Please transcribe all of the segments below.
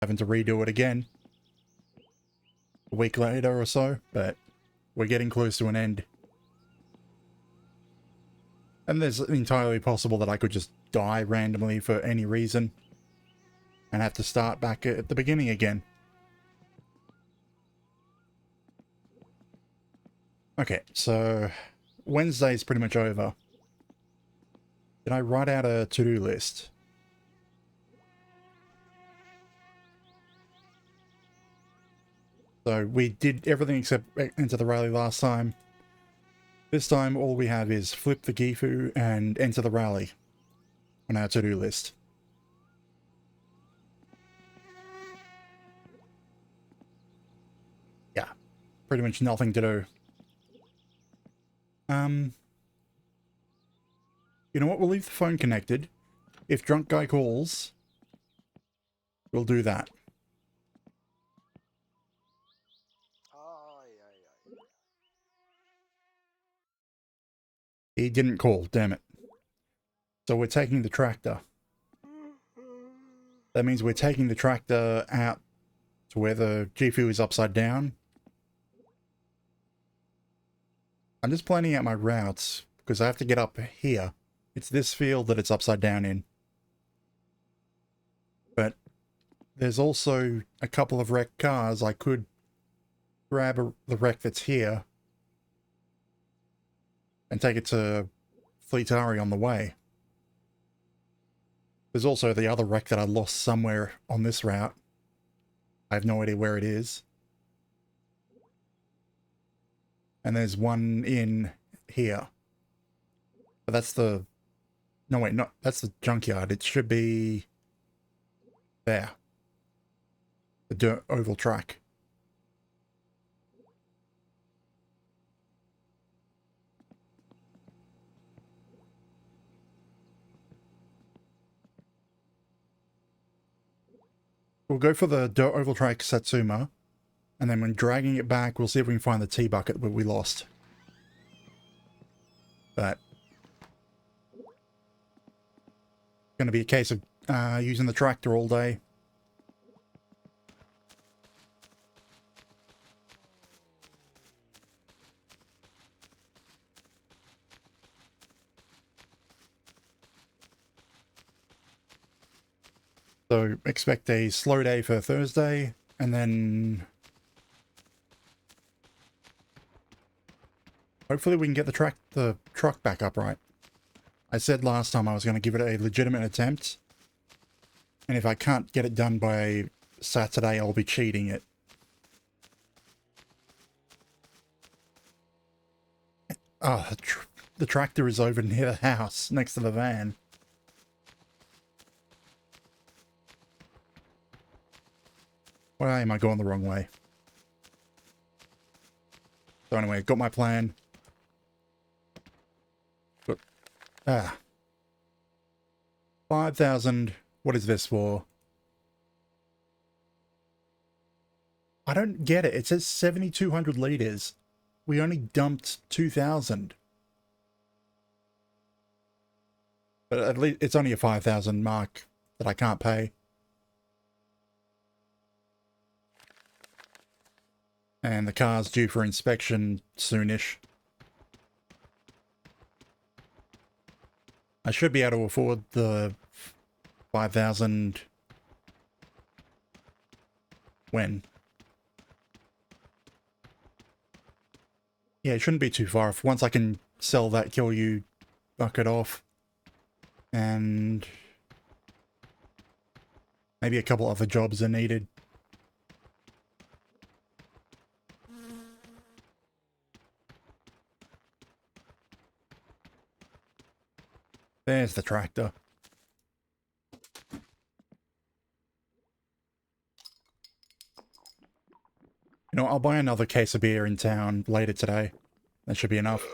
having to redo it again a week later or so, but we're getting close to an end. And it's entirely possible that I could just die randomly for any reason and have to start back at the beginning again. Okay, so Wednesday's pretty much over. Did I write out a to-do list? So we did everything except enter the rally last time. This time all we have is flip the Gifu and enter the rally on our to-do list. Yeah, pretty much nothing to do. You know what, we'll leave the phone connected. If drunk guy calls, we'll do that. He didn't call, damn it. So we're taking the tractor. That means we're taking the tractor out to where the Gifu is upside down. I'm just planning out my routes because I have to get up here. It's this field that it's upside down in. But there's also a couple of wrecked cars. I could grab the wreck that's here and take it to Fleetari on the way. There's also the other wreck that I lost somewhere on this route. I have no idea where it is. And there's one in here. But that's the... No, wait, no, that's the junkyard. It should be... there. The dirt oval track. We'll go for the dirt oval track Satsuma. And then when dragging it back, we'll see if we can find the tea bucket where we lost. But... going to be a case of using the tractor all day. So expect a slow day for Thursday, and then hopefully we can get the truck back upright. I said last time I was going to give it a legitimate attempt, and if I can't get it done by Saturday, I'll be cheating it. Oh, the tractor is over near the house, next to the van. Why am I going the wrong way? So anyway, got my plan. Got, 5,000. What is this for? I don't get it. It says 7,200 liters. We only dumped 2,000. But at least it's only a 5,000 mark that I can't pay. And the car's due for inspection soonish. I should be able to afford the 5,000 when? Yeah, it shouldn't be too far off. Once I can sell that Kill You bucket off. And maybe a couple other jobs are needed. There's the tractor. You know, I'll buy another case of beer in town later today. That should be enough.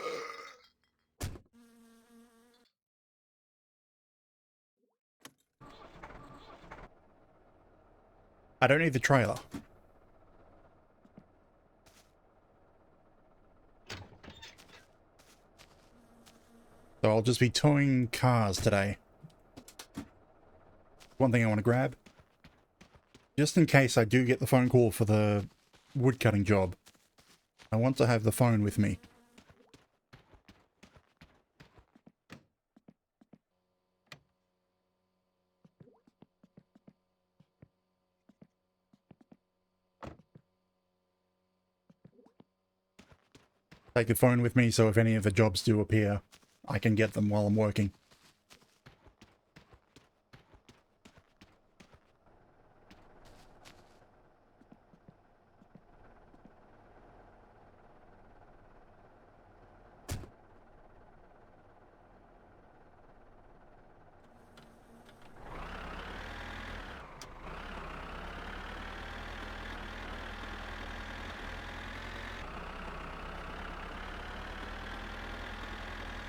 I don't need the trailer. So I'll just be towing cars today. One thing I want to grab. Just in case I do get the phone call for the woodcutting job, I want to have the phone with me. Take the phone with me so if any of the jobs do appear, I can get them while I'm working.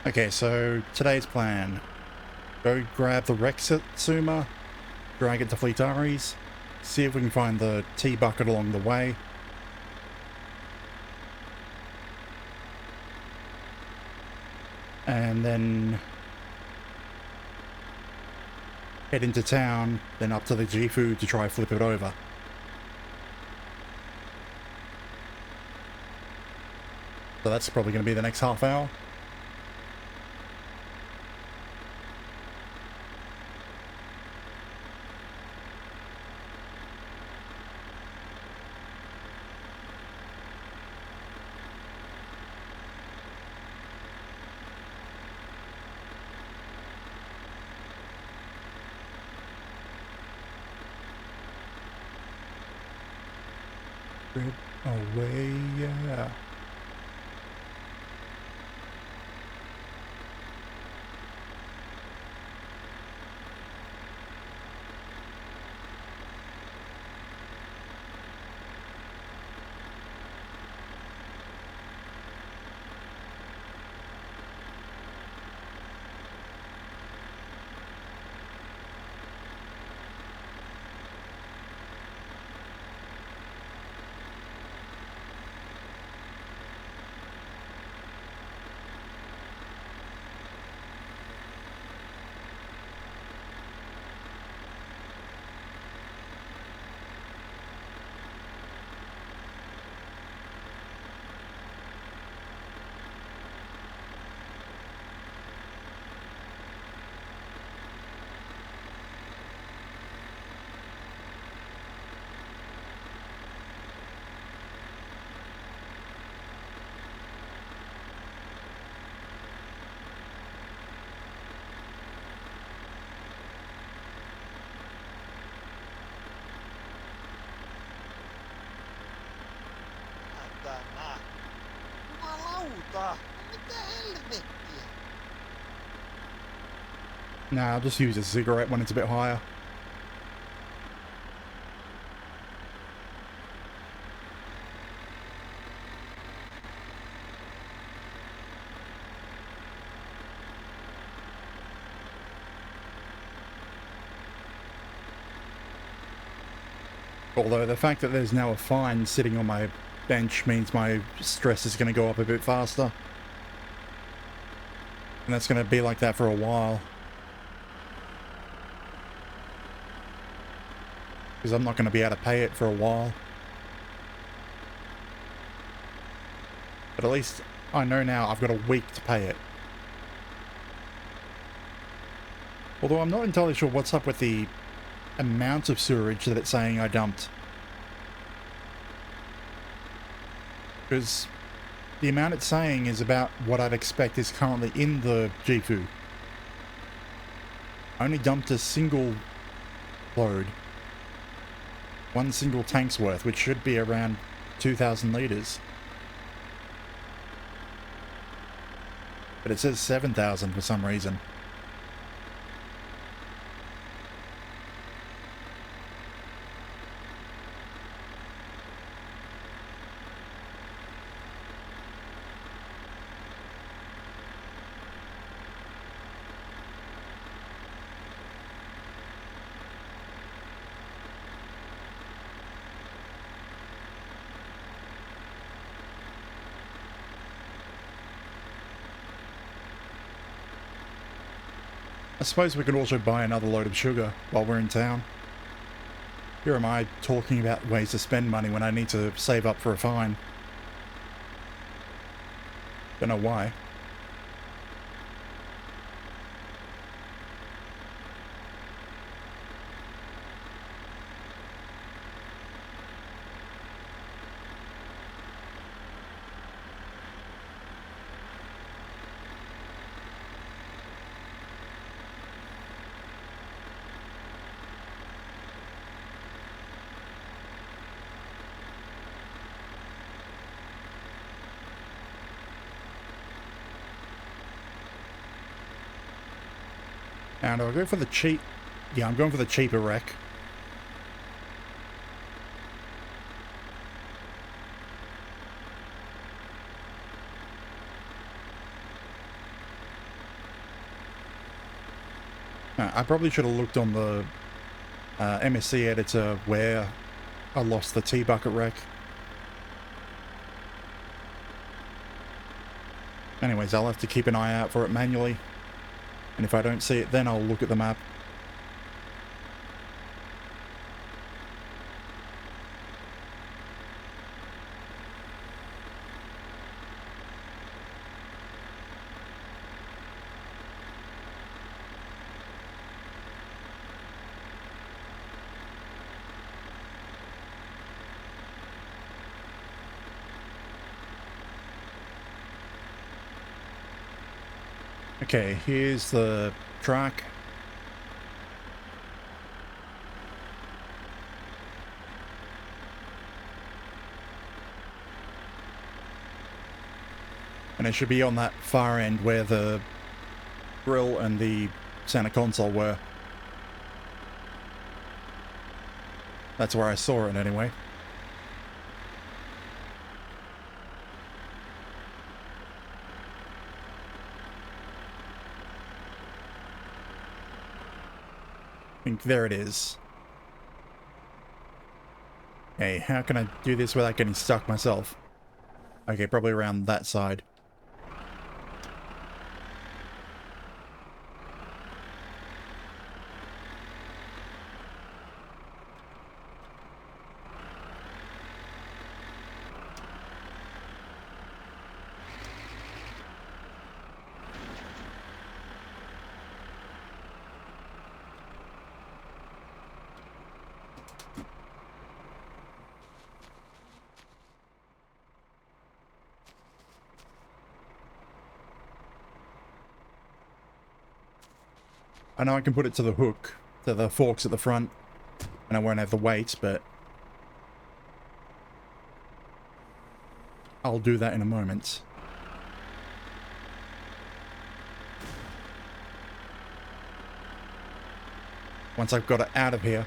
Okay, so today's plan. Go grab the Rexitsuma, drag it to Fleetari's, see if we can find the tea bucket along the way. And then head into town, then up to the Gifu to try flip it over. So that's probably going to be the next half hour. Away, yeah. Nah, I'll just use a cigarette when it's a bit higher. Although the fact that there's now a fine sitting on my bench means my stress is going to go up a bit faster. And that's going to be like that for a while. Because I'm not going to be able to pay it for a while. But at least I know now I've got a week to pay it. Although I'm not entirely sure what's up with the amount of sewerage that it's saying I dumped. Because the amount it's saying is about what I'd expect is currently in the Gifu. I only dumped a single load. One single tank's worth, which should be around 2,000 litres. But it says 7,000 for some reason. I suppose we could also buy another load of sugar while we're in town. Here am I talking about ways to spend money when I need to save up for a fine. Don't know why. Now, do I go for the cheap? Yeah, I'm going for the cheaper wreck. I probably should have looked on the MSC editor where I lost the T-bucket wreck. Anyways, I'll have to keep an eye out for it manually. And if I don't see it, then I'll look at the map. Okay, here's the track. And it should be on that far end where the grill and the center console were. That's where I saw it anyway. I think there it is. Hey, how can I do this without getting stuck myself? Okay, probably around that side. I know I can put it to the hook, to the forks at the front, and I won't have the weight, but I'll do that in a moment. Once I've got it out of here.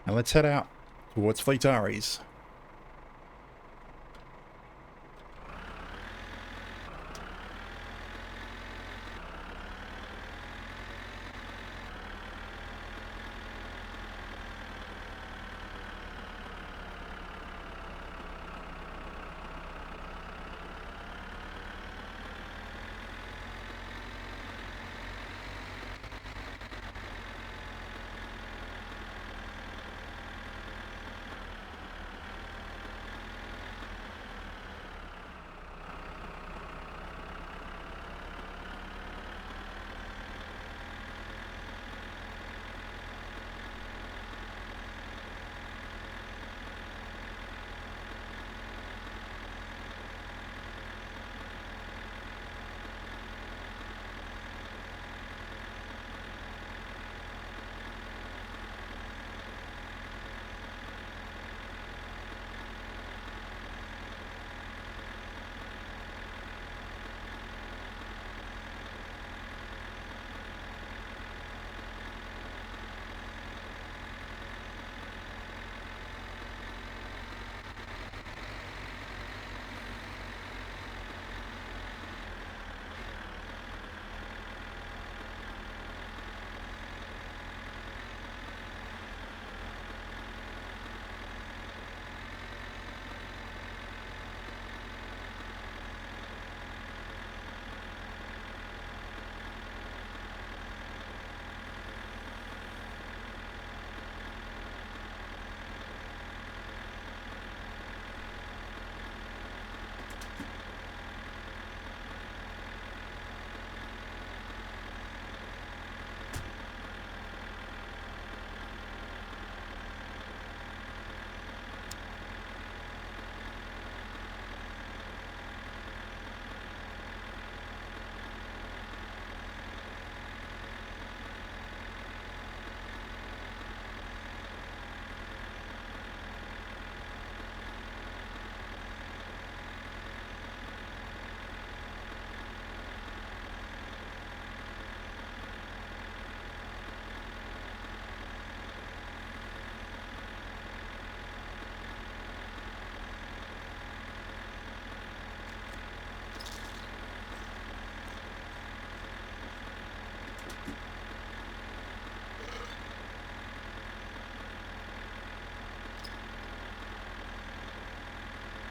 Now let's head out towards Fleet Ares.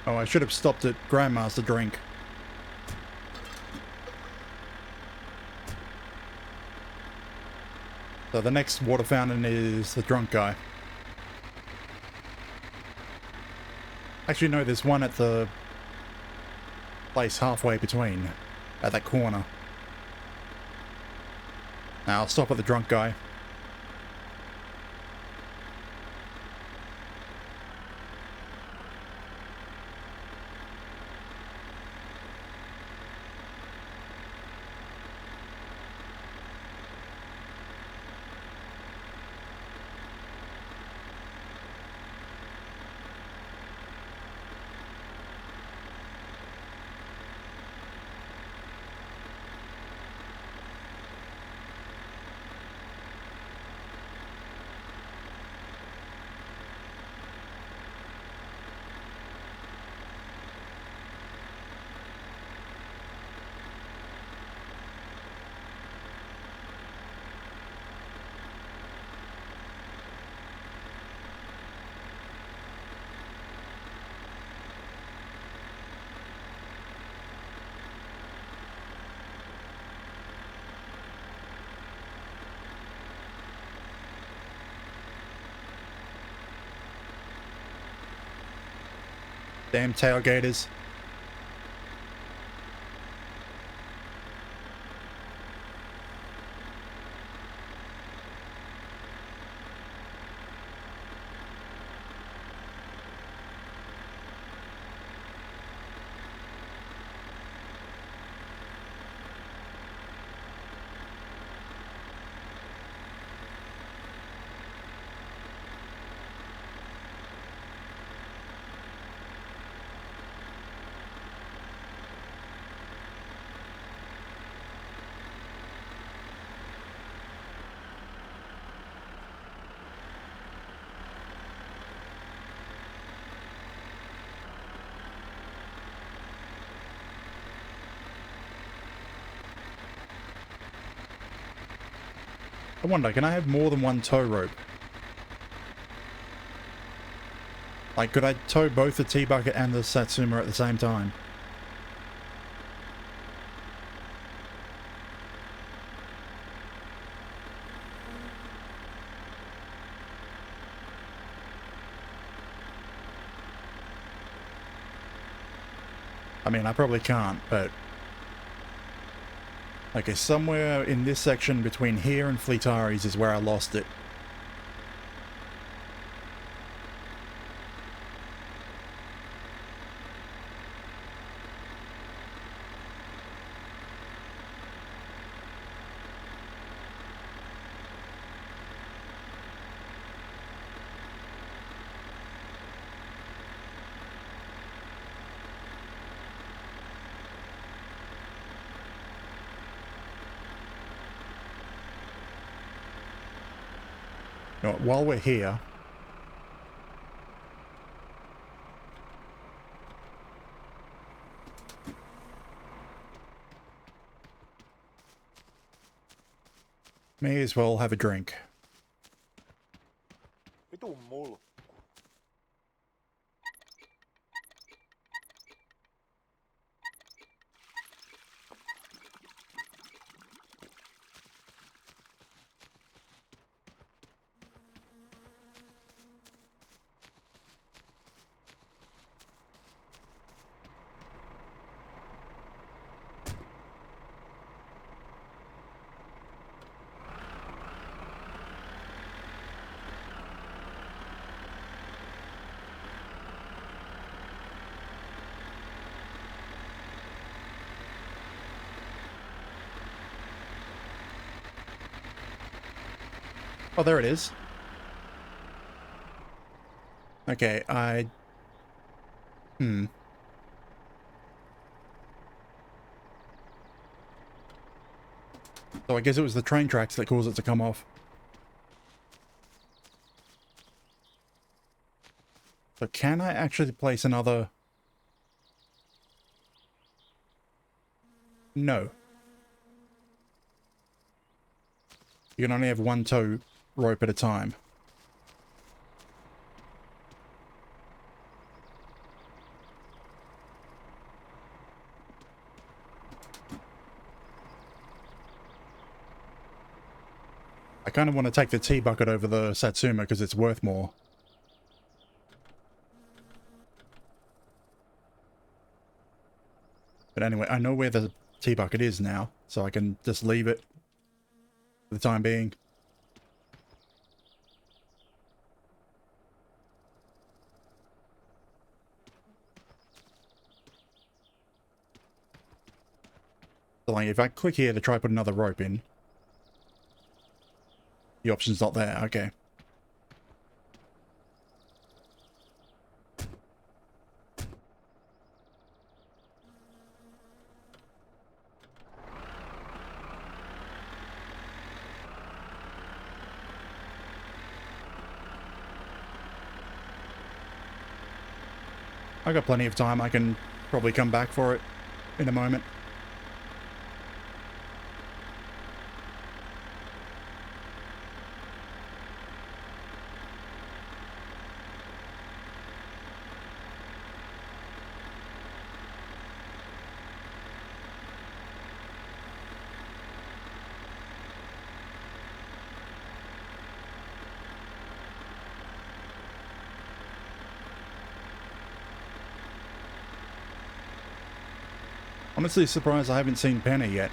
Oh, I should have stopped at Grandma's to drink. So the next water fountain is the drunk guy. Actually, no, there's one at the place halfway between, at that corner. Now I'll stop at the drunk guy. Damn tailgaters. I wonder, can I have more than one tow rope? Like, could I tow both the tea bucket and the Satsuma at the same time? I mean, I probably can't, but... Okay, somewhere in this section between here and Fleetari's is where I lost it. You know what, while we're here... May as well have a drink. Oh, there it is. Okay, So I guess it was the train tracks that caused it to come off. So can I actually place another... No. You can only have one tow rope at a time. I kind of want to take the tea bucket over the Satsuma because it's worth more. But anyway, I know where the tea bucket is now, so I can just leave it for the time being. So like, if I click here to try put another rope in, the option's not there. Okay. I got plenty of time. I can probably come back for it in a moment. Honestly surprised I haven't seen Penny yet.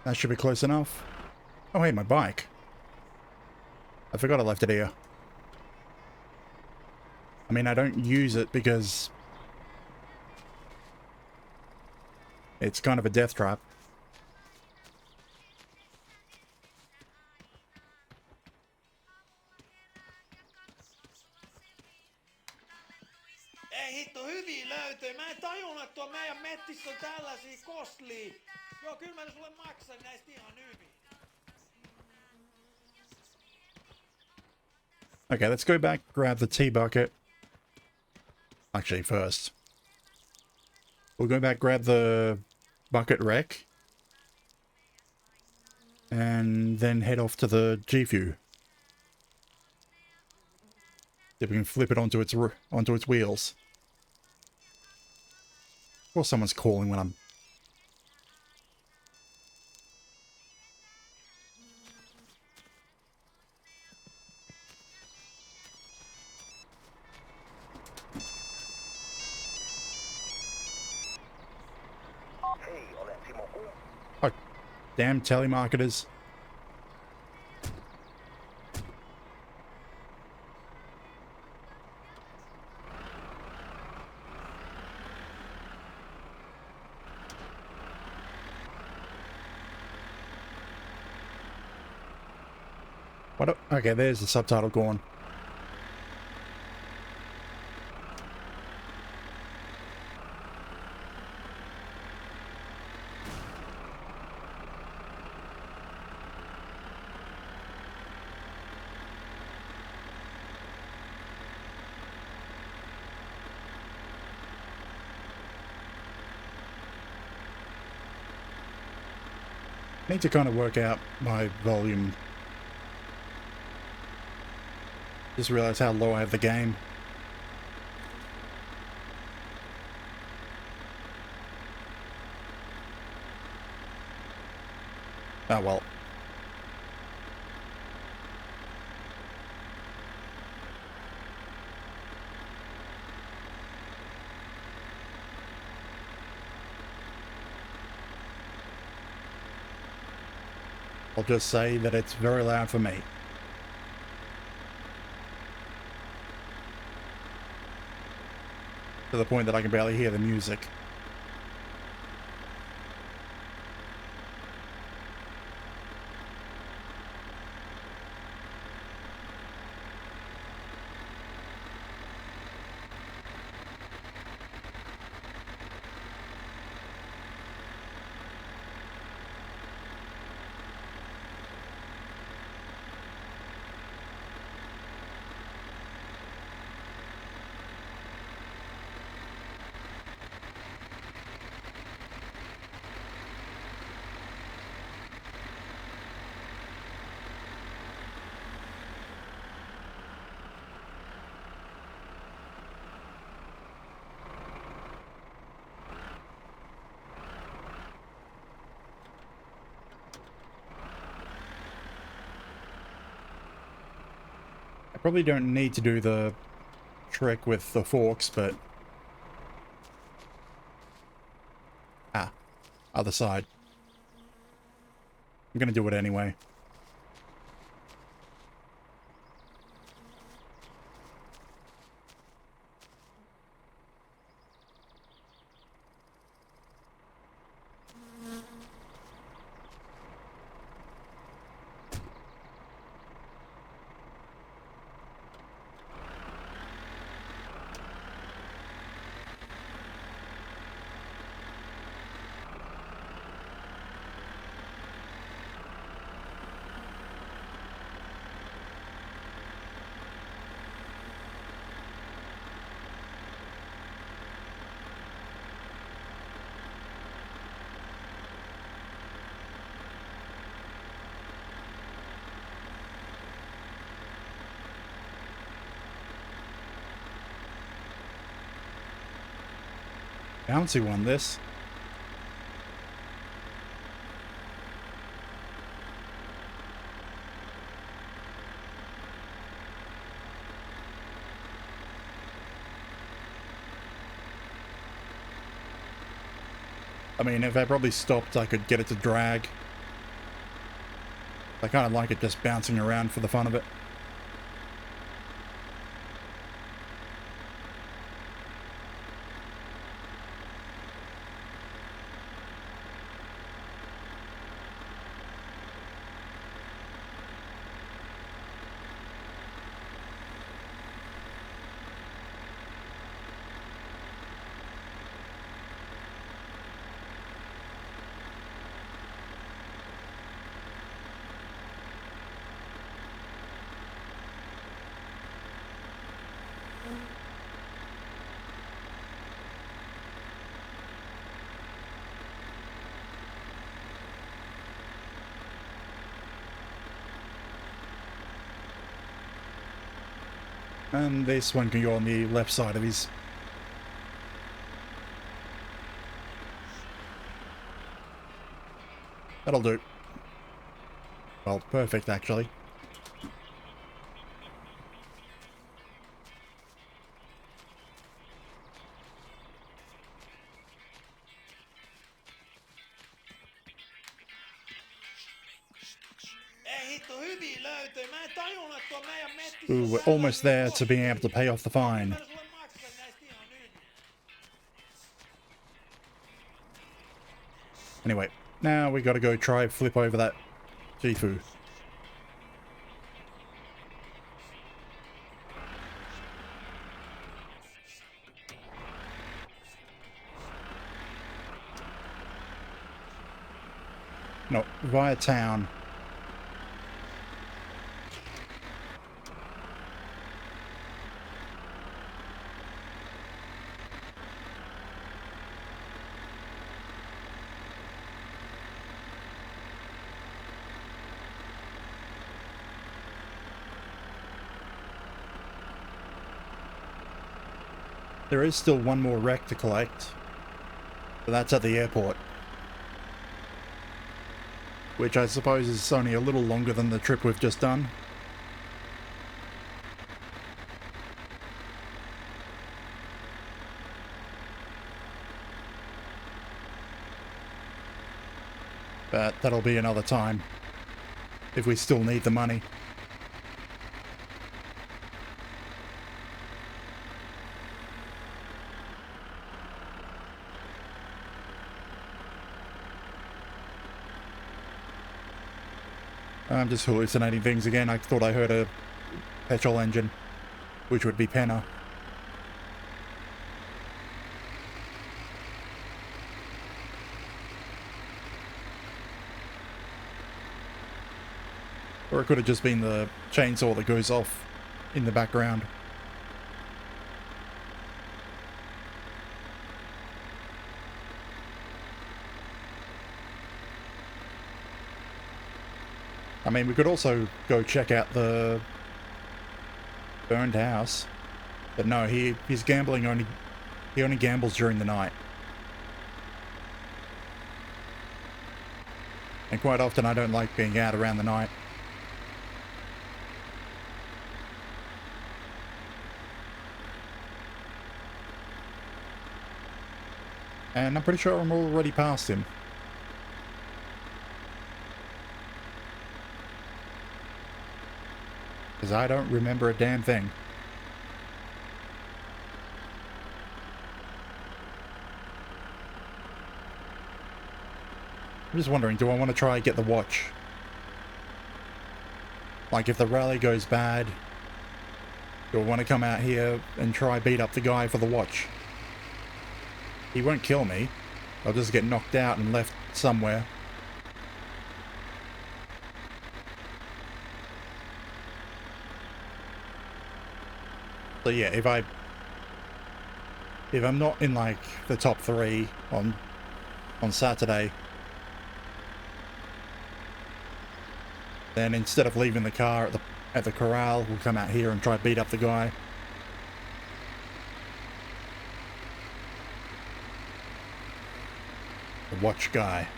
That should be close enough. Oh, hey, my bike. I forgot I left it here. I mean, I don't use it because it's kind of a death trap. Ei hitto, hyviä löytöjä. Mä en tajunnut, että tuo meidän mettissä on tällaisia kostlia. Joo, kyllä mä sulle maksan näistä ihan hyvin. Okay, let's go back, grab the tea bucket. Actually, first. We'll go back, grab the bucket wreck. And then head off to the G-View. See if we can flip it onto its wheels. Of course someone's calling when I'm... Oh, damn telemarketers. What? Okay, there's the subtitle gone. I need to kind of work out my volume. Just realized how low I have the game. Oh well. I'll just say that it's very loud for me. To the point that I can barely hear the music. I probably don't need to do the trick with the forks, but... Ah, other side. I'm gonna do it anyway. Bouncy one, this. I mean, if I probably stopped, I could get it to drag. I kind of like it just bouncing around for the fun of it. And this one can go on the left side of his. That'll do. Well, perfect, actually. Ooh, we're almost there to being able to pay off the fine. Anyway, now we gotta go try flip over that Gifu. No, via town. There is still one more wreck to collect, but that's at the airport. Which I suppose is only a little longer than the trip we've just done. But that'll be another time. if we still need the money. I'm just hallucinating things again. I thought I heard a petrol engine, which would be Penna. Or it could have just been the chainsaw that goes off in the background. I mean, we could also go check out the burned house. But no, he's gambling only... He only gambles during the night. And quite often I don't like being out around the night. And I'm pretty sure I'm already past him. Because I don't remember a damn thing. I'm just wondering, do I want to try and get the watch? Like, if the rally goes bad, do I want to come out here and try beat up the guy for the watch? He won't kill me. I'll just get knocked out and left somewhere. So yeah, if I'm not in like the top 3 on Saturday, then instead of leaving the car at the corral, we'll come out here and try beat up the guy. The watch guy.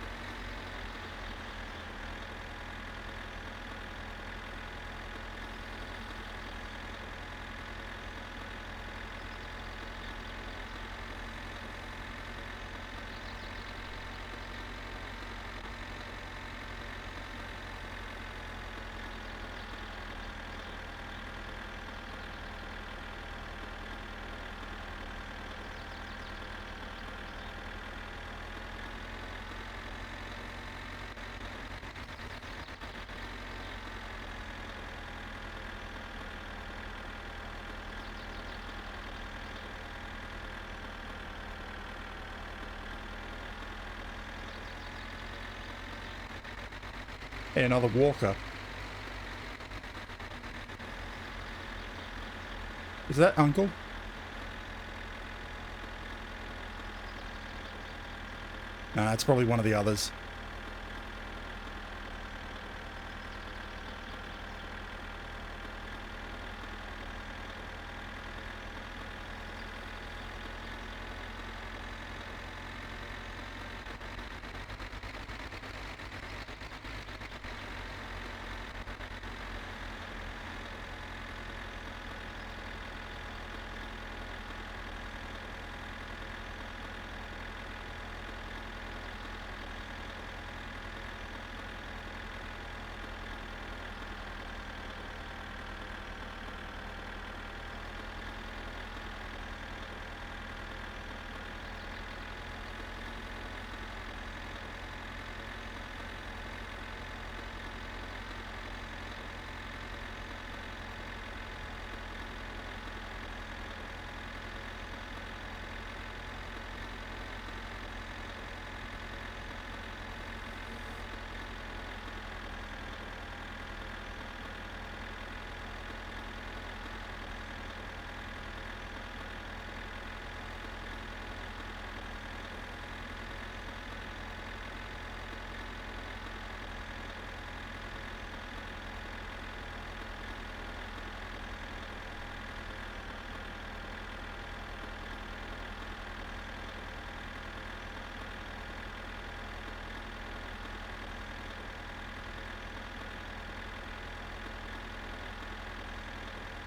Hey, another walker. Is that Uncle? Nah, it's probably one of the others.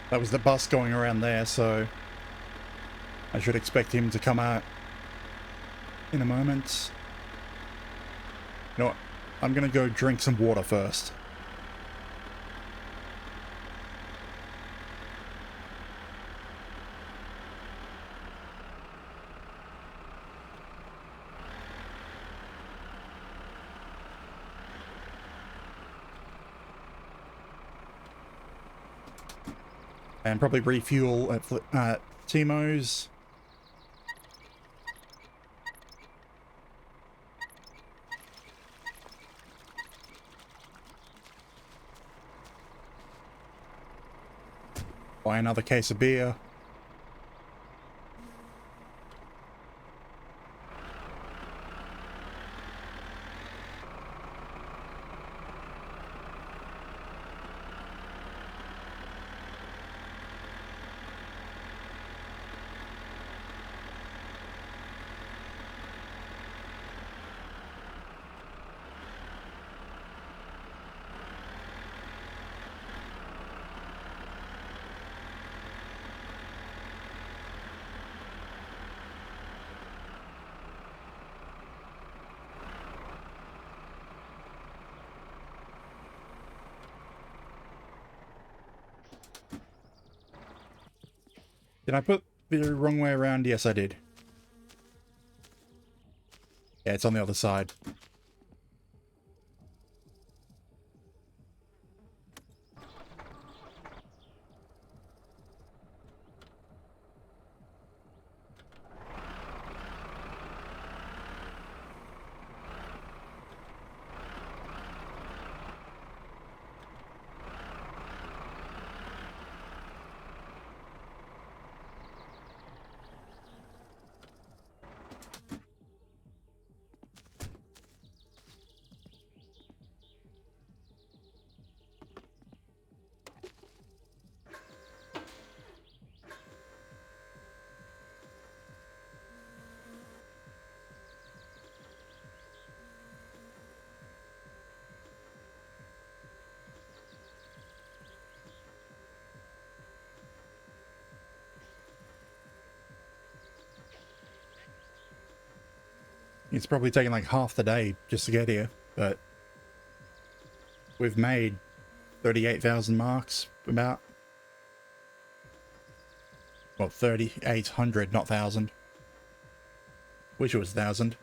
That was the bus going around there, so I should expect him to come out in a moment. You know what? I'm gonna go drink some water first. And probably refuel at Timo's. Buy another case of beer. Did I put the wrong way around? Yes, I did. Yeah, it's on the other side. It's probably taken like half the day just to get here, but we've made 38,000 marks, about. Well, 3,800, not 1,000. Wish it was 1,000.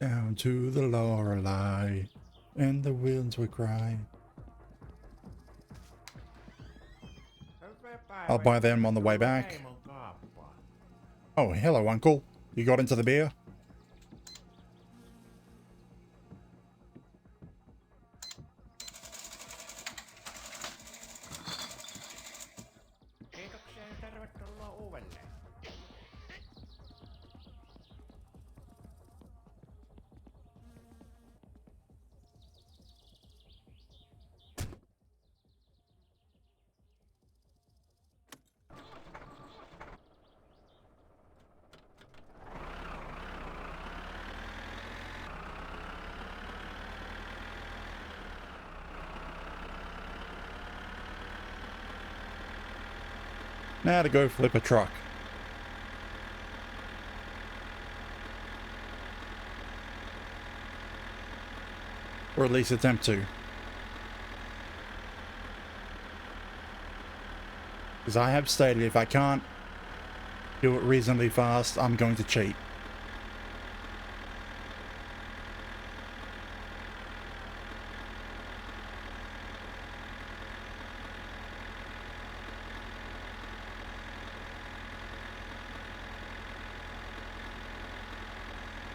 Down to the Lorelei, and the winds would cry. I'll buy them on the way back. Oh, hello, Uncle. You got into the beer? Kiitoksia ja tervetuloa uudelleen. Now to go flip a truck. Or at least attempt to. Because I have stated if I can't do it reasonably fast, I'm going to cheat.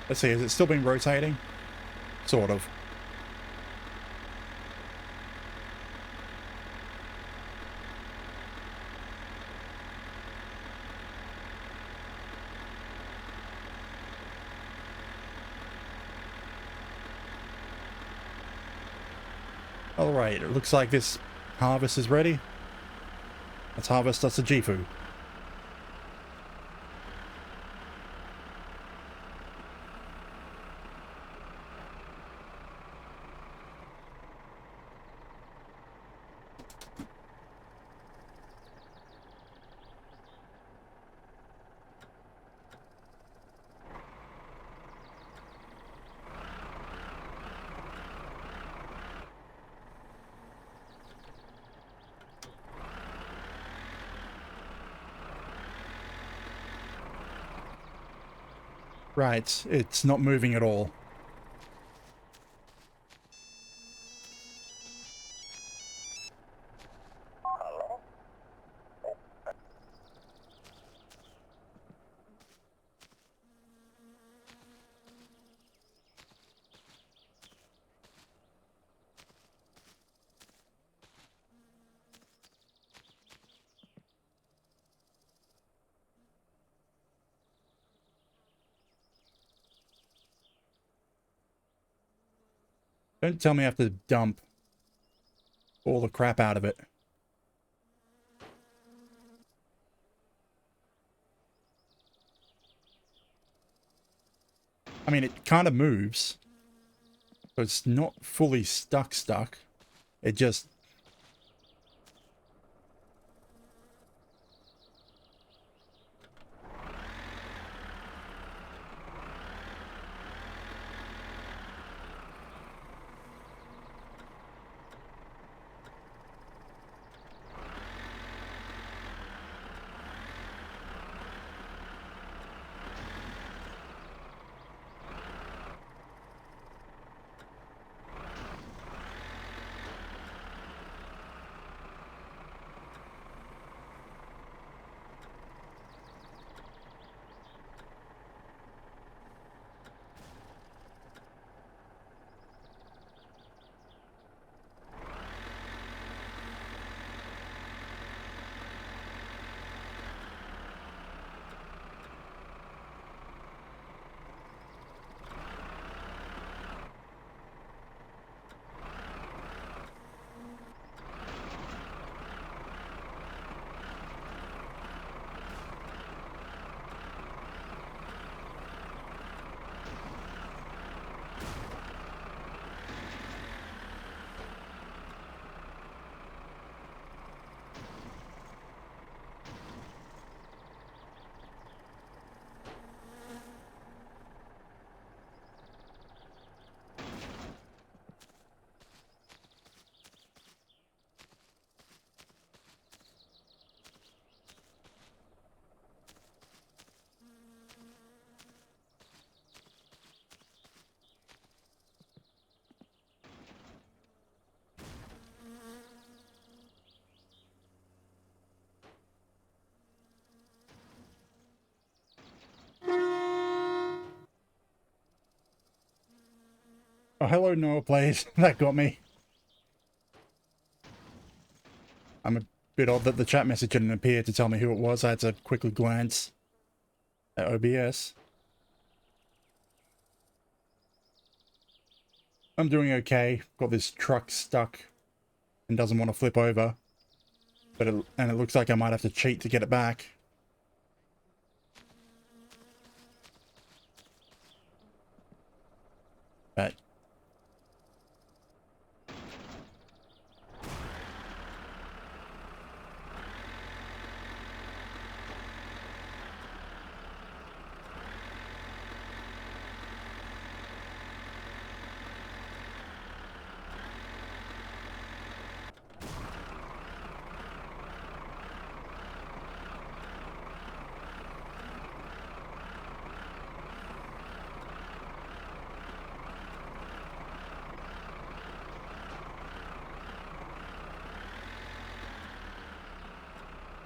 Let's see, has it still been rotating? Sort of. Alright, it looks like this harvest is ready. Let's harvest us a Jifu. Right, it's not moving at all. Don't tell me I have to dump all the crap out of it. I mean, it kind of moves. So it's not fully stuck. It just... Oh, hello, Noah Plays. That got me. I'm a bit odd that the chat message didn't appear to tell me who it was. I had to quickly glance at OBS. I'm doing okay. Got this truck stuck and doesn't want to flip over. But it looks like I might have to cheat to get it back. But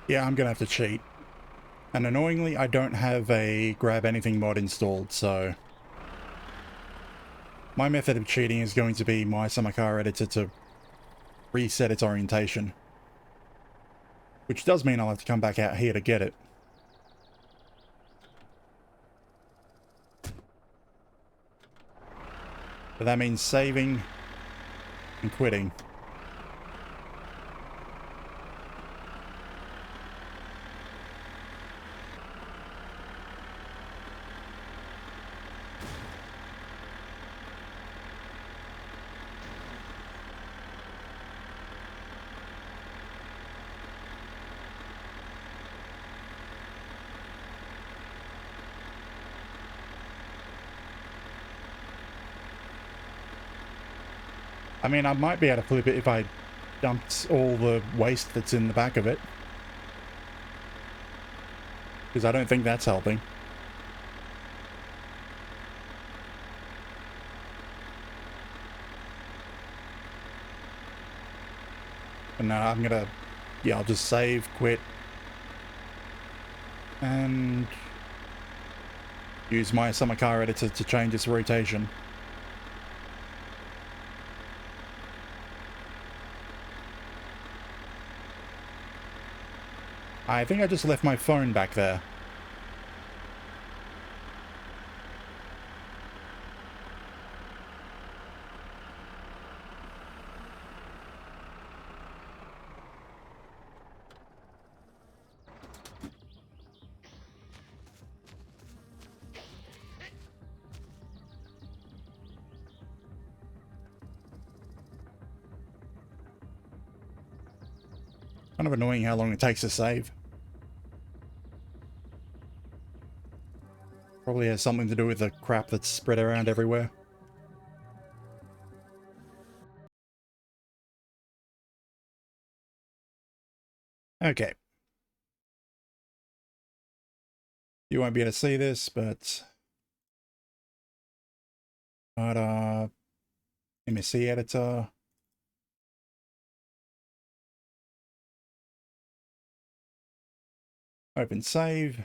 yeah, I'm gonna have to cheat. And annoyingly, I don't have a grab anything mod installed, so my method of cheating is going to be my summer car editor to reset its orientation. Which does mean I'll have to come back out here to get it. But that means saving and quitting. I mean, I might be able to flip it if I dumped all the waste that's in the back of it. Because I don't think that's helping. then I'm gonna, yeah, I'll just save, quit, and use my summer car editor to change its rotation. I think I just left my phone back there. Kind of annoying how long it takes to save. Probably has something to do with the crap that's spread around everywhere. Okay. You won't be able to see this, but MSC editor. Open save.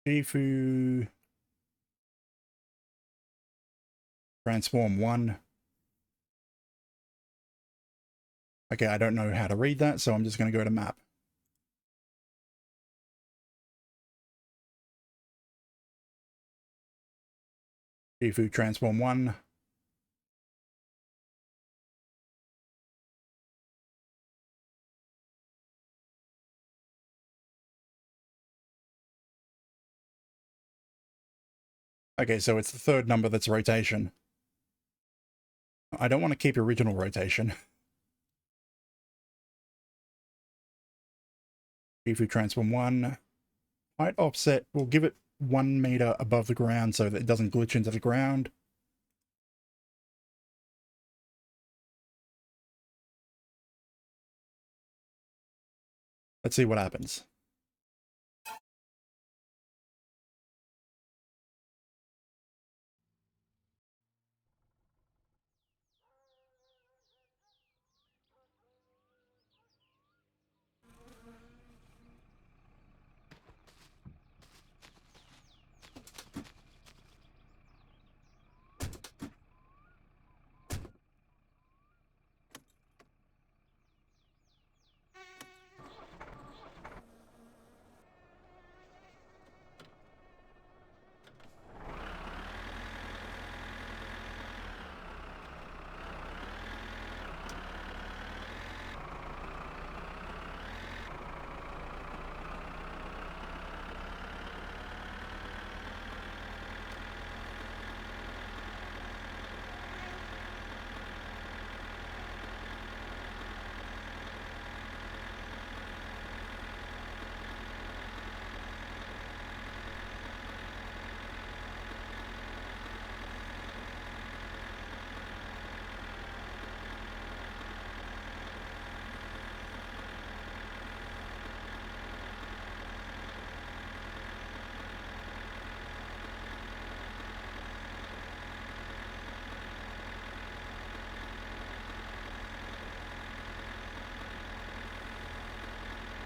Shifu transform 1. Okay, I don't know how to read that, so I'm just going to go to map. Shifu transform 1. Okay, so it's the third number that's rotation. I don't want to keep original rotation. Shifu transform 1. Height offset, we'll give it 1 meter above the ground so that it doesn't glitch into the ground. Let's see what happens.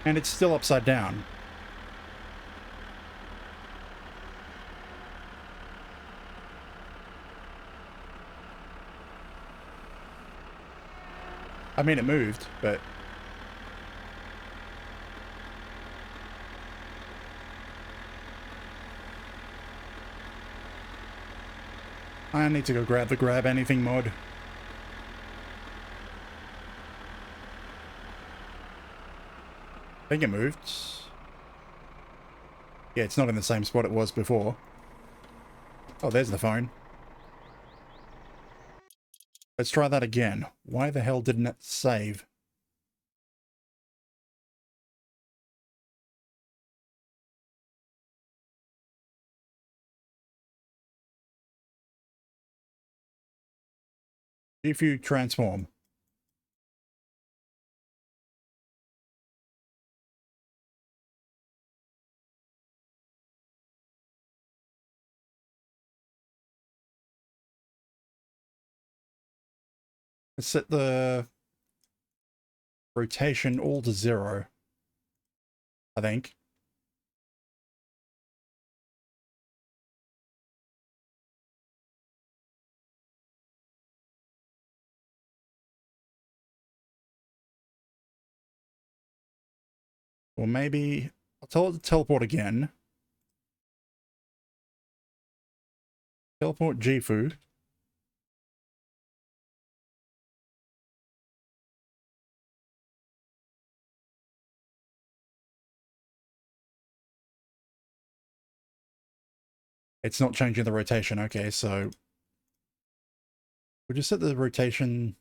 And it's still upside down. I mean, it moved, but... I need to go grab the grab anything mod. I think it moved. Yeah, it's not in the same spot it was before. Oh, there's the phone. Let's try that again. Why the hell didn't it save? If you transform. Let's set the rotation all to 0, I think. Or maybe I'll tell it to teleport again. Teleport Gifu. It's not changing the rotation. Okay, so we'll just set the rotation.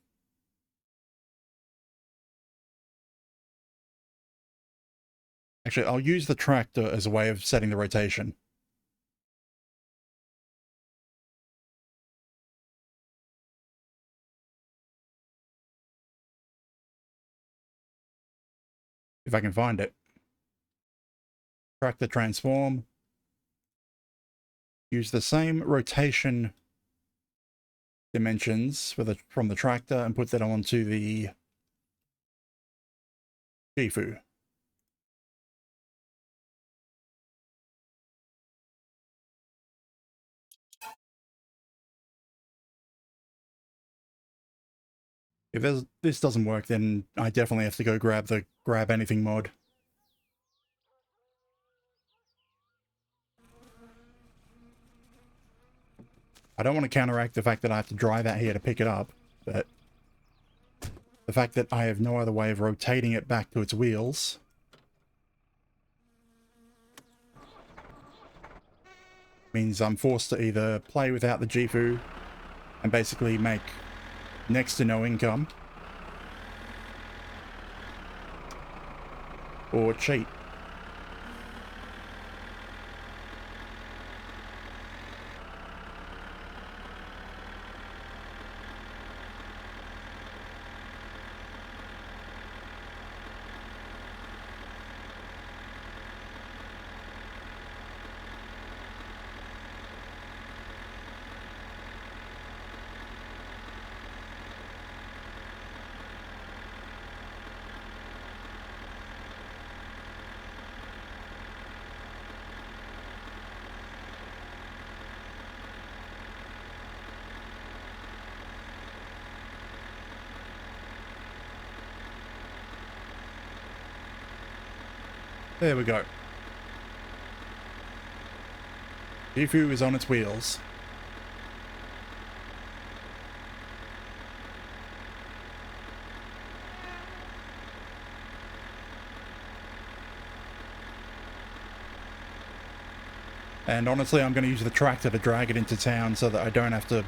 Actually, I'll use the tractor as a way of setting the rotation. If I can find it. Tractor transform. Use the same rotation dimensions from the tractor and put that onto the Gifu. If this doesn't work, then I definitely have to go grab the grab anything mod. I don't want to counteract the fact that I have to drive out here to pick it up, but the fact that I have no other way of rotating it back to its wheels means I'm forced to either play without the Gifu and basically make next to no income, or cheat. There we go. Gifu is on its wheels. And honestly, I'm going to use the tractor to drag it into town so that I don't have to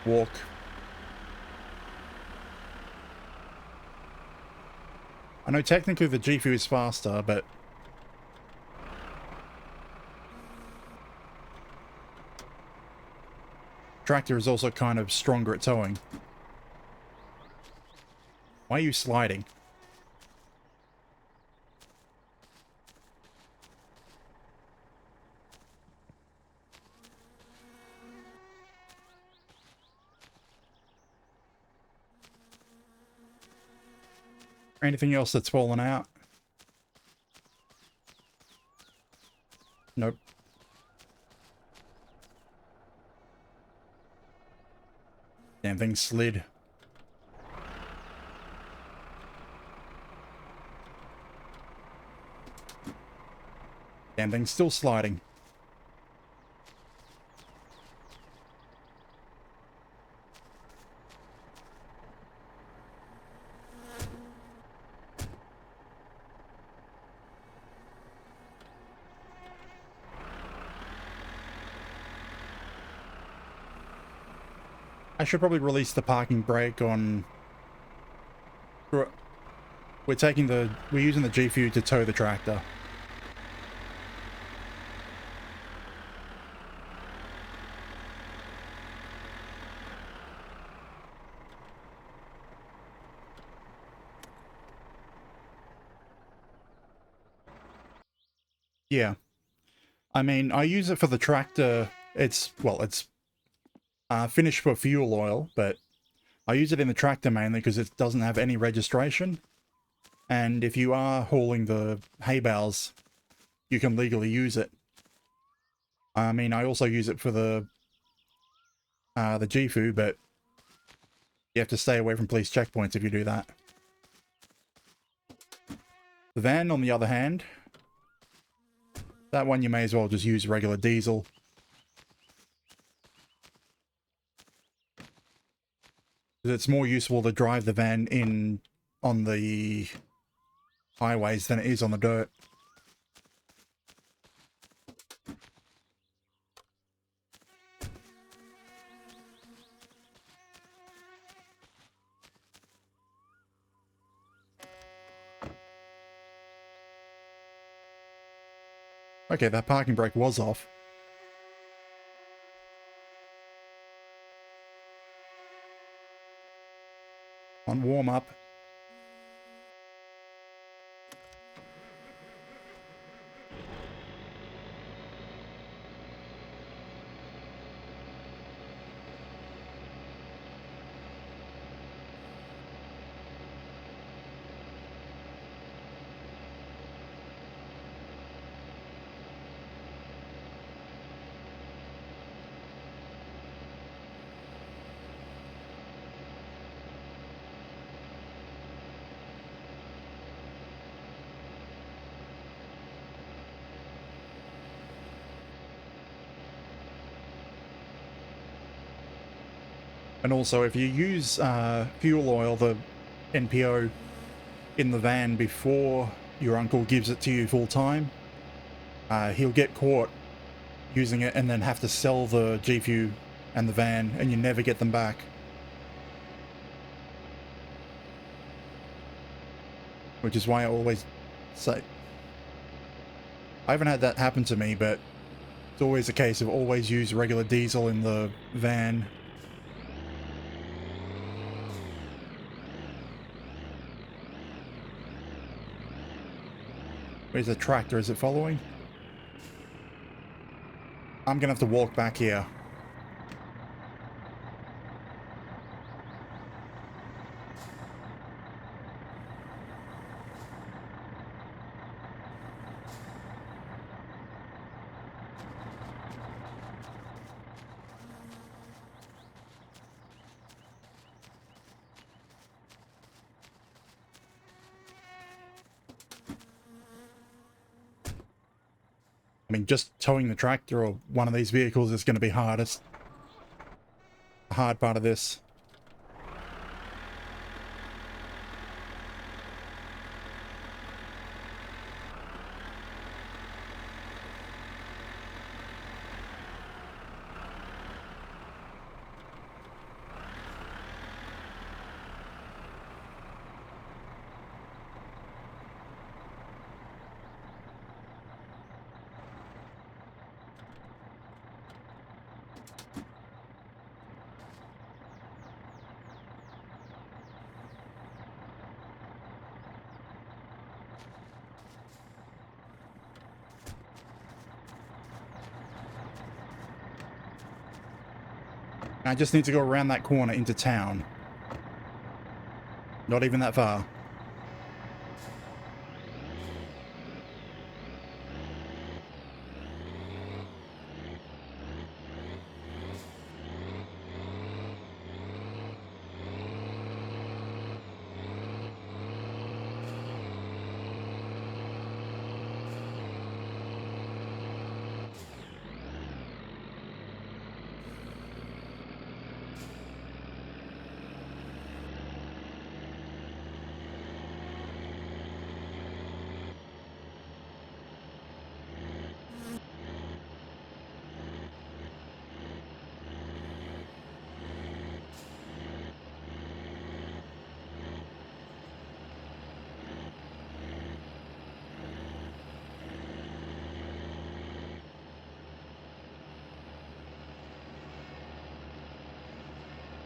walk. I know technically the Gifu is faster, but tractor is also kind of stronger at towing. Why are you sliding? Anything else that's fallen out? Nope. Damn thing slid. Damn thing's still sliding. I should probably release the parking brake on... We're using the Gifu to tow the tractor. Yeah. I mean, I use it for the tractor. It's finished for fuel oil, but I use it in the tractor mainly because it doesn't have any registration. And if you are hauling the hay bales, you can legally use it. I mean, I also use it for the GFU, but you have to stay away from police checkpoints if you do that. The van, on the other hand, that one you may as well just use regular diesel. It's more useful to drive the van in on the highways than it is on the dirt. Okay, that parking brake was off. On warm up. And also, if you use fuel oil, the NPO, in the van before your uncle gives it to you full time, he'll get caught using it and then have to sell the GFU and the van, and you never get them back. Which is why I always say, I haven't had that happen to me, but it's always a case of always use regular diesel in the van. Where's the tractor? Is it following? I'm gonna have to walk back here. I mean, just towing the tractor or one of these vehicles is going to be hardest. The hard part of this. I just need to go around that corner into town. Not even that far.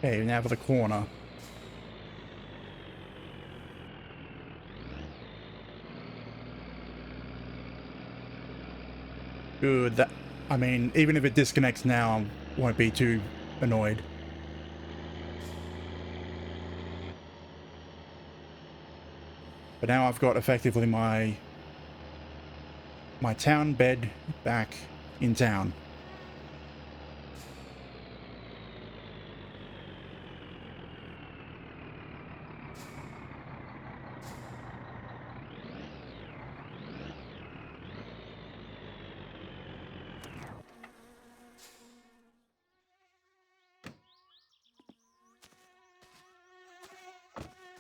Okay, now for the corner. Good, that, I mean, even if it disconnects now, I won't be too annoyed. But now I've got effectively my town bed back in town.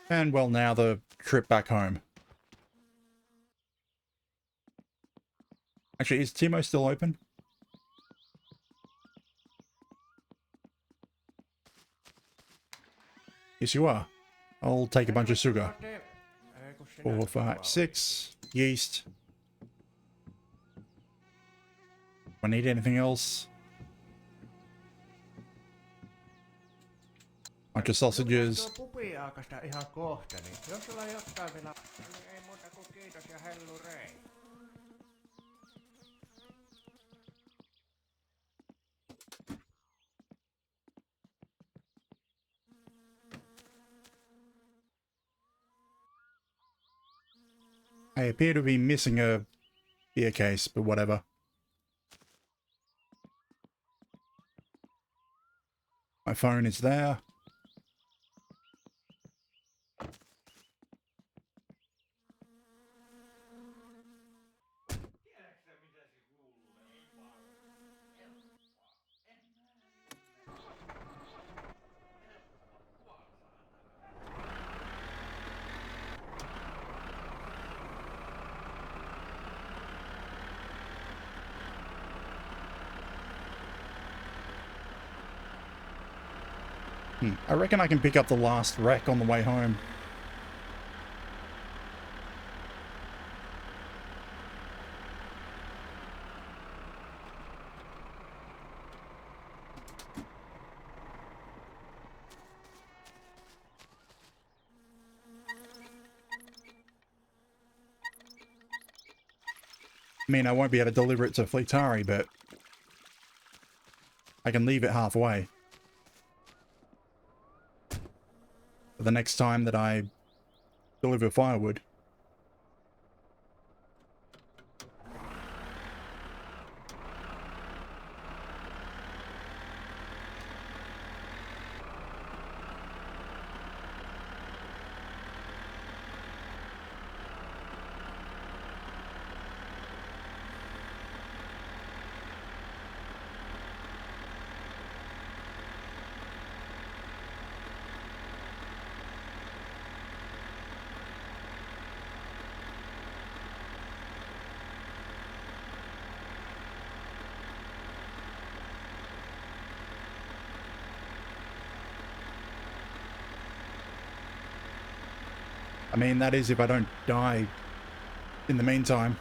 And well, now the trip back home. Actually, is Timo still open? Yes, you are. I'll take a bunch of sugar. 4, 5, 6. Yeast. Do I need anything else? Bunch of sausages. Pupiaakasta ihan kohta, niin jos sulla jotain vielä, niin ei muuta kuin kiitos ja hellurei. I appear to be missing a beer case, but whatever. My phone is there. I reckon I can pick up the last wreck on the way home. I mean, I won't be able to deliver it to Fleetari, but I can leave it halfway. For the next time that I deliver firewood. I mean, that is if I don't die in the meantime.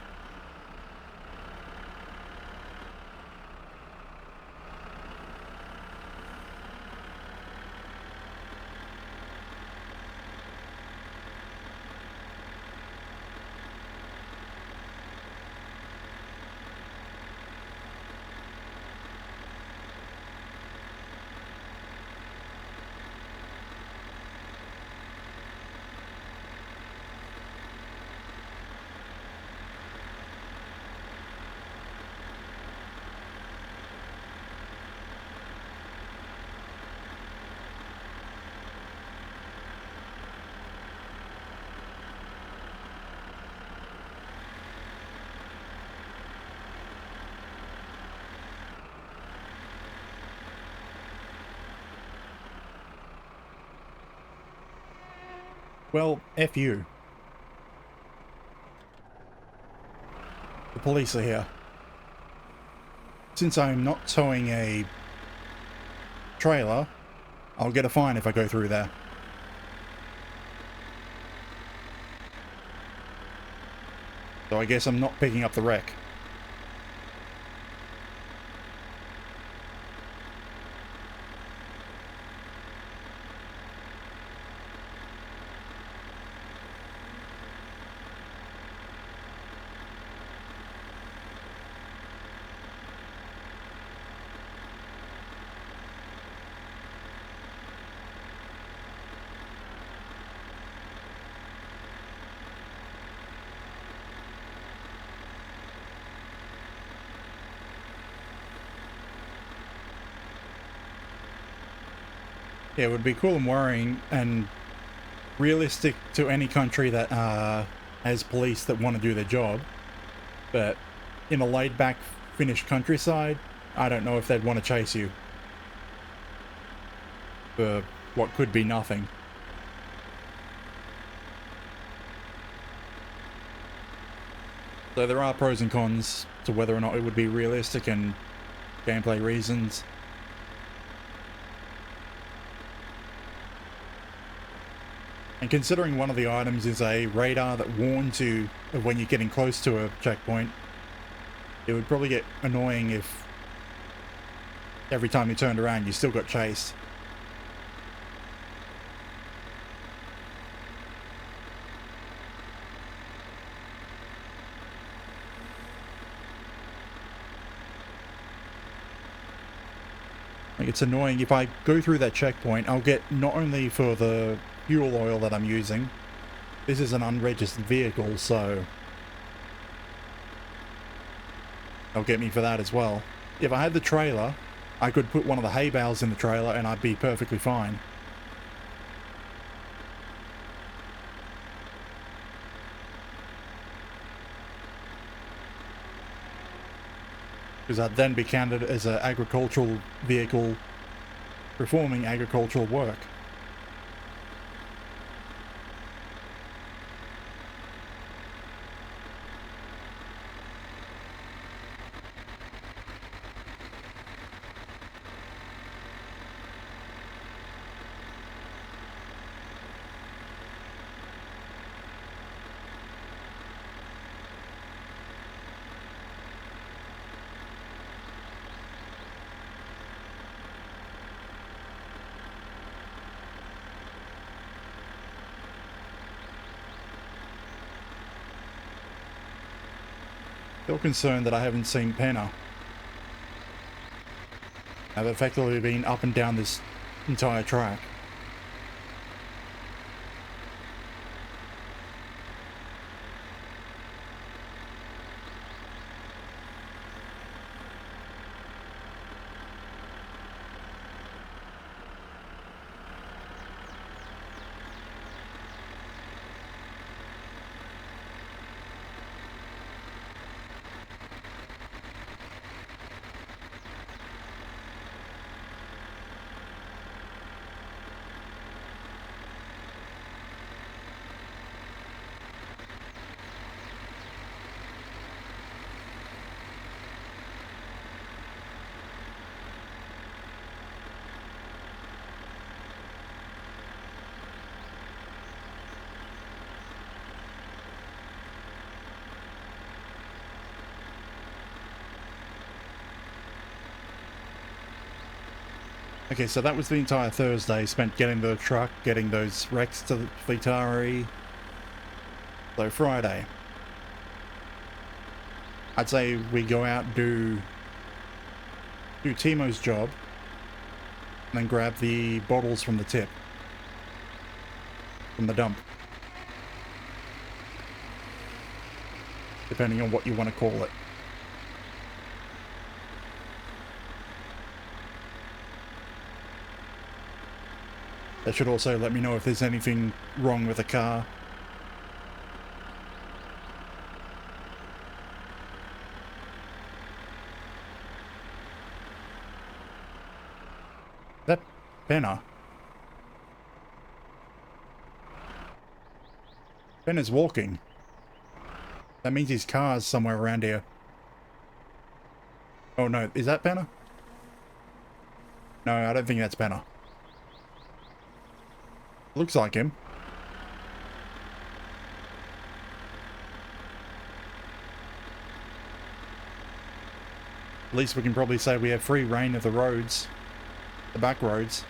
Well, F you. The police are here. Since I'm not towing a trailer, I'll get a fine if I go through there. So I guess I'm not picking up the wreck. Yeah, it would be cool and worrying and realistic to any country that has police that want to do their job. But in a laid-back Finnish countryside, I don't know if they'd want to chase you for what could be nothing. So there are pros and cons to whether or not it would be realistic and gameplay reasons. And considering one of the items is a radar that warns you of when you're getting close to a checkpoint, it would probably get annoying if every time you turned around you still got chased. Like, it's annoying. If I go through that checkpoint, I'll get not only for the fuel oil that I'm using, this is an unregistered vehicle, so they'll get me for that as well. If I had the trailer, I could put one of the hay bales in the trailer and I'd be perfectly fine. Because I'd then be counted as an agricultural vehicle performing agricultural work. Still concerned that I haven't seen Penna. I've effectively been up and down this entire track. Okay, so that was the entire Thursday spent getting the truck, getting those wrecks to the Fleetari. So Friday, I'd say we go out and do Timo's job and then grab the bottles from the tip, from the dump, depending on what you want to call it. That should also let me know if there's anything wrong with the car. That Penna. Penna's walking. That means his car's somewhere around here. Oh no, is that Penna? No, I don't think that's Penna. Looks like him. At least we can probably say we have free reign of the roads. The back roads.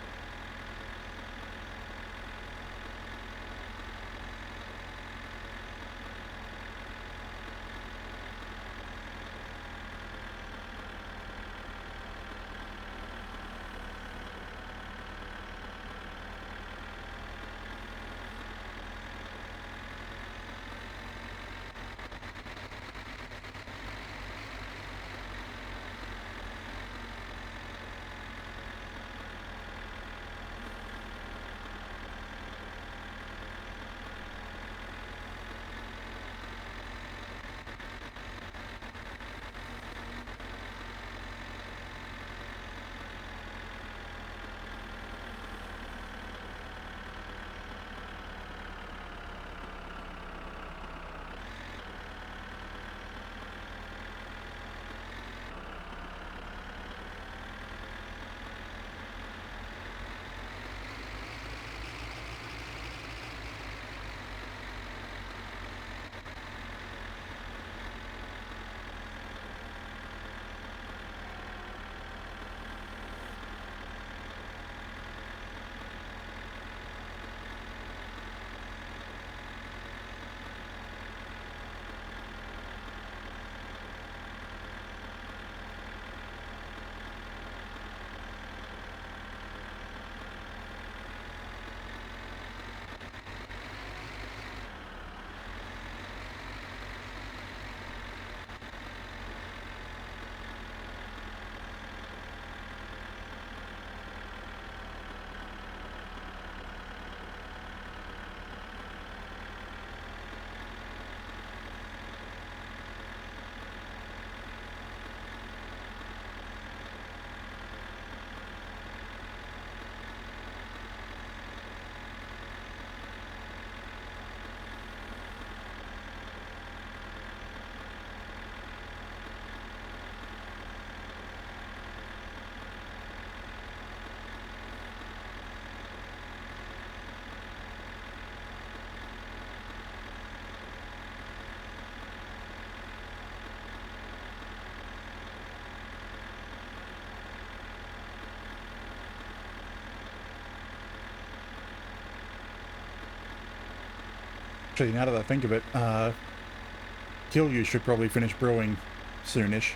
Actually, now that I think of it, Kill You should probably finish brewing soonish.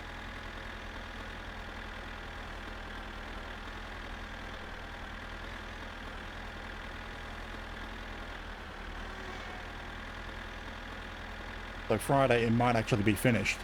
So Friday it might actually be finished.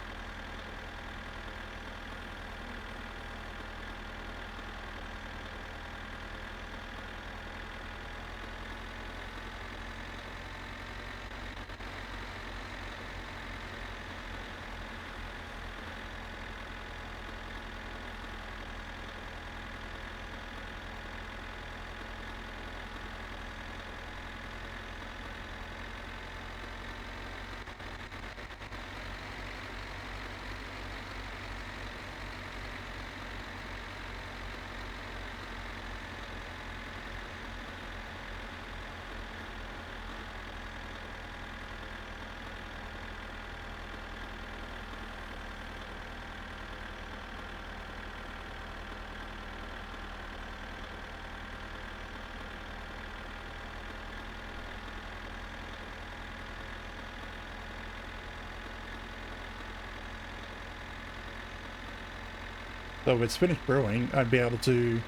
So if it's finished brewing, I'd be able to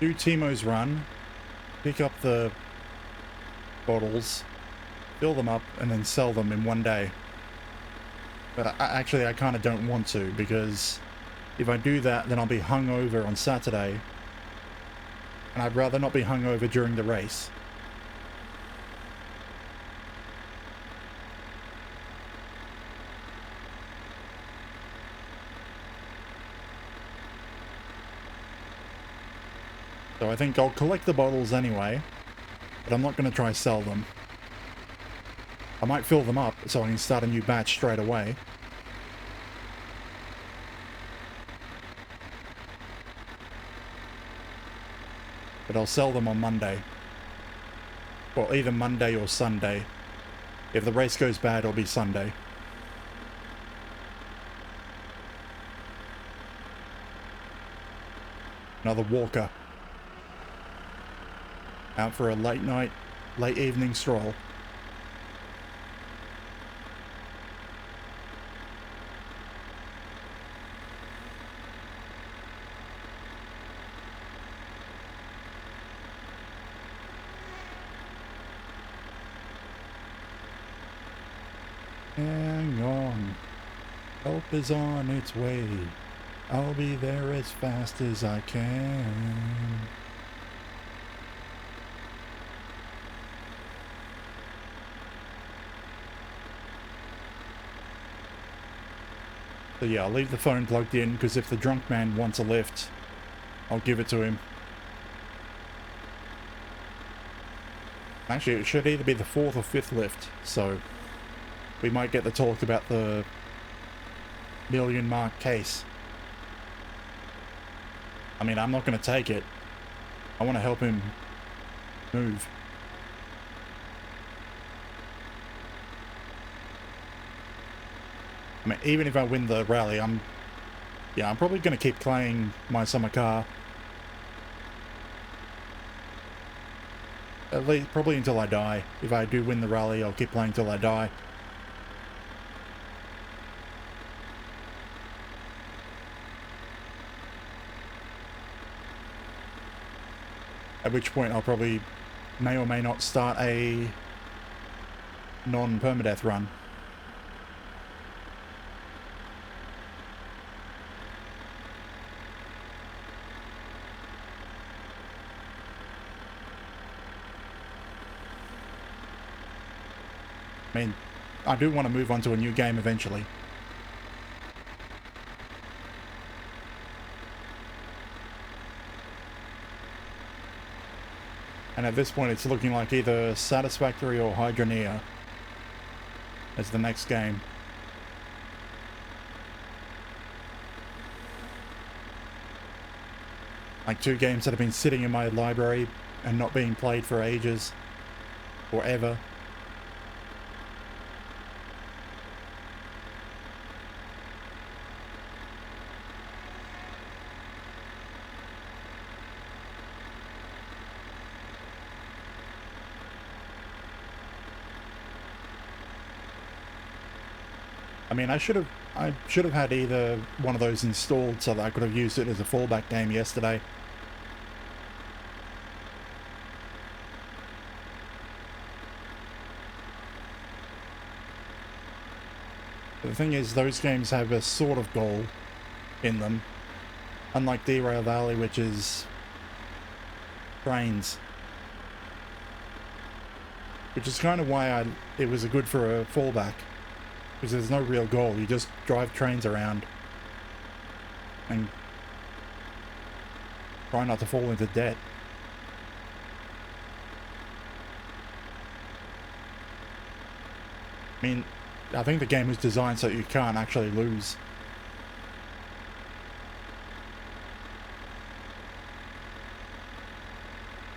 do Timo's run, pick up the bottles, fill them up, and then sell them in one day. But actually, I kind of don't want to, because if I do that, then I'll be hungover on Saturday, and I'd rather not be hungover during the race. So I think I'll collect the bottles anyway, but I'm not going to try sell them. I might fill them up so I can start a new batch straight away. But I'll sell them on Monday. Well, either Monday or Sunday. If the race goes bad, it'll be Sunday. Another walker. Out for a late evening stroll. Hang on. Help is on its way. I'll be there as fast as I can. So yeah, I'll leave the phone plugged in, because if the drunk man wants a lift, I'll give it to him. Actually, it should either be the 4th or 5th lift, so we might get to talk about the million mark case. I mean, I'm not going to take it. I want to help him move. I mean, even if I win the rally, I'm probably going to keep playing my summer car. At least, probably until I die. If I do win the rally, I'll keep playing till I die. At which point I'll probably may or may not start a non-permadeath run. I mean, I do want to move on to a new game eventually. And at this point it's looking like either Satisfactory or Hydroneer as the next game. Like 2 games that have been sitting in my library and not being played for ages or ever. I mean, I should have had either one of those installed so that I could have used it as a fallback game yesterday. But the thing is, those games have a sort of goal in them, unlike Derail Valley, which is trains. Which is kind of why it was good for a fallback. Because there's no real goal, you just drive trains around and try not to fall into debt. I mean, I think the game was designed so you can't actually lose.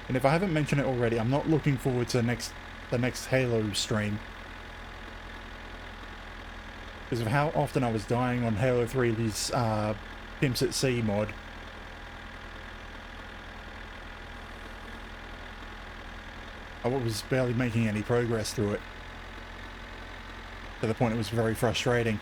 And if I haven't mentioned it already, I'm not looking forward to the next Halo stream. Because of how often I was dying on Halo 3's Pimps at Sea mod. I was barely making any progress through it. To the point it was very frustrating.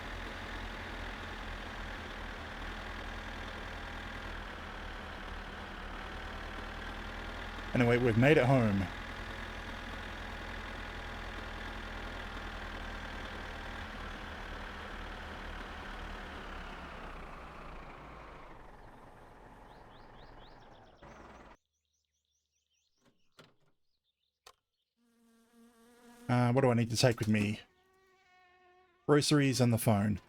Anyway, we've made it home. What do I need to take with me? Groceries and the phone.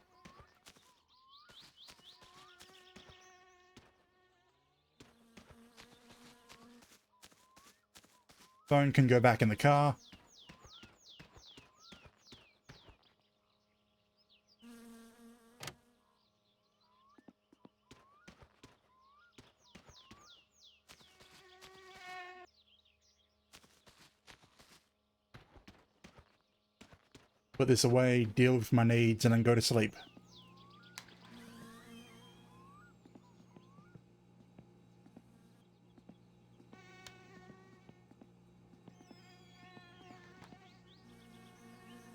Phone can go back in the car. Put this away, deal with my needs, and then go to sleep.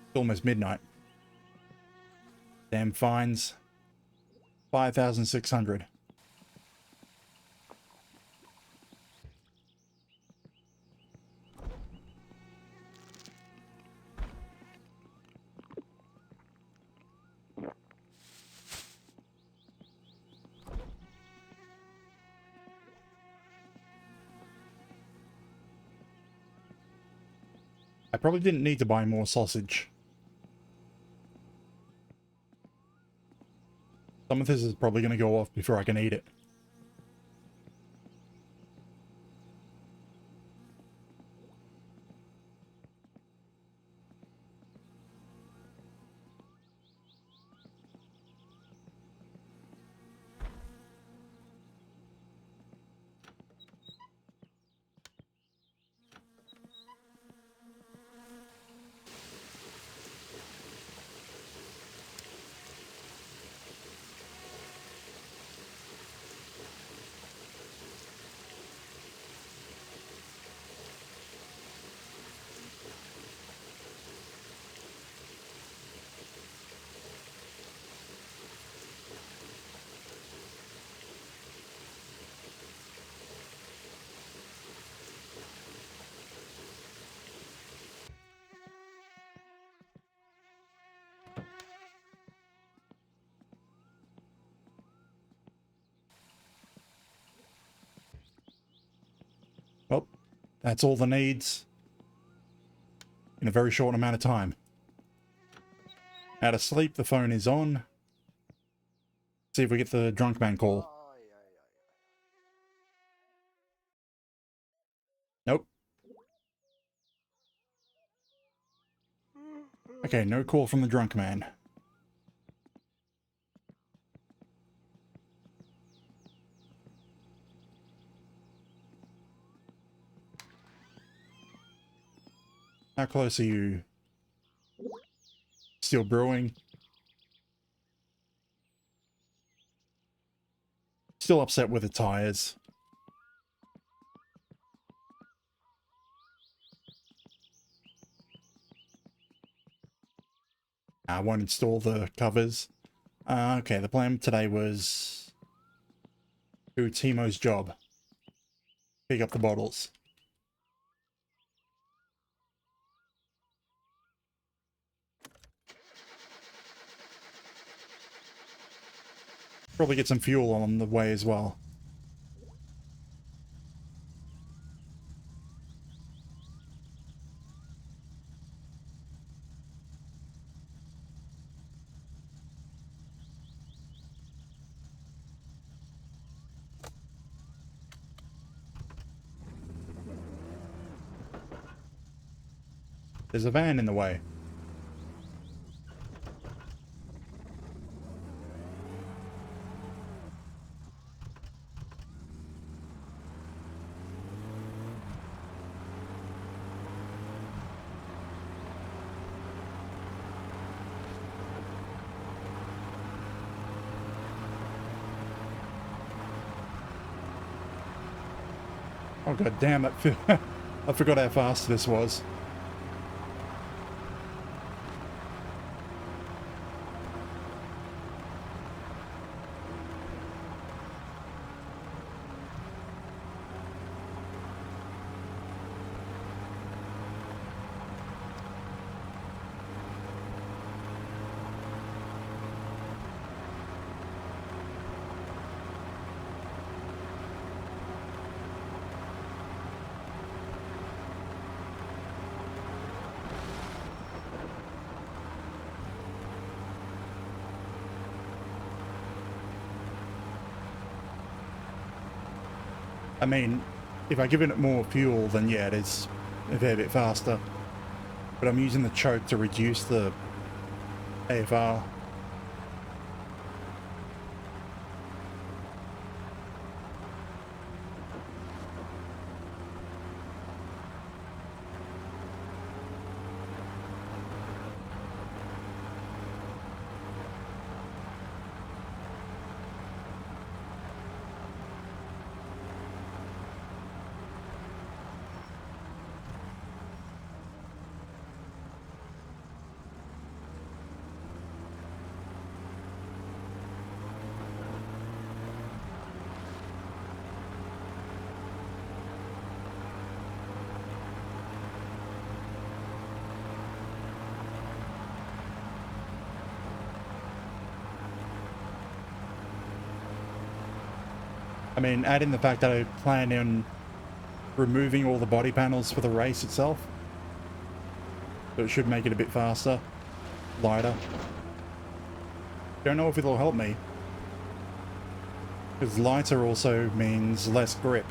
It's almost midnight. Damn fines. 5,600. I probably didn't need to buy more sausage. Some of this is probably going to go off before I can eat it. Well, that's all the needs in a very short amount of time. Out of sleep, the phone is on. See if we get the drunk man call. Nope. Okay, no call from the drunk man. How close are you? Still brewing? Still upset with the tires. I won't install the covers. Okay, the plan today was do Timo's job. Pick up the bottles. Probably get some fuel on the way as well. There's a van in the way. Oh god damn it. I forgot how fast this was. I mean, if I give it more fuel, then yeah, it is a fair bit faster. But I'm using the choke to reduce the AFR. I mean, add in the fact that I plan on removing all the body panels for the race itself. So it should make it a bit faster, lighter. Don't know if it'll help me. Because lighter also means less grip.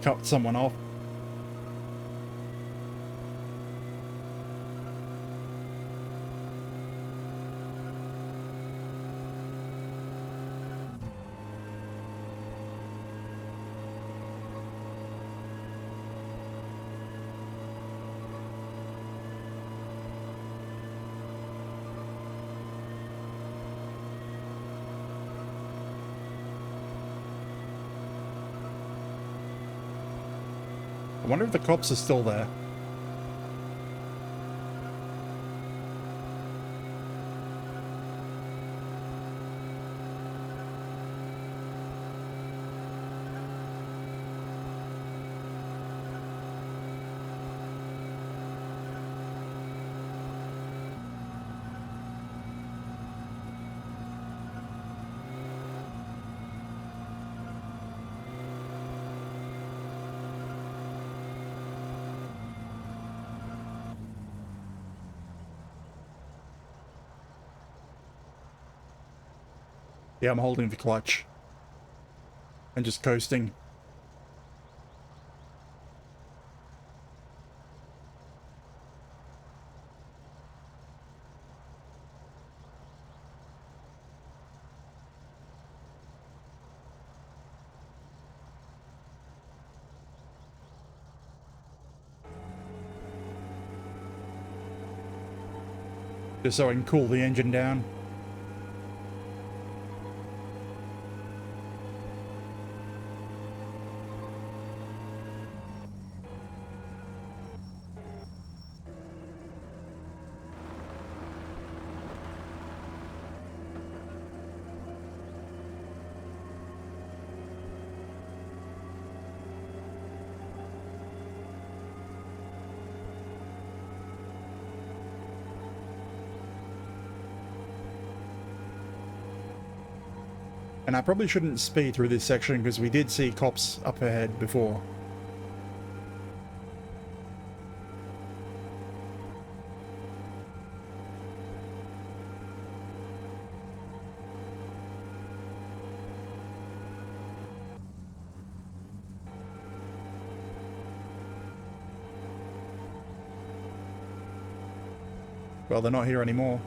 Cut someone off. I wonder if the cops are still there. Yeah, I'm holding the clutch. And just coasting. Just so I can cool the engine down. And I probably shouldn't speed through this section because we did see cops up ahead before. Well, they're not here anymore.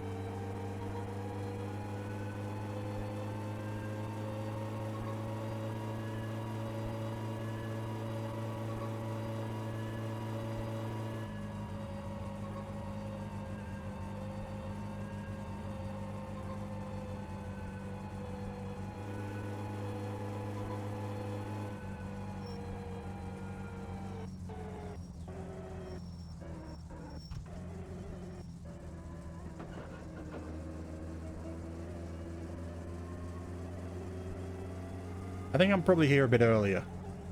I think I'm probably here a bit earlier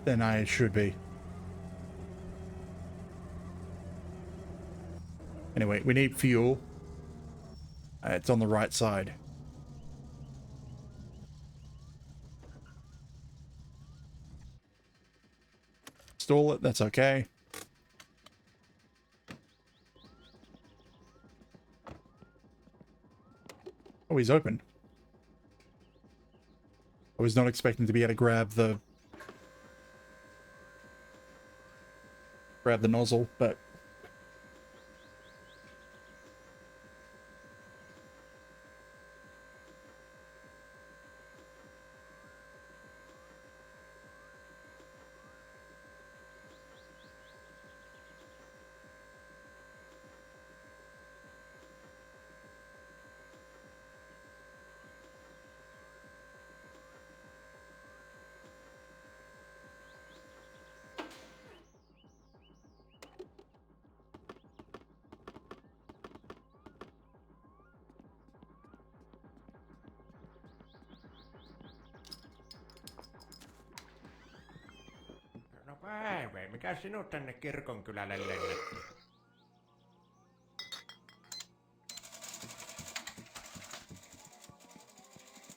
than I should be. Anyway, we need fuel. It's on the right side. Stall it, that's okay. Oh, he's open. I was not expecting to be able to grab the nozzle, but No päivä, mikä sinut tänne kirkonkylälle lennätti?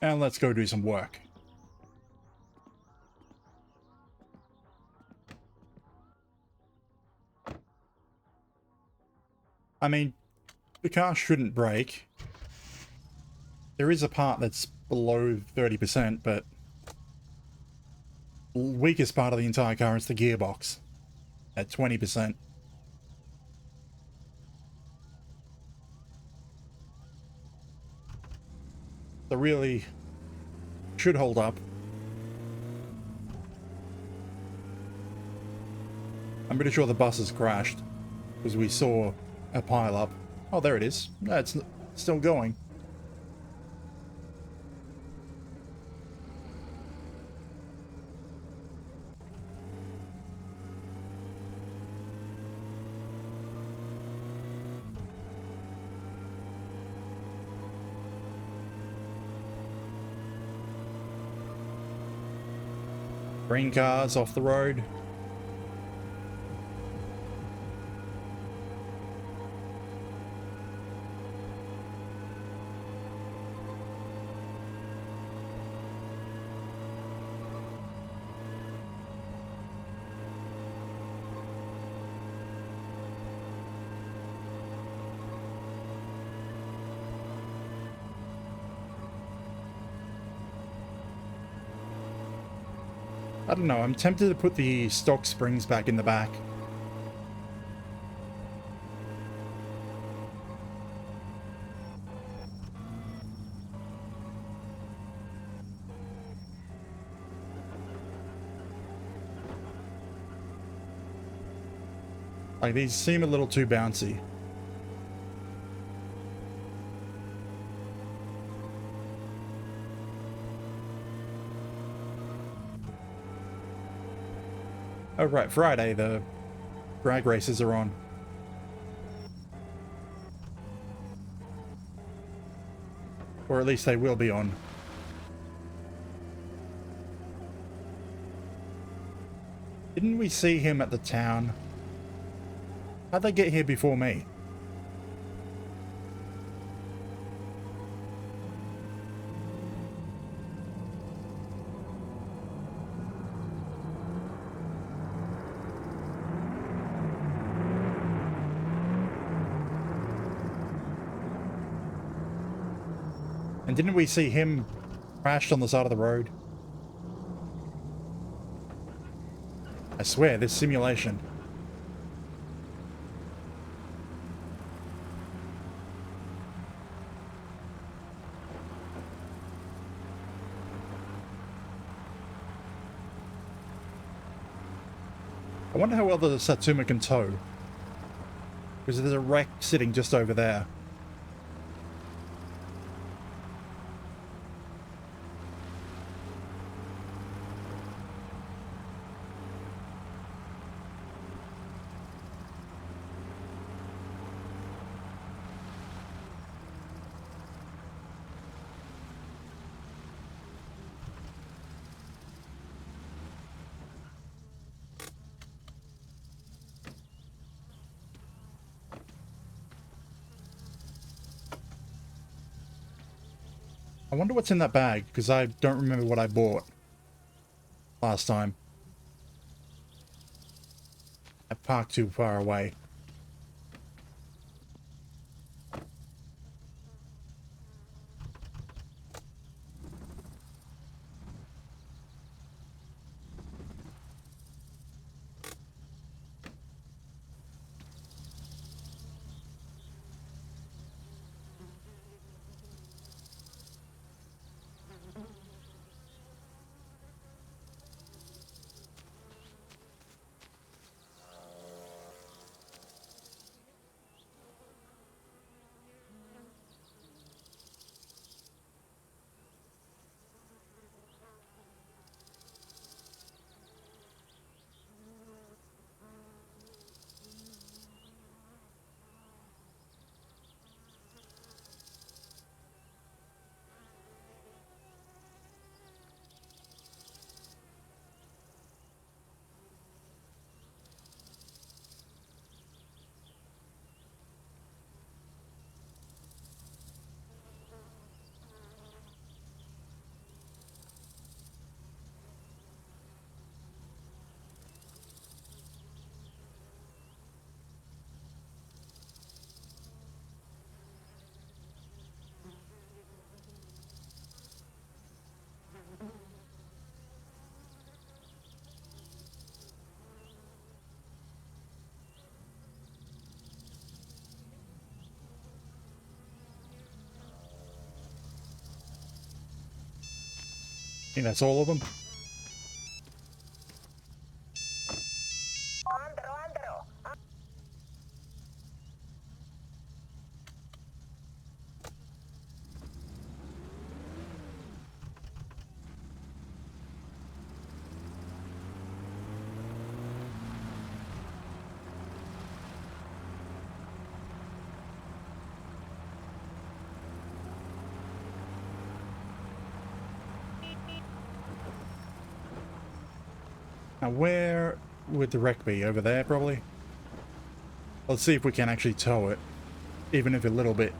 and let's go do some work. I mean, the car shouldn't break. There is a part that's below 30%, but the weakest part of the entire car is the gearbox at 20%. So really should hold up. I'm pretty sure the bus has crashed because we saw a pile up. Oh, there it is. No, it's still going. Green cars off the road. I don't know, I'm tempted to put the stock springs back in the back. Like, these seem a little too bouncy. Oh, right, Friday, the drag races are on. Or at least they will be on. Didn't we see him at the town? How'd they get here before me? And didn't we see him crashed on the side of the road? I swear, this simulation. I wonder how well the Satsuma can tow. Because there's a wreck sitting just over there. I wonder what's in that bag, because I don't remember what I bought last time. I parked too far away. I think that's all of them. Now where would the wreck be? Over there, probably? Let's see if we can actually tow it. Even if a little bit.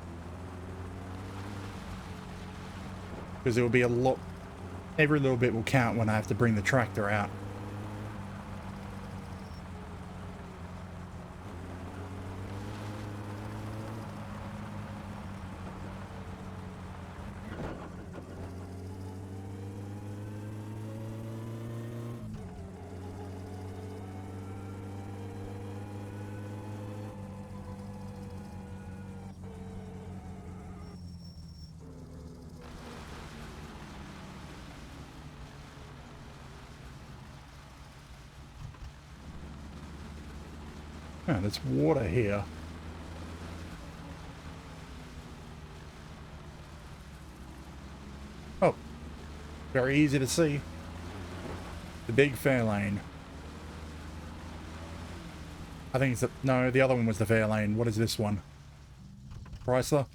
Because it will be a lot... Every little bit will count when I have to bring the tractor out. Oh, there's water here. Oh, very easy to see. The big fair lane. I think it's the, no, the other one was the Fairlane. What is this one? Chrysler?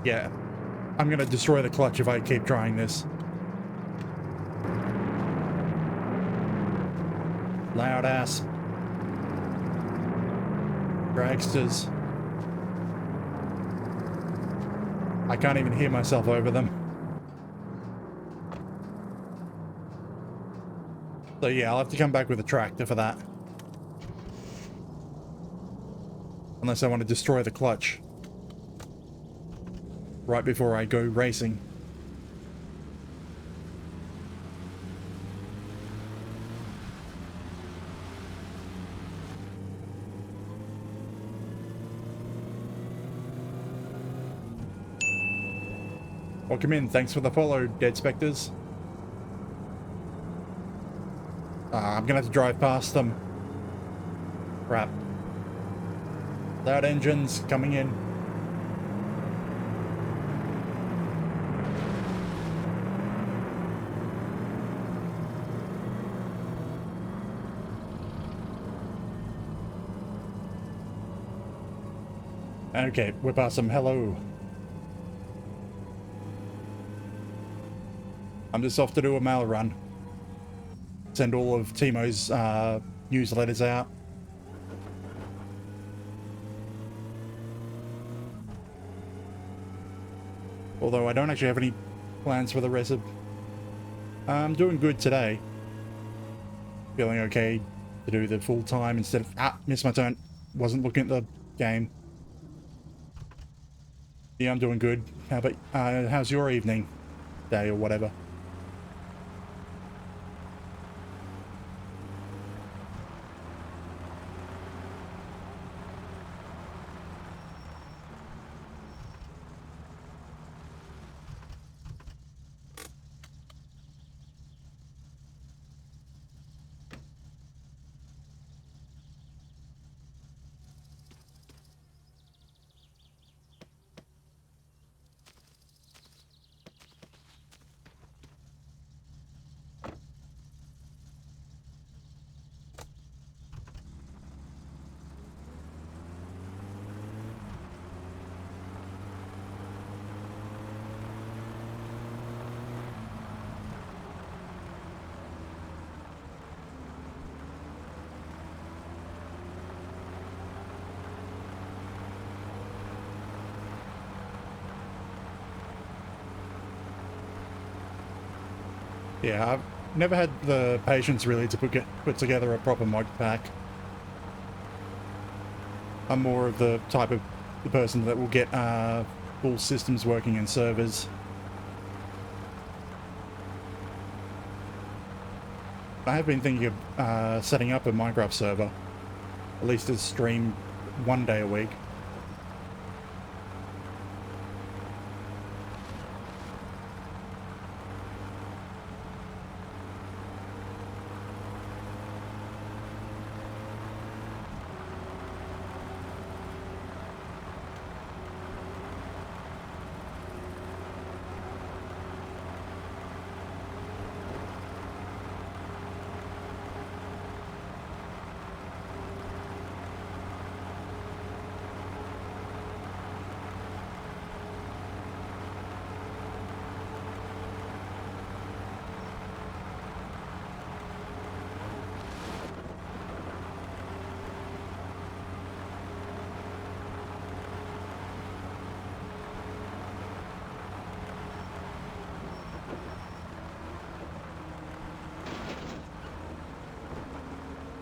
Yeah. I'm gonna destroy the clutch if I keep trying this. Loud ass dragsters. I can't even hear myself over them. So yeah, I'll have to come back with a tractor for that. Unless I want to destroy the clutch right before I go racing. Welcome in, thanks for the follow, Dead Spectres. I'm gonna have to drive past them. Crap. Loud engines coming in. Okay, we're past them. Hello. I'm just off to do a mail run. Send all of Timo's newsletters out. Although I don't actually have any plans for the rest of... I'm doing good today. Feeling okay to do the full time instead of... Ah, missed my turn. Wasn't looking at the game. Yeah, I'm doing good. How about... how's your evening? Day or whatever? Yeah, I've never had the patience really to put together a proper mod pack. I'm more of the type of the person that will get full systems working in servers. I have been thinking of setting up a Minecraft server, at least to stream one day a week.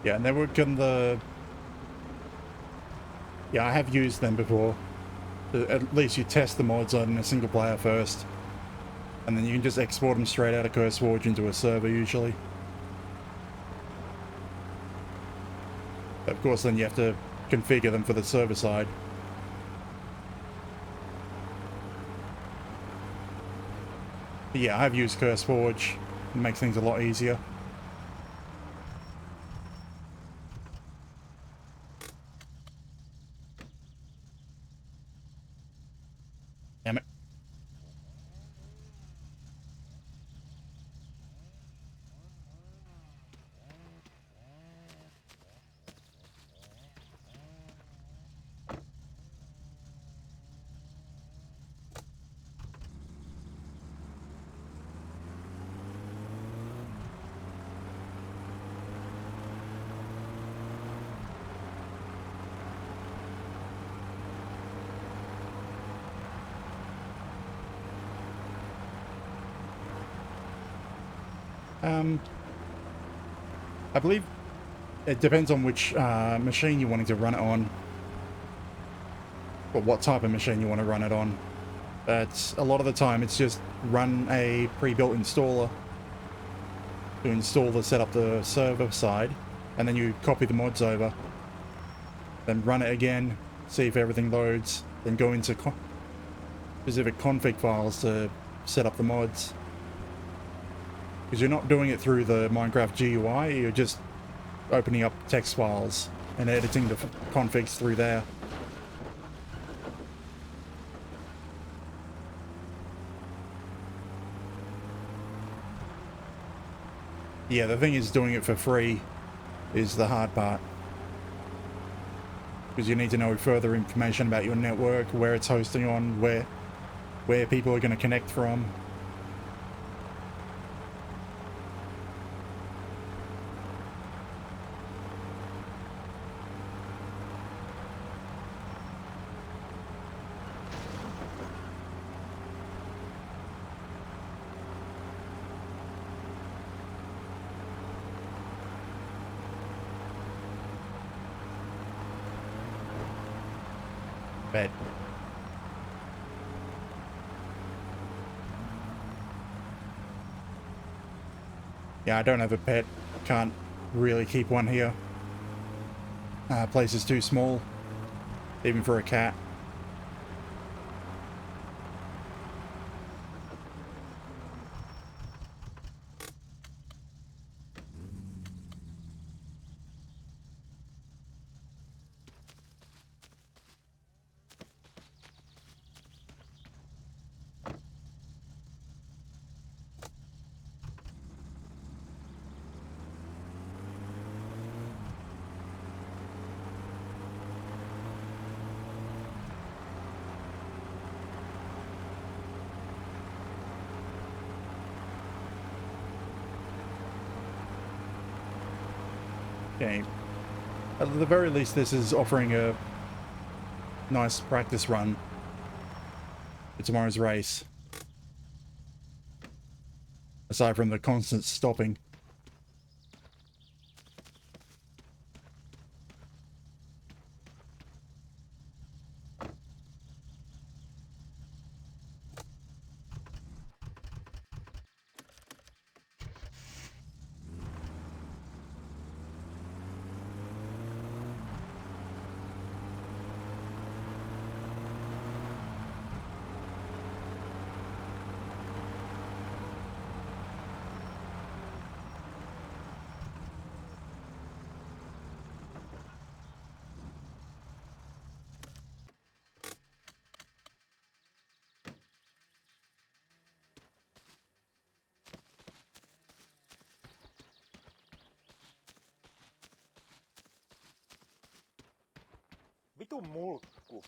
Yeah, and they work on the... Yeah, I have used them before. At least you test the mods on a single player first. And then you can just export them straight out of CurseForge into a server usually. But of course then you have to configure them for the server side. But yeah, I've used CurseForge. It makes things a lot easier. Damn it. I believe it depends on which machine you're wanting to run it on, or what type of machine you want to run it on. But a lot of the time it's just run a pre-built installer to install the set up the server side, and then you copy the mods over, then run it again, see if everything loads, then go into specific config files to set up the mods. Because you're not doing it through the Minecraft GUI, you're just opening up text files and editing the configs through there. Yeah, the thing is, doing it for free is the hard part. Because you need to know further information about your network, where it's hosting on, where people are going to connect from. But yeah, I don't have a pet. Can't really keep one here. Place is too small, even for a cat. Okay. At the very least, this is offering a nice practice run for tomorrow's race. Aside from the constant stopping. Vitun mulkku.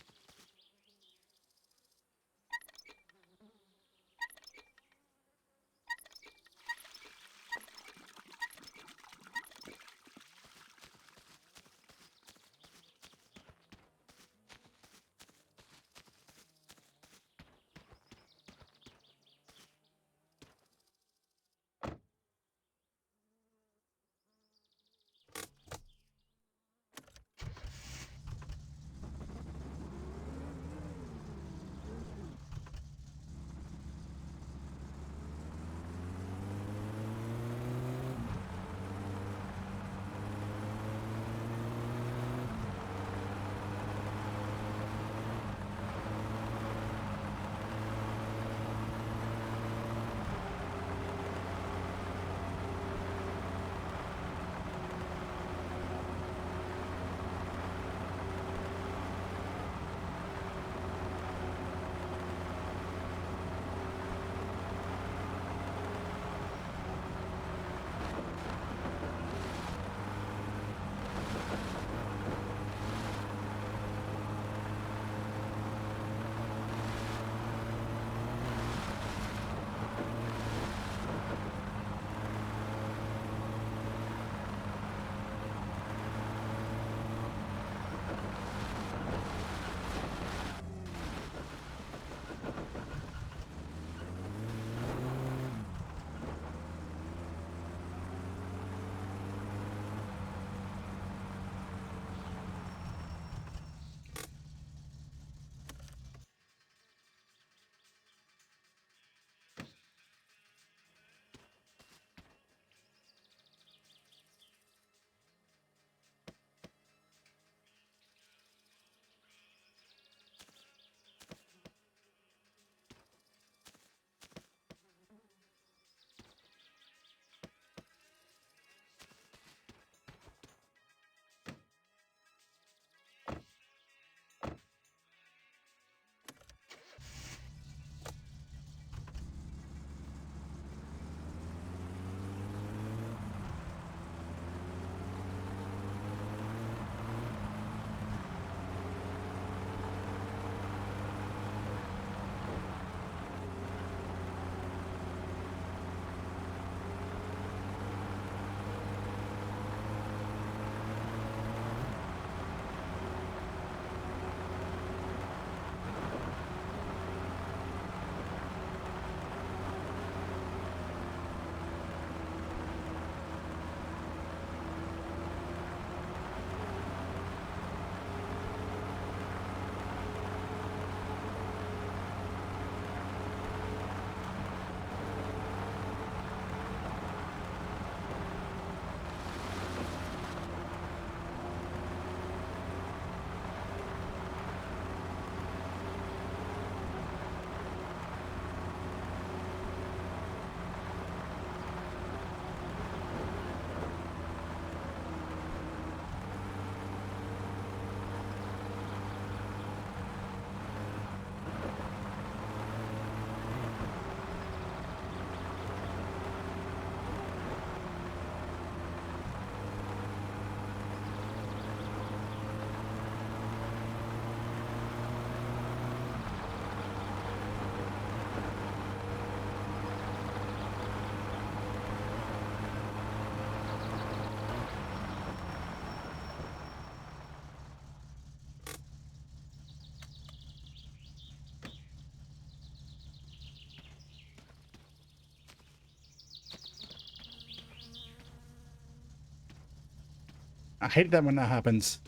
I hate that when that happens.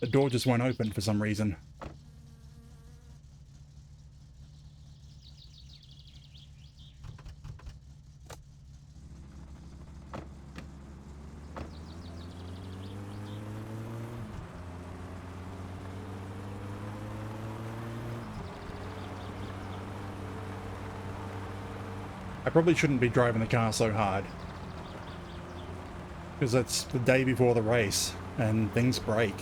The door just won't open for some reason. I probably shouldn't be driving the car so hard. Because it's the day before the race, and things break.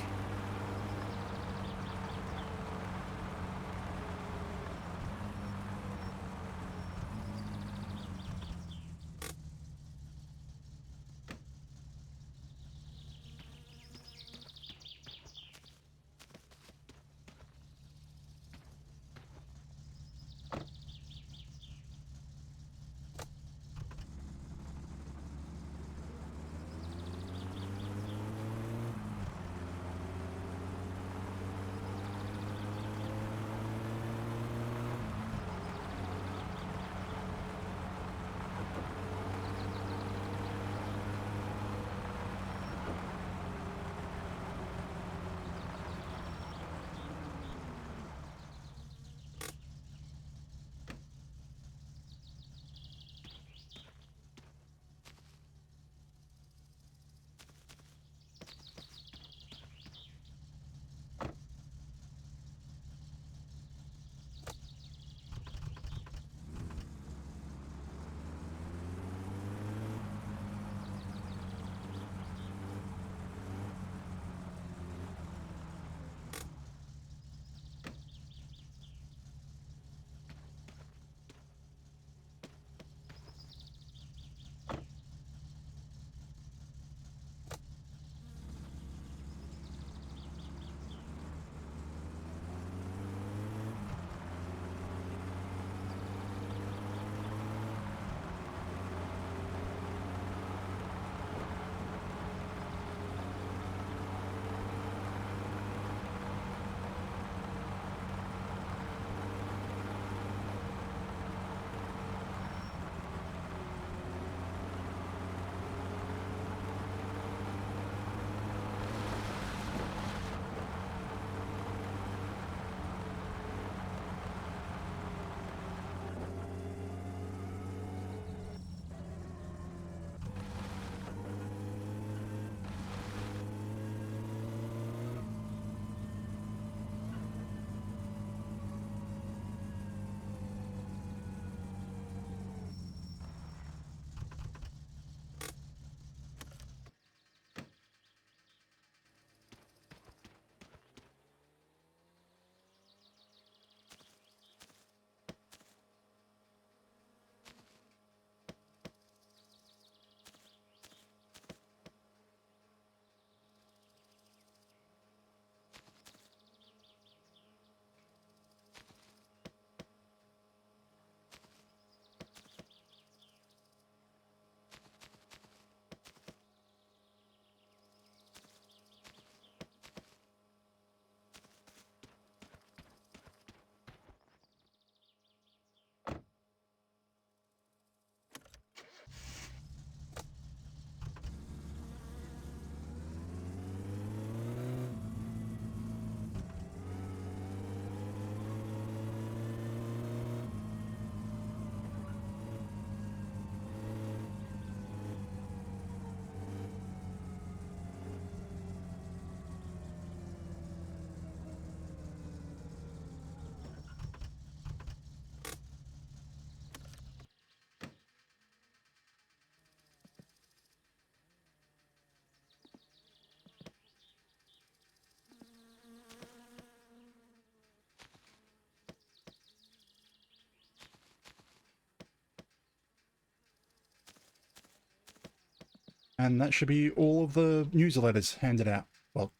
And that should be all of the newsletters handed out. Well,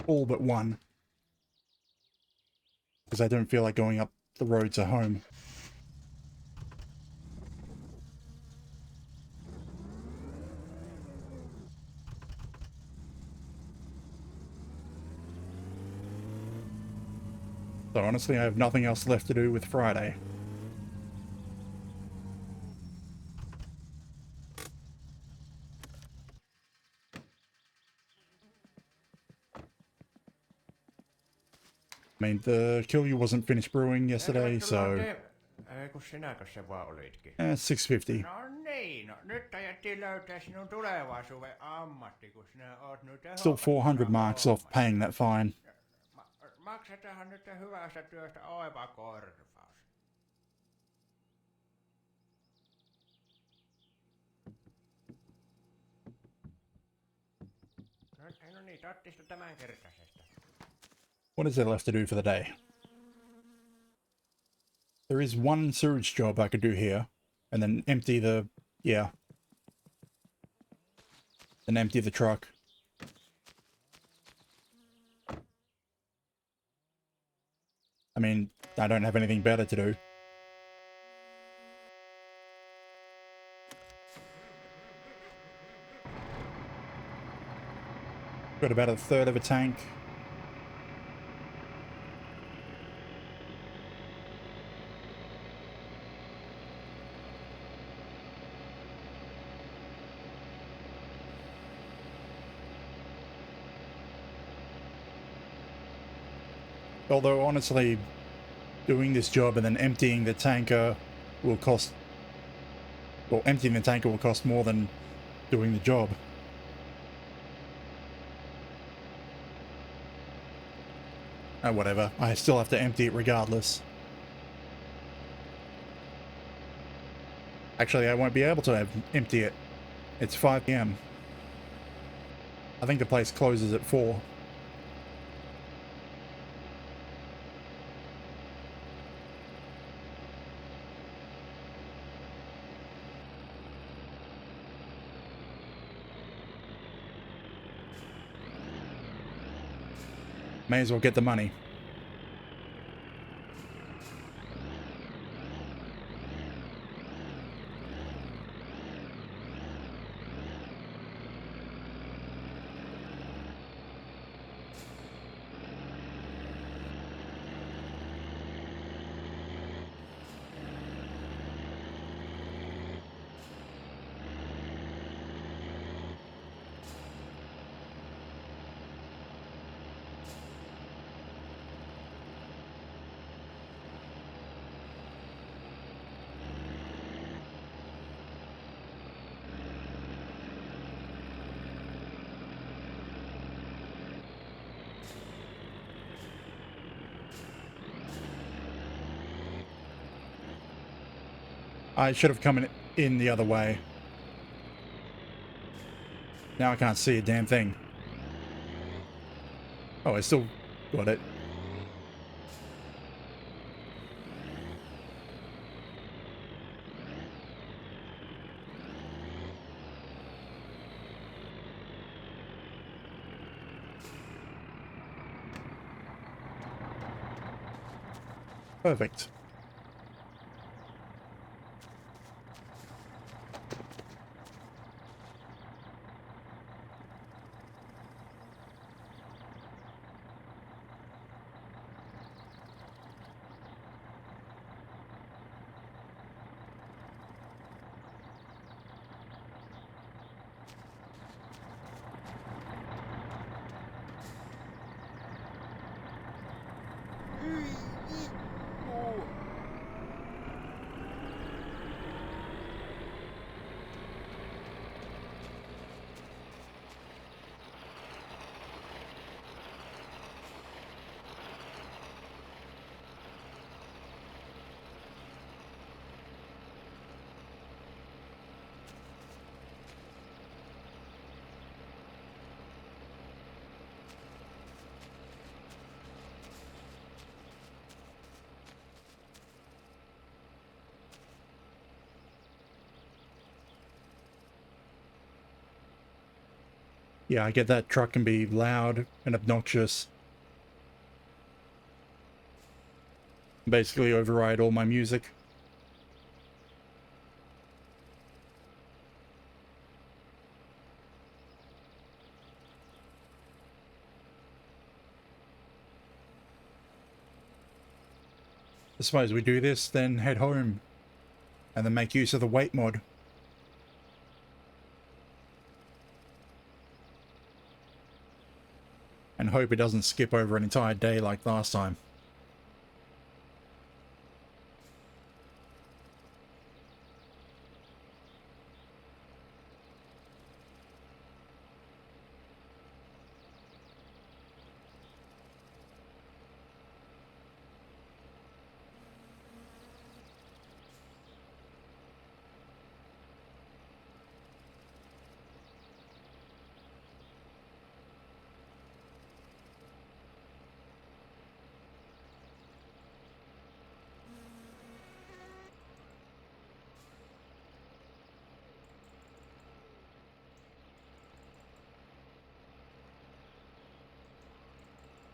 all but one. Because I don't feel like going up the road to home. So honestly, I have nothing else left to do with Friday. I mean, the Kilju wasn't finished brewing yesterday, Tervetuloa so Ei kun sinäkö se vaan olitkin? 650. No niin, no nyt ajettiin löytää sinun tulevaisuuden ammatti, kun sinä oot nyt Still 400 marks off paying that fine. Maksetaanhan nyt hyvästä työstä oiva korvaus. No niin, tattista tämänkertaisesta. What is there left to do for the day? There is one sewage job I could do here, and then empty the, yeah. Then empty the truck. I mean, I don't have anything better to do. Got about a third of a tank. Although, honestly, doing this job and then emptying the tanker will cost... Well, emptying the tanker will cost more than doing the job. Oh, whatever. I still have to empty it regardless. Actually, I won't be able to empty it. It's 5 PM. I think the place closes at 4. May as well get the money. I should have come in the other way. Now I can't see a damn thing. Oh, I still got it. Perfect. Yeah, I get that truck can be loud and obnoxious. Basically override all my music. I suppose we do this, then head home, and then make use of the weight mod. And hope it doesn't skip over an entire day like last time.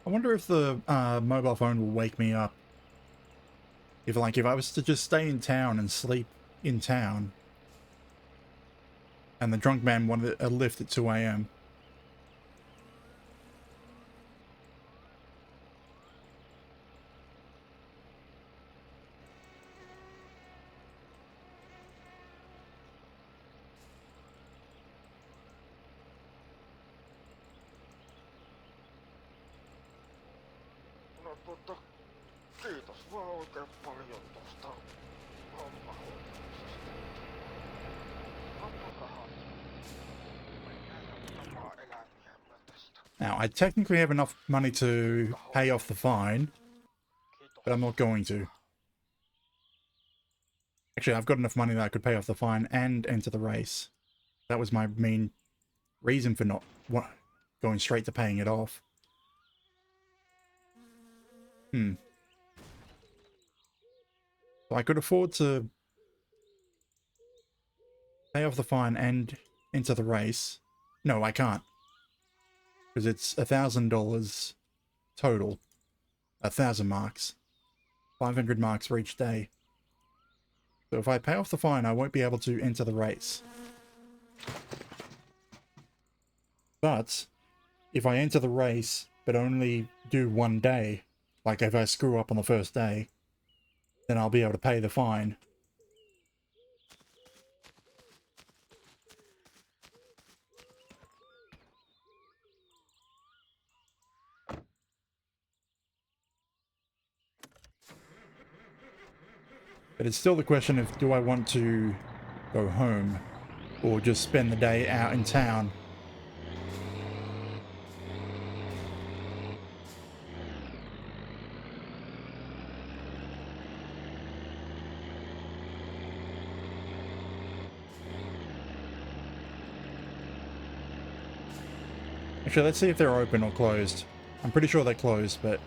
I wonder if the mobile phone will wake me up. If I was to just stay in town and sleep in town, and the drunk man wanted a lift at 2 a.m. No kiitos vaan oikein paljon tosta hommahoituksesta. Kappakahan. Mennään tapaa eläimiämme tästä. Now, I technically have enough money to pay off the fine, but I'm not going to. Actually, I've got enough money that I could pay off the fine and enter the race. That was my main reason for not going straight to paying it off. So I could afford to pay off the fine and enter the race. No, I can't. Because it's $1,000 total. 1,000 marks. 500 marks for each day. So if I pay off the fine, I won't be able to enter the race. But if I enter the race, but only do one day, like if I screw up on the first day, then I'll be able to pay the fine. But it's still the question of, do I want to go home or just spend the day out in town? Actually, let's see if they're open or closed. I'm pretty sure they're closed, but...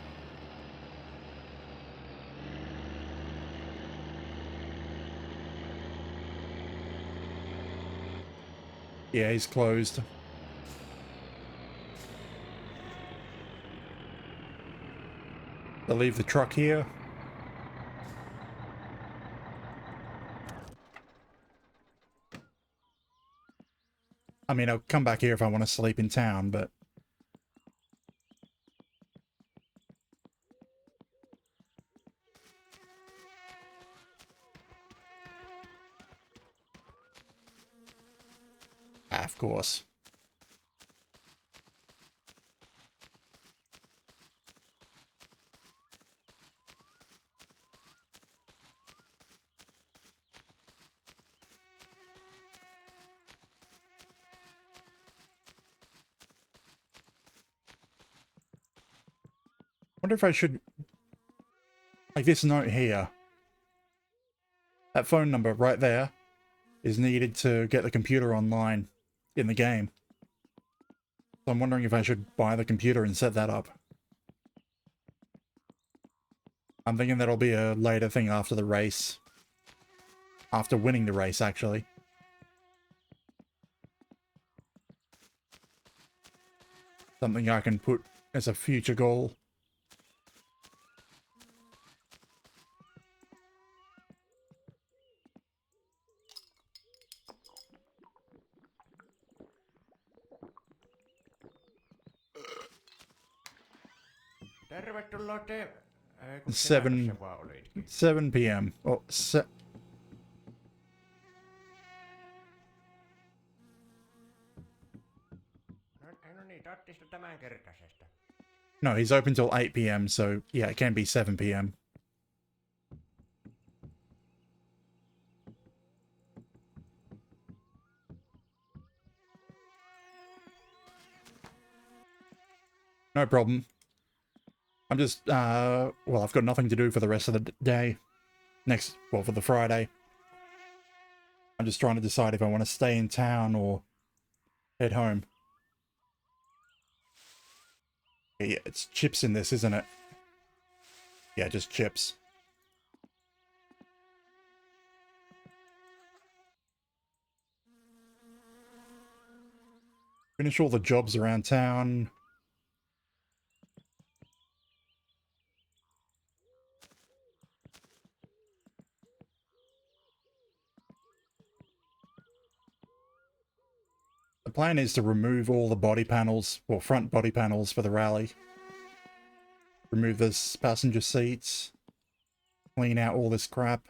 yeah, he's closed. They'll leave the truck here. I mean, I'll come back here if I want to sleep in town, but... ah, of course. Wonder if I should... like this note here. That phone number right there is needed to get the computer online in the game. So I'm wondering if I should buy the computer and set that up. I'm thinking that'll be a later thing after the race. After winning the race, actually. Something I can put as a future goal. Tervetuloa kun 7 sinä tässä vaan olitkin. 7 p.m. Oh, No niin, tattista tämänkertaisesta. no, he's open till 8 p.m. So yeah, it can be 7 p.m. No problem. I'm just, well, I've got nothing to do for the rest of the day. Well, for the Friday. I'm just trying to decide if I want to stay in town or head home. Yeah, it's chips in this, isn't it? Yeah, just chips. Finish all the jobs around town. plan is to remove all the body panels, or front body panels for the rally. Remove the passenger seats. Clean out all this crap.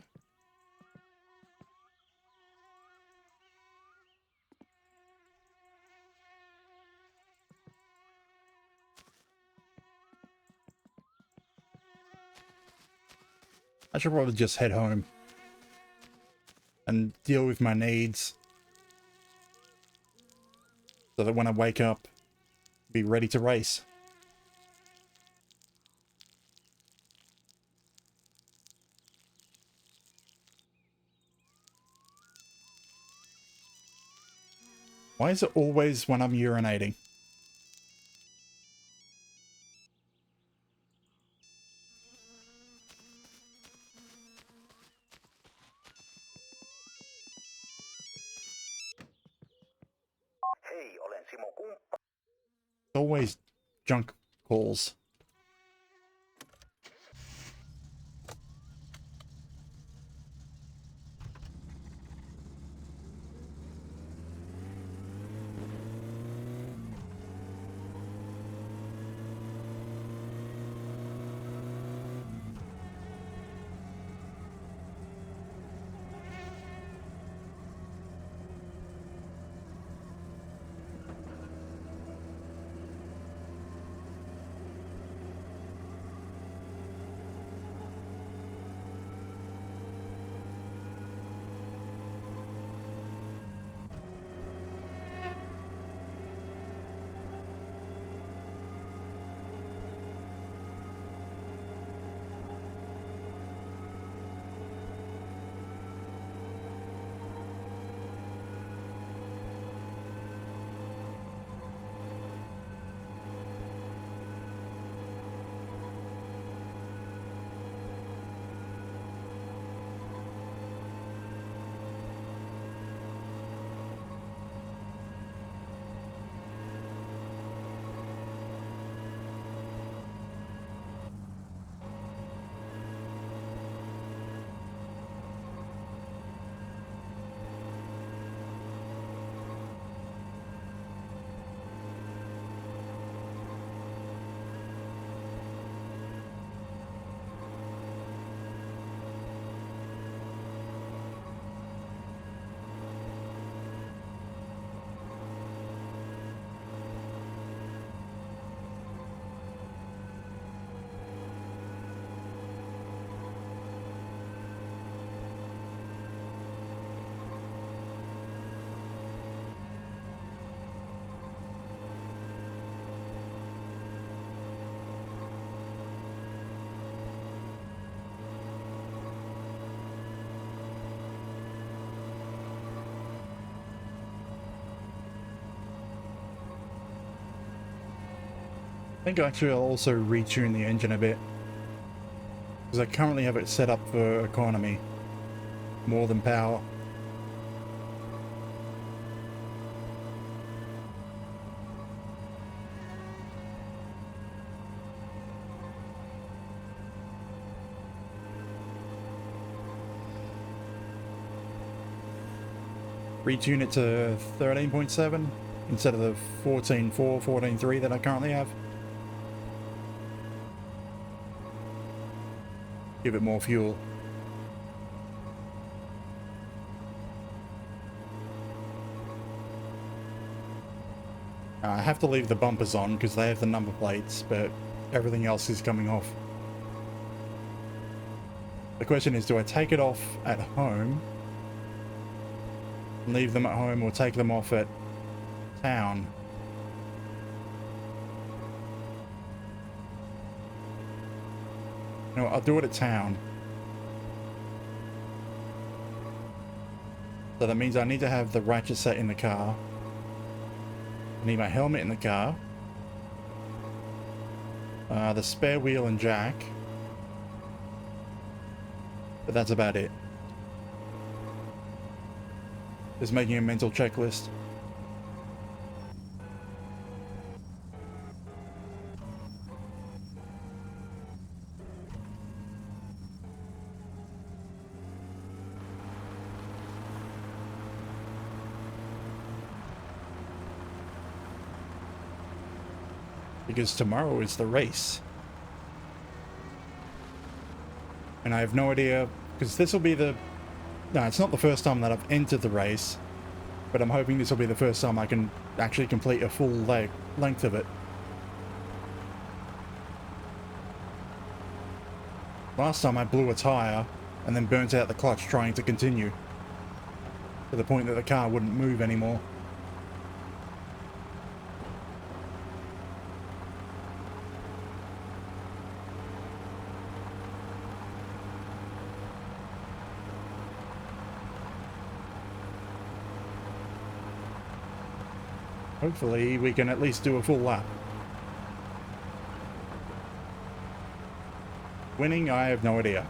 I should probably just head home and deal with my needs so that when I wake up, be ready to race. Why is it always when I'm urinating? Hei, olen Simo Kumppa. Always junk calls. I think actually I'll also retune the engine a bit, because I currently have it set up for economy more than power. Retune it to 13.7 instead of the 14.4, 14.3 that I currently have. Give it more fuel. I have to leave the bumpers on because they have the number plates, but everything else is coming off. The question is, do I take it off at home, leave them at home, or take them off at town? No, I'll do it at town. So that means I need to have the ratchet set in the car. I need my helmet in the car. The spare wheel and jack. But that's about it. Just making a mental checklist. because tomorrow is the race. And I have no idea, because this will be the... No, it's not the first time that I've entered the race, but I'm hoping this will be the first time I can actually complete a full length of it. Last time I blew a tire and then burnt out the clutch trying to continue, to the point that the car wouldn't move anymore. Hopefully we can at least do a full lap. Winning, I have no idea.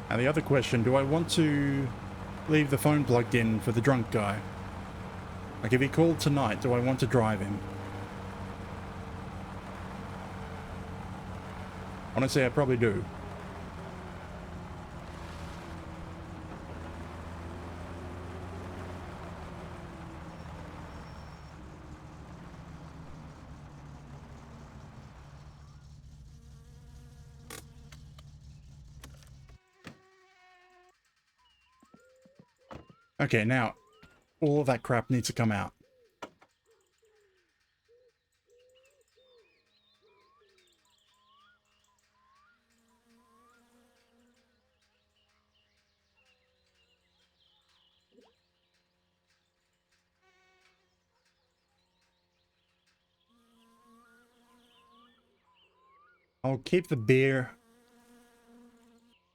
And the other question, do I want to leave the phone plugged in for the drunk guy? Like, if he called tonight, do I want to drive him? Honestly, I probably do. Okay, now, all of that crap needs to come out. I'll keep the beer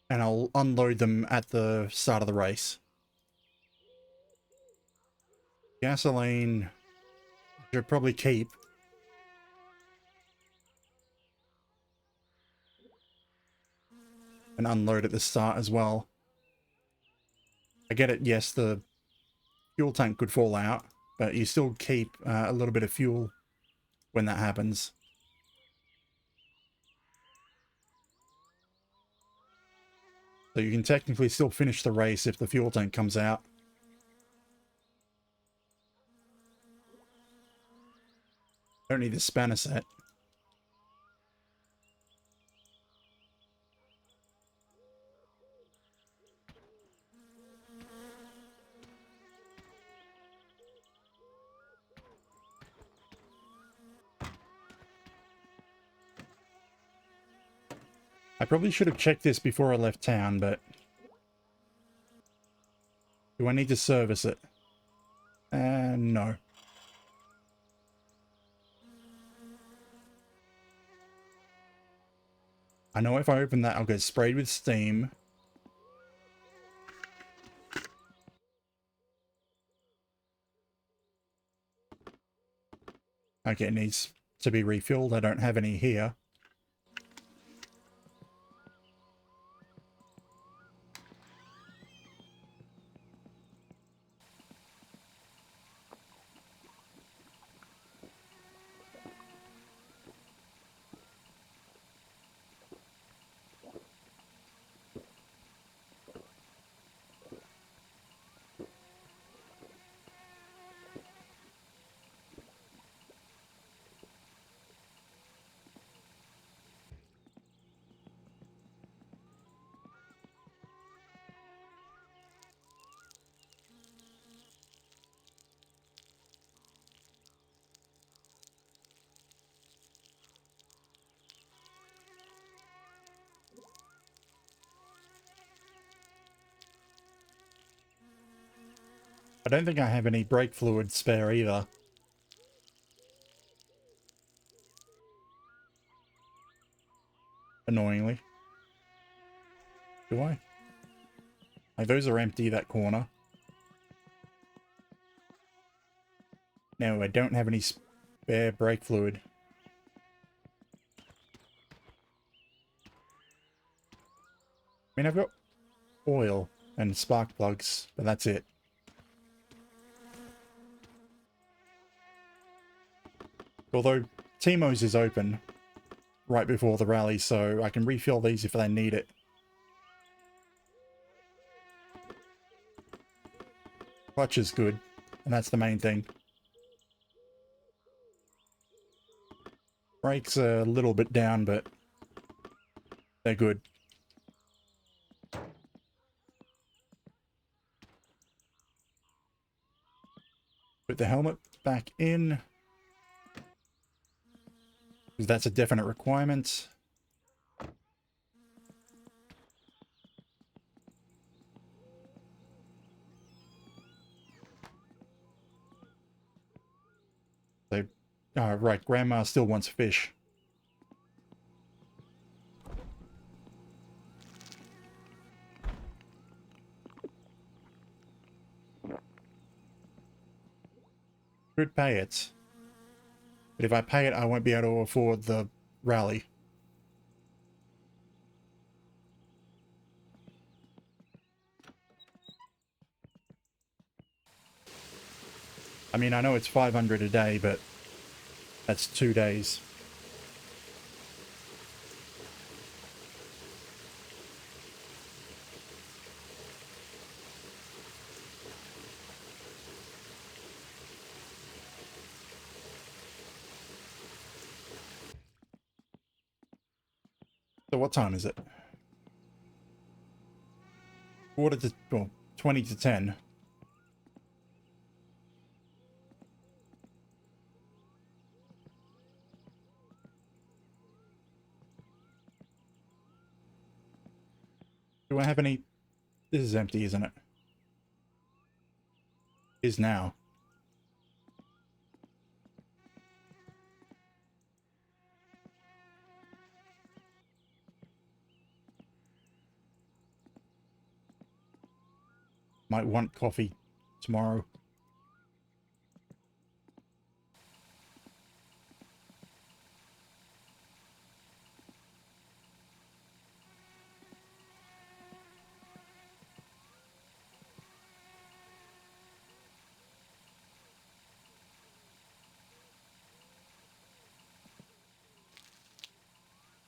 and I'll unload them at the start of the race. Gasoline, I should probably keep. And unload at the start as well. I get it, yes, the fuel tank could fall out, but you still keep a little bit of fuel when that happens. So you can technically still finish the race if the fuel tank comes out. Don't need the spanner set. I probably should have checked this before I left town, but... do I need to service it? No. I know if I open that, I'll get sprayed with steam. Okay, it needs to be refilled. I don't have any here. don't think I have any brake fluid spare either. Annoyingly. Do I? Like, those are empty, that corner. No, I don't have any spare brake fluid. I mean, I've got oil and spark plugs, but that's it. Although Timo's is open right before the rally, so I can refill these if I need it. Clutch is good, and that's the main thing. Brakes are a little bit down, but they're good. Put the helmet back in, because that's a definite requirement. So, right, Grandma still wants fish. Could pay it. But if I pay it, I won't be able to afford the rally. I mean, I know it's 500 a day, but that's 2 days. So what time is it? Quarter to, well, 20 to 10. Do I have any... This is empty, isn't it? Is now. Might want coffee tomorrow.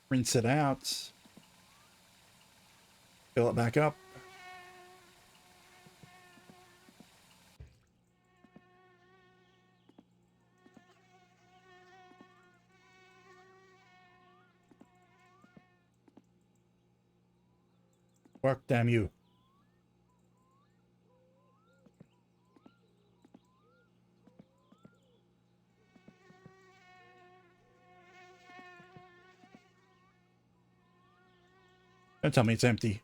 Rinse it out. Fill it back up. Work, damn you. Don't tell me it's empty.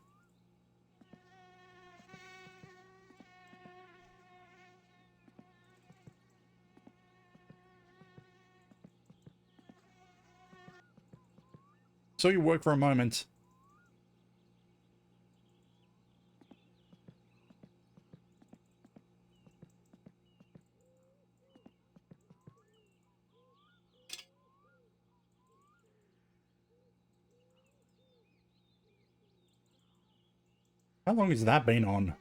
So you work for a moment. How long has that been on?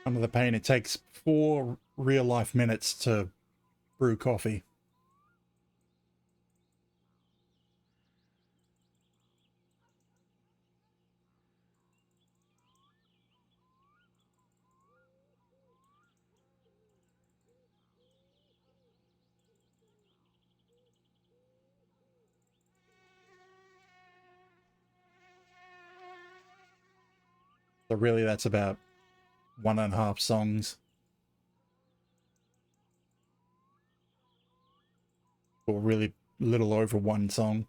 Under the pain, it takes 4 real-life minutes to brew coffee. So really, that's about 1.5 songs. Or really little over 1 song.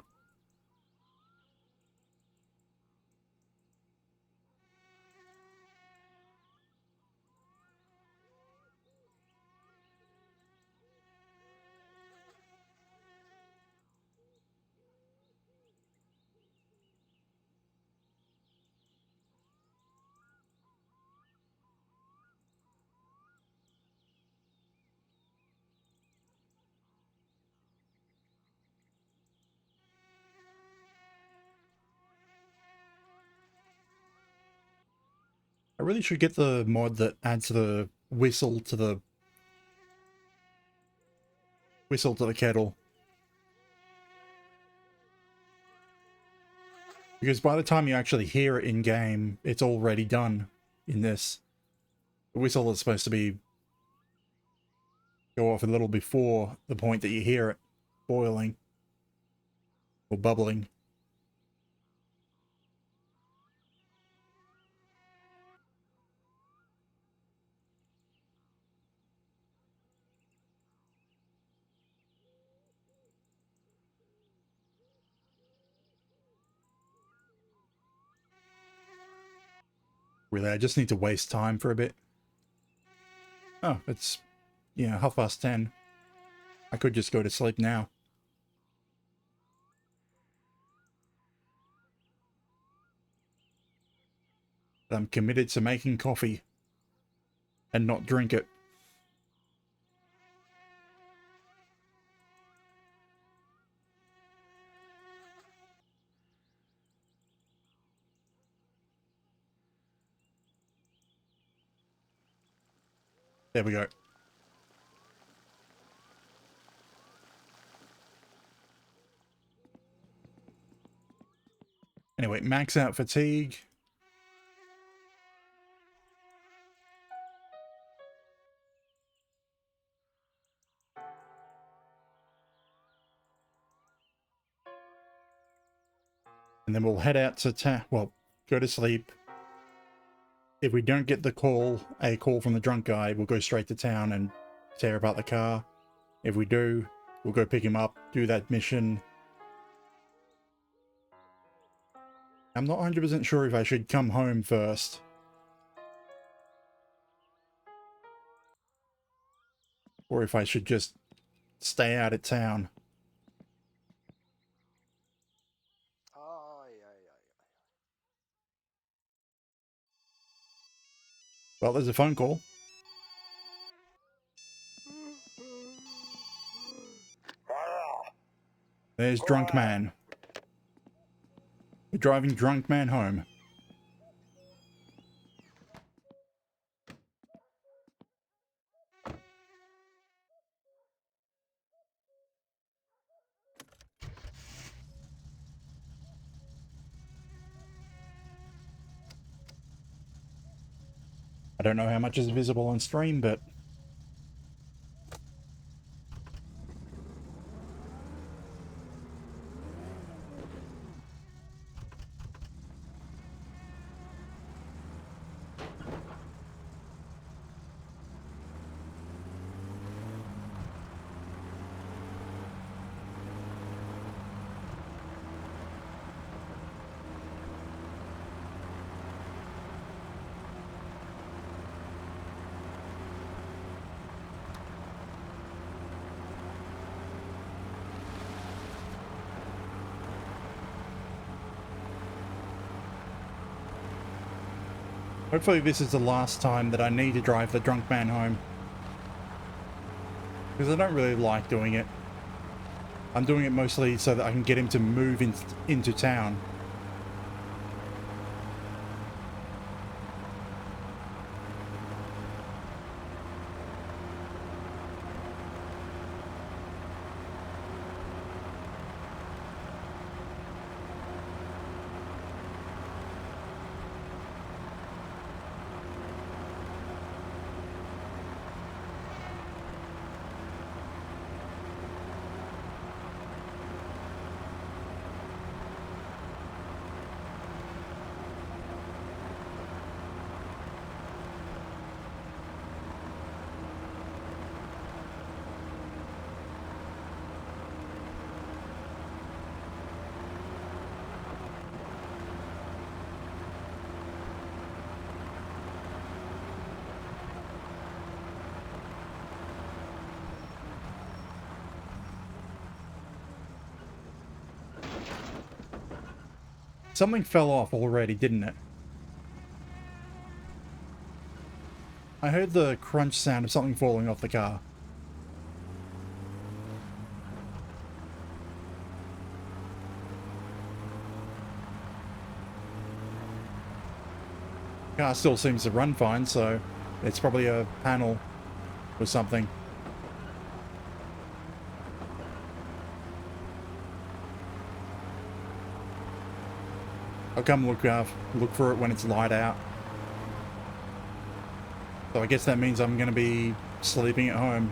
I really should get the mod that adds the whistle to the kettle. Because by the time you actually hear it in game, it's already done in this. The whistle is supposed to go off a little before the point that you hear it boiling or bubbling. Really, I just need to waste time for a bit. Oh, it's, 10:30. I could just go to sleep now. But I'm committed to making coffee and not drink it. There we go. Anyway, max out fatigue. And then we'll head out to go to sleep. If we don't get a call from the drunk guy, we'll go straight to town and tear apart the car. If we do, we'll go pick him up, do that mission. I'm not 100% sure if I should come home first. Or if I should just stay out of town. Well, there's a phone call. There's Drunk Man. We're driving Drunk Man home. I don't know how much is visible on stream, but hopefully this is the last time that I need to drive the Drunk Man home. Because I don't really like doing it. I'm doing it mostly so that I can get him to move into town. Something fell off already, didn't it? I heard the crunch sound of something falling off the car. Car still seems to run fine, so it's probably a panel or something. I'll come look for it when it's light out. So I guess that means I'm going to be sleeping at home.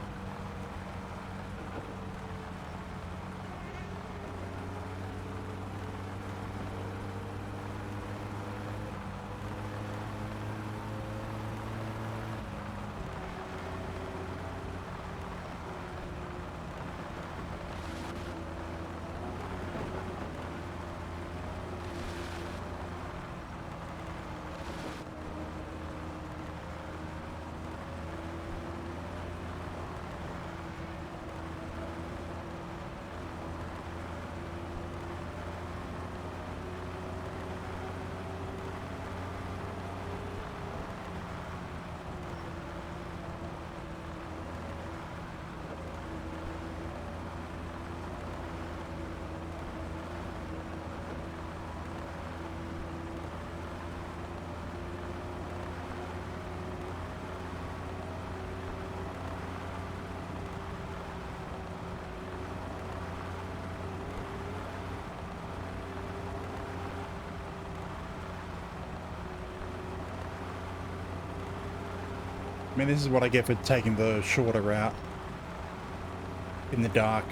I mean, this is what I get for taking the shorter route in the dark.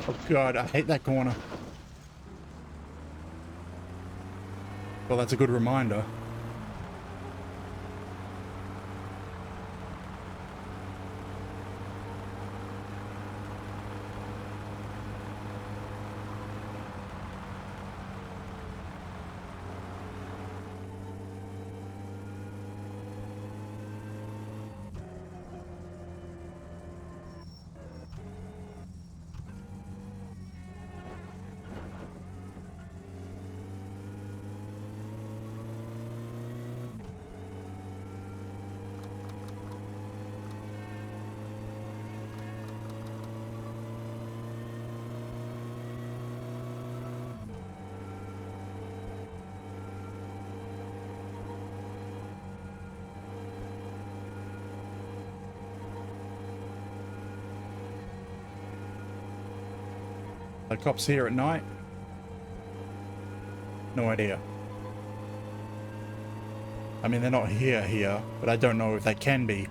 Oh god, I hate that corner. Well, that's a good reminder. Are cops here at night? No idea. I mean, they're not here, but I don't know if they can be.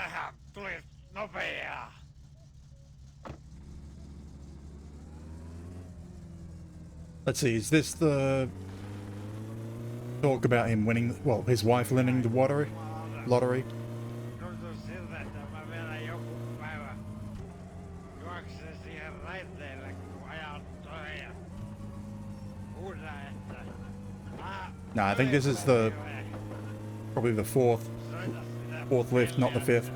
Sähän tuli nopeaa. Let's see, is this the talk about him winning, well, his wife winning the lottery? Tuntuu siltä, että mä vielä No, I think this is the probably the fourth lift, not the fifth.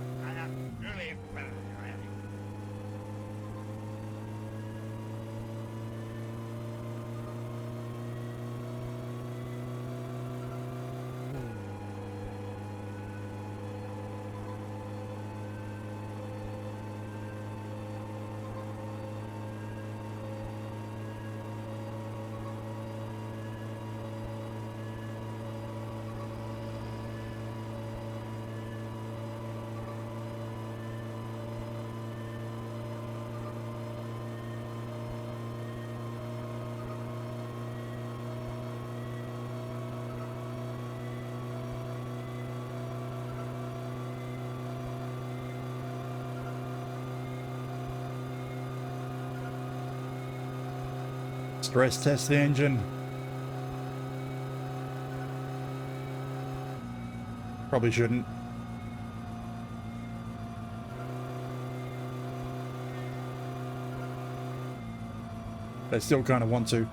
Stress test the engine. Probably shouldn't. But I still kind of want to.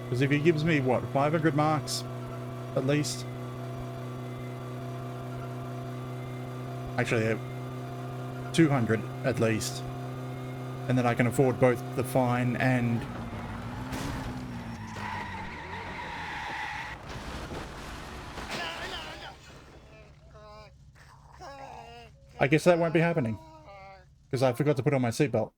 Because if he gives me, what, 500 marks? At least? Actually, 200 at least. And then I can afford both the fine and... I guess that won't be happening. Because I forgot to put on my seatbelt.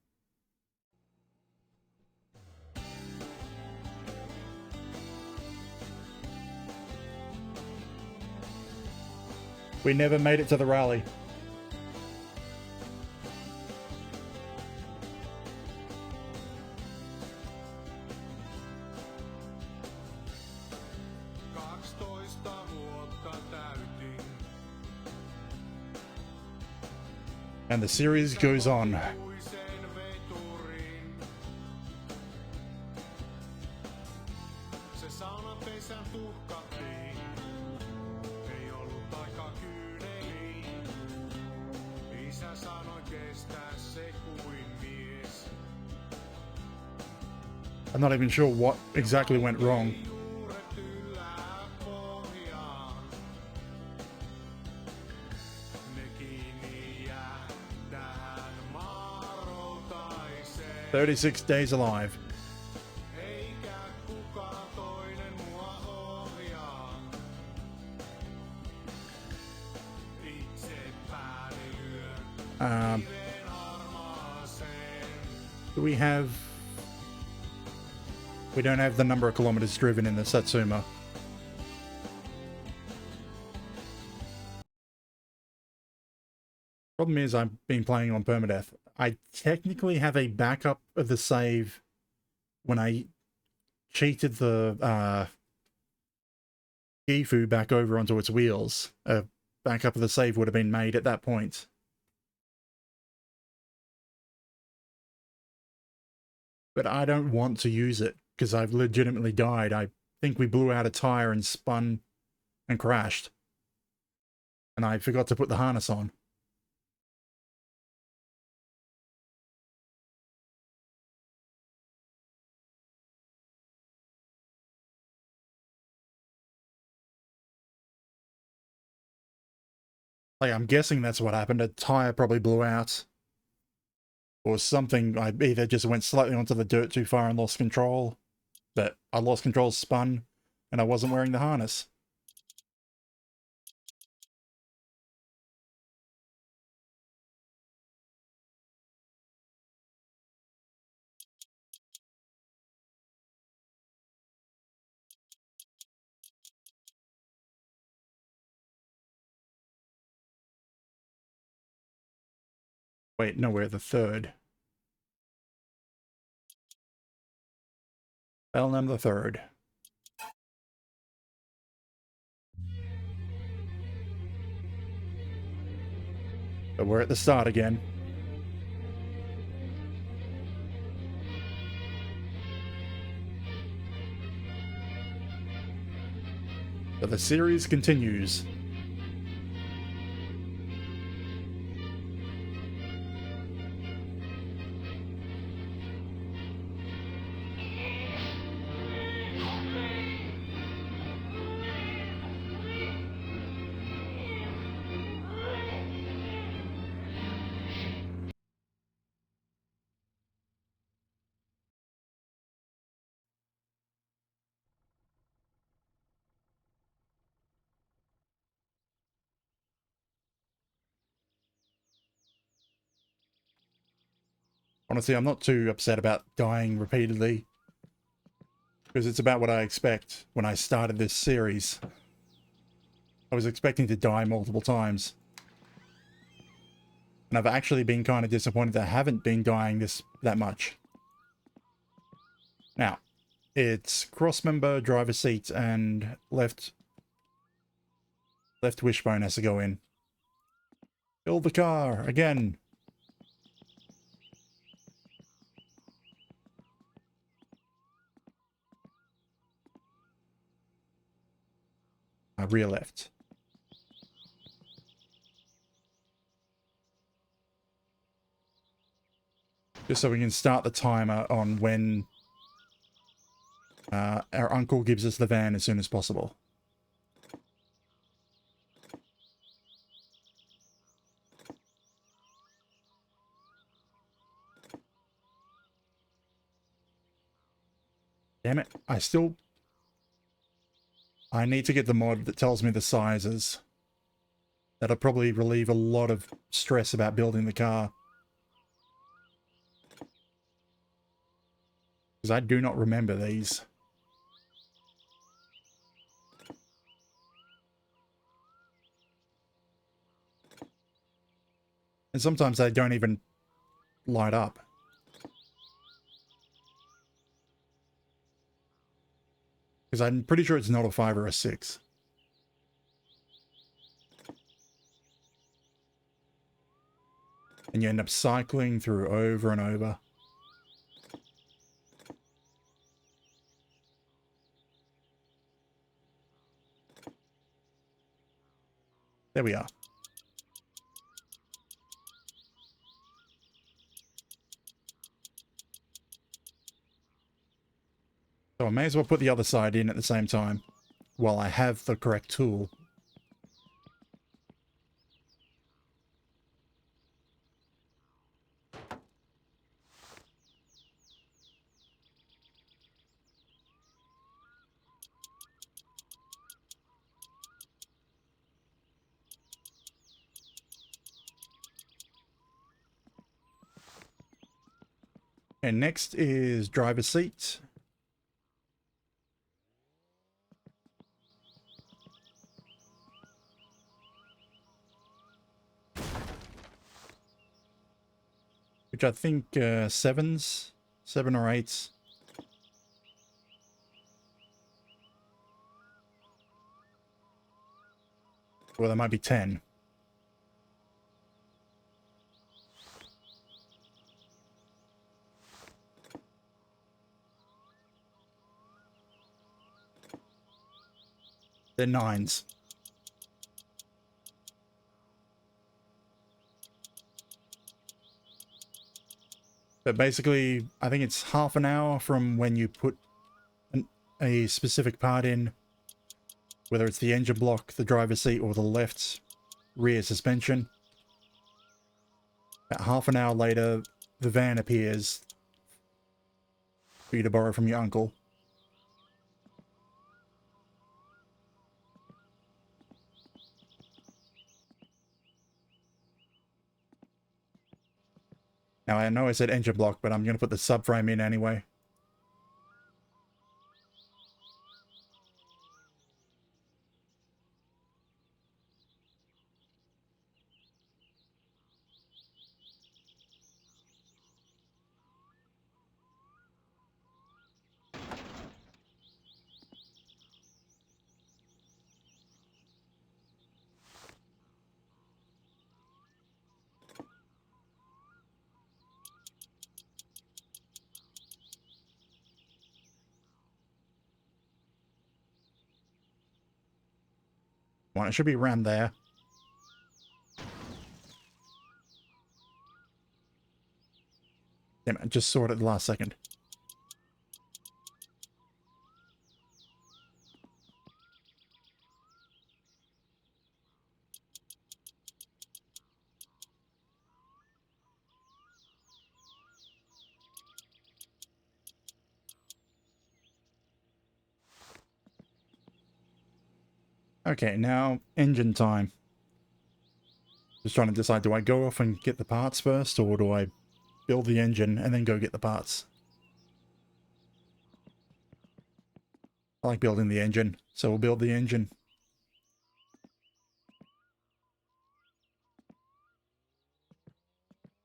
We never made it to the rally. And the series goes on. I'm not even sure what exactly went wrong. "36 days alive." Do we have... We don't have the number of kilometers driven in the Satsuma. Problem is, I've been playing on Permadeath. I technically have a backup of the save when I cheated the Gifu back over onto its wheels. A backup of the save would have been made at that point. But I don't want to use it because I've legitimately died. I think we blew out a tire and spun and crashed. And I forgot to put the harness on. Like, I'm guessing that's what happened. A tire probably blew out. Or something. I either just went slightly onto the dirt too far and lost control. But I lost control, spun, and I wasn't wearing the harness. Wait, no, we're the third. Bellingham the third. But we're at the start again. So the series continues. Honestly, I'm not too upset about dying repeatedly, because it's about what I expect when I started this series. I was expecting to die multiple times. And I've actually been kind of disappointed that I haven't been dying that much. Now, it's cross-member, driver seat, and left wishbone has to go in. Build the car, again. Rear left. Just so we can start the timer on when our uncle gives us the van as soon as possible. Damn it, I need to get the mod that tells me the sizes. That'll probably relieve a lot of stress about building the car. Because I do not remember these. And sometimes they don't even light up. Because I'm pretty sure it's not a 5 or a 6. And you end up cycling through over and over. There we are. So I may as well put the other side in at the same time, while I have the correct tool. And next is driver's seat. Which I think 7s, 7 or 8s. Well, there might be 10. They're 9s. But basically, I think it's half an hour from when you put a specific part in, whether it's the engine block, the driver's seat, or the left rear suspension. About half an hour later, the van appears for you to borrow from your uncle. Now, I know I said engine block, but I'm going to put the subframe in anyway. Well, it should be around there. Damn it, I just saw it at the last second. Okay, now engine time. Just trying to decide, do I go off and get the parts first, or do I build the engine, and then go get the parts. I like building the engine, so we'll build the engine.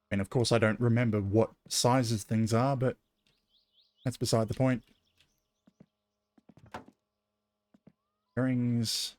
And of course I don't remember what sizes things are, but that's beside the point. Bearings.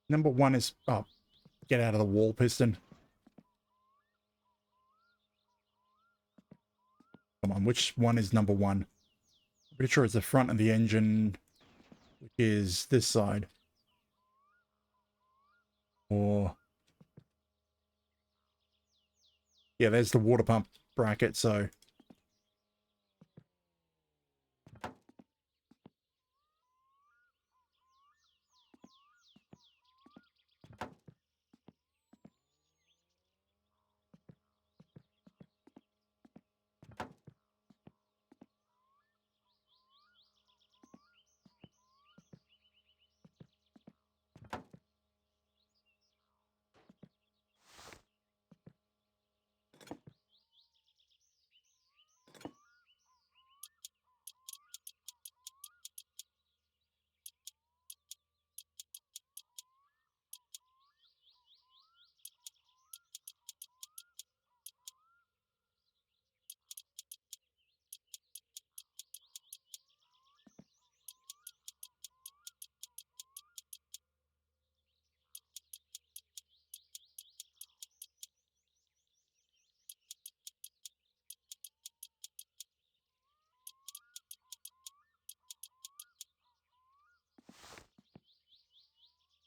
Number 1 is... Oh, get out of the wall, piston. Come on, which one is number 1? Pretty sure it's the front of the engine, which is this side. Or... yeah, there's the water pump bracket, so...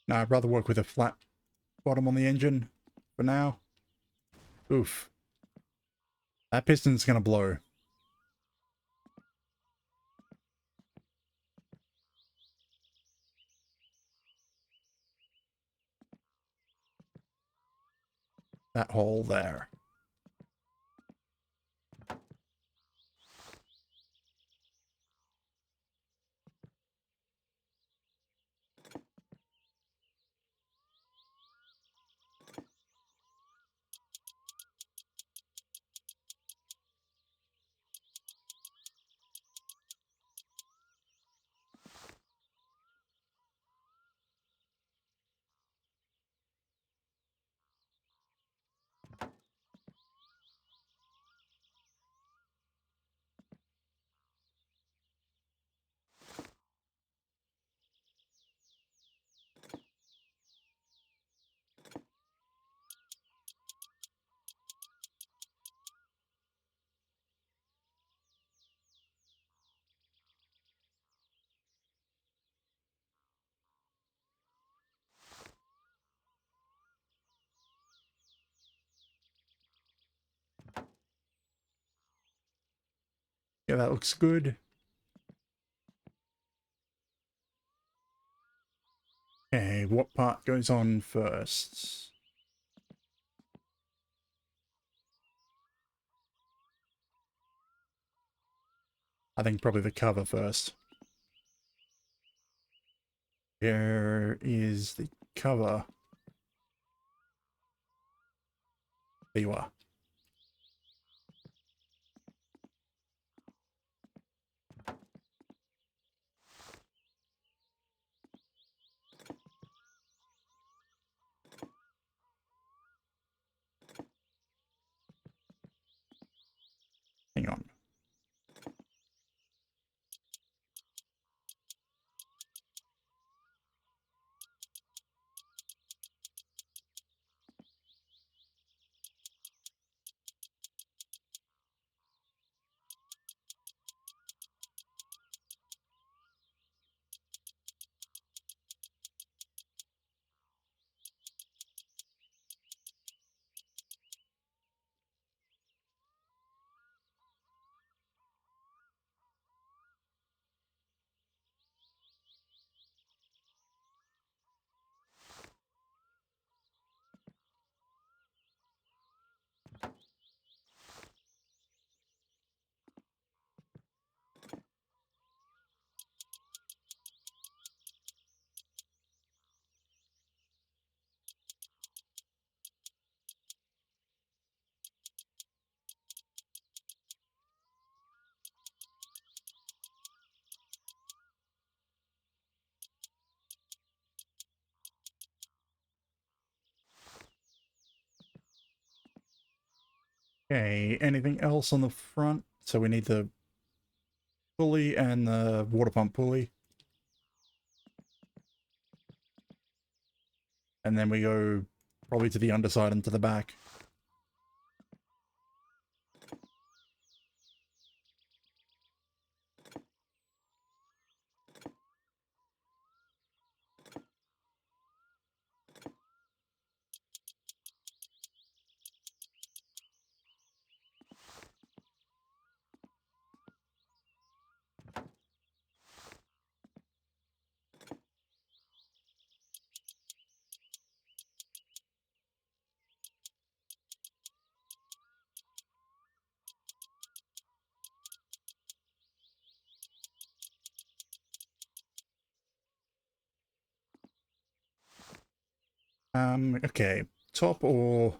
no, I'd rather work with a flat bottom on the engine for now. Oof. That piston's gonna blow. That hole there. Yeah, that looks good. Okay, what part goes on first? I think probably the cover first. There is the cover. There you are. Okay, anything else on the front? So we need the pulley and the water pump pulley. And then we go probably to the underside and to the back. Okay. Top or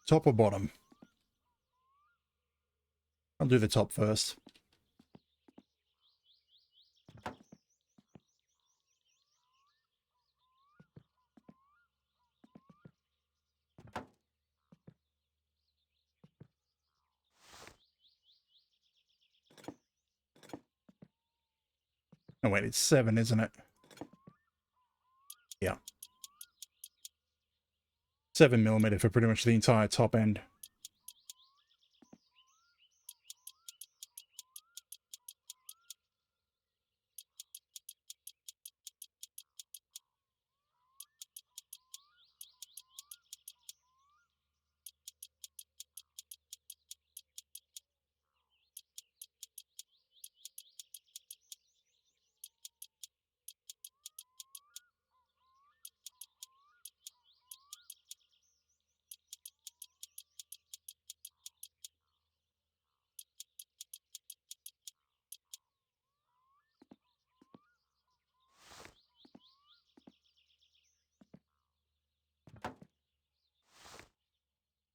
bottom? I'll do the top first. Oh wait, it's 7, isn't it? Yeah. 7mm for pretty much the entire top end.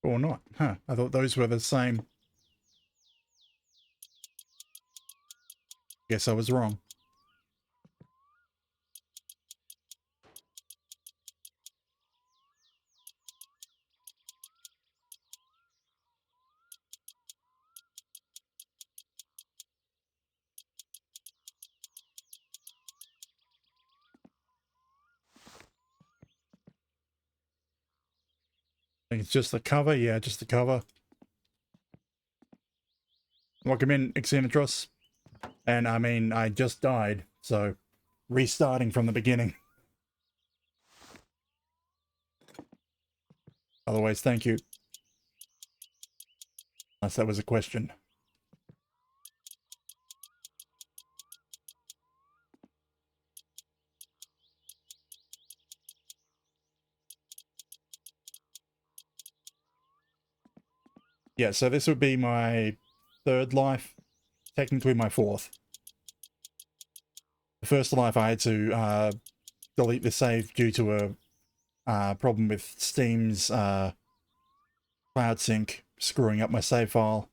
Or not. Huh. I thought those were the same. Guess I was wrong. I think it's just the cover. Yeah, just the cover. Welcome in, Xenotros. And I mean, I just died, so restarting from the beginning. Otherwise, thank you. Unless that was a question. Yeah, so this would be my 3rd life, technically my 4th. The first life I had to delete the save due to a problem with Steam's cloud sync screwing up my save file.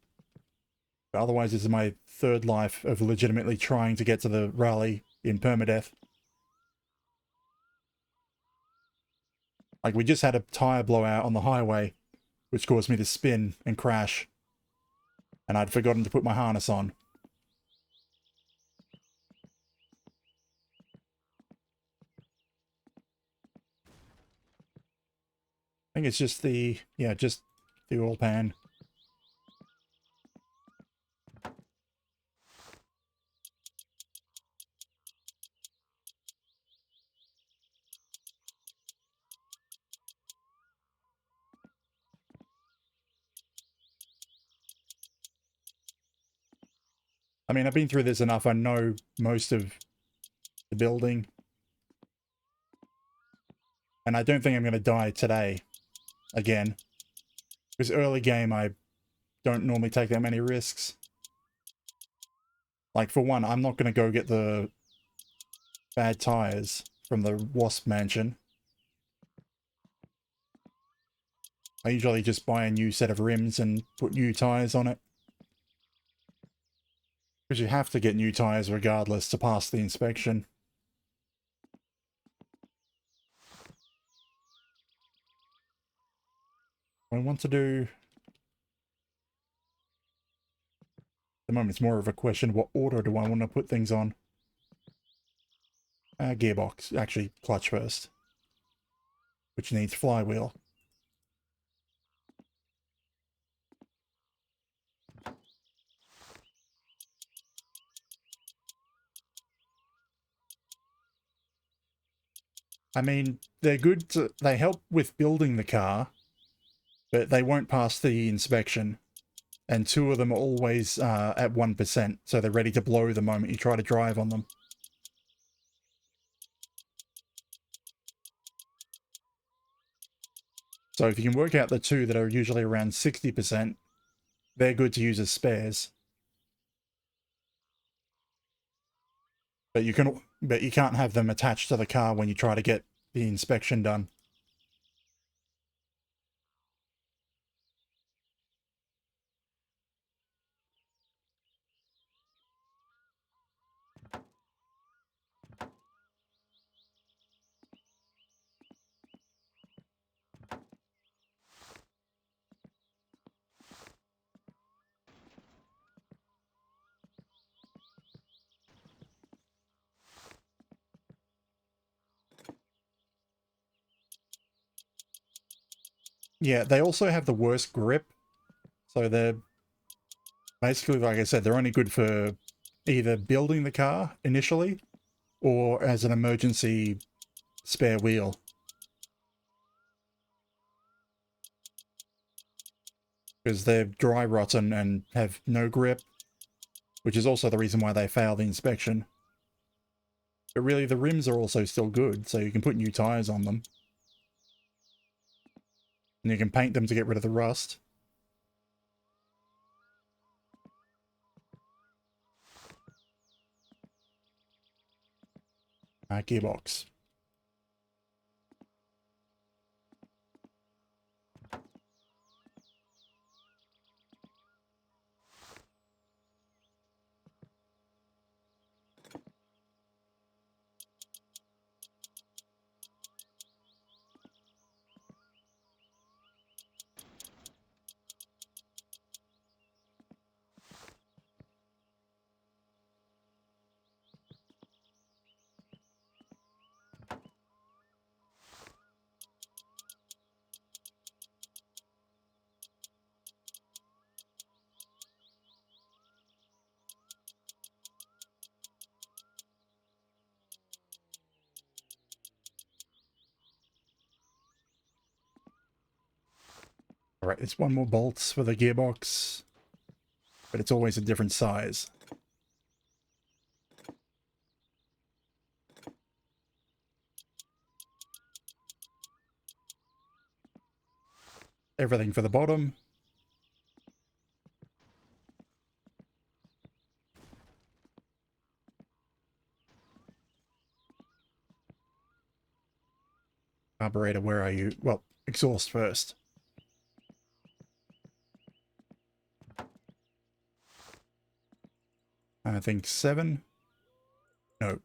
But otherwise, this is my 3rd life of legitimately trying to get to the rally in Permadeath. Like, we just had a tire blowout on the highway, which caused me to spin and crash. And I'd forgotten to put my harness on. I think it's just the, yeah, just the oil pan. I mean, I've been through this enough. I know most of the building. And I don't think I'm going to die today again. Because early game, I don't normally take that many risks. Like, for one, I'm not going to go get the bad tires from the Wasp mansion. I usually just buy a new set of rims and put new tires on it. Because you have to get new tires regardless to pass the inspection. What I want to do... the moment, it's more of a question of what order do I want to put things on. Gearbox, actually clutch first, which needs flywheel. I mean, they're good to, they help with building the car, but they won't pass the inspection. And 2 of them are always at 1%, so they're ready to blow the moment you try to drive on them. So if you can work out the 2 that are usually around 60%, they're good to use as spares. But you can't have them attached to the car when you try to get the inspection done. Yeah, they also have the worst grip. So they're basically, like I said, they're only good for either building the car initially or as an emergency spare wheel. Because they're dry rotten and have no grip, which is also the reason why they fail the inspection. But really, the rims are also still good, so you can put new tires on them. And you can paint them to get rid of the rust. Gearbox. Alright, there's one more bolt for the gearbox, but it's always a different size. Everything for the bottom. Carburetor, where are you? Well, exhaust first. I think 7. No.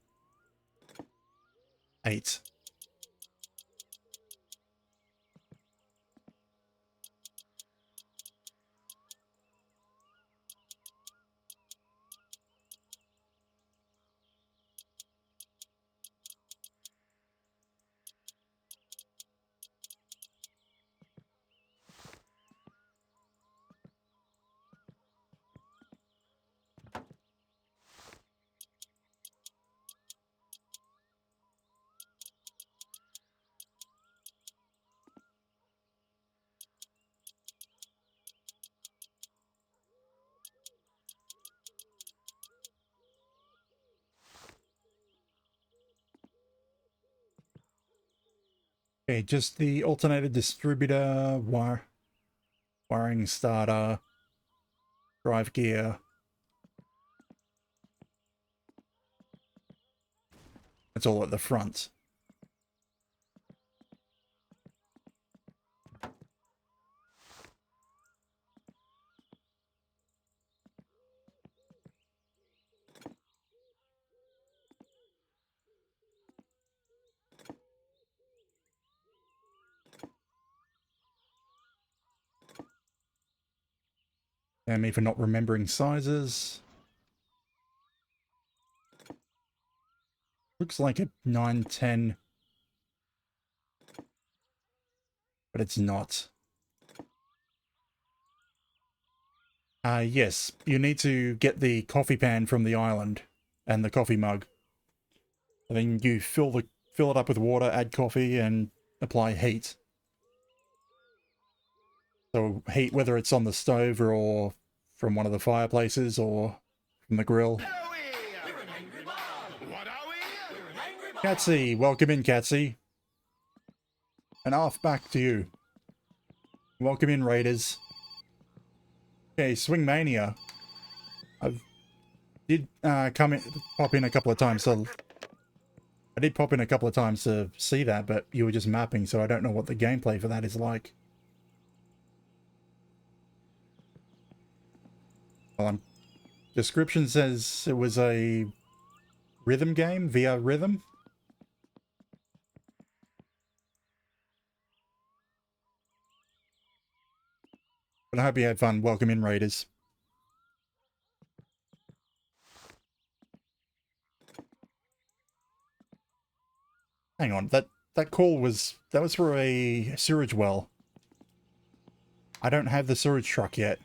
8. Okay, just the alternator distributor, wiring starter, drive gear. It's all at the front. And me for not remembering sizes. Looks like a 910, but it's not. Yes, you need to get the coffee pan from the island and the coffee mug. And then you fill it up with water, add coffee, and apply heat. So heat, whether it's on the stove or from one of the fireplaces or from the grill. Catsy, welcome in, Catsy. And off back to you. Welcome in, Raiders. Okay, Swing Mania. I did pop in a couple of times, so I did pop in a couple of times to see that, but you were just mapping, so I don't know what the gameplay for that is like. Well, description says it was a rhythm game, VR rhythm. But I hope you had fun. Welcome in, Raiders. Hang on, that call was for a sewage well. I don't have the sewage truck yet.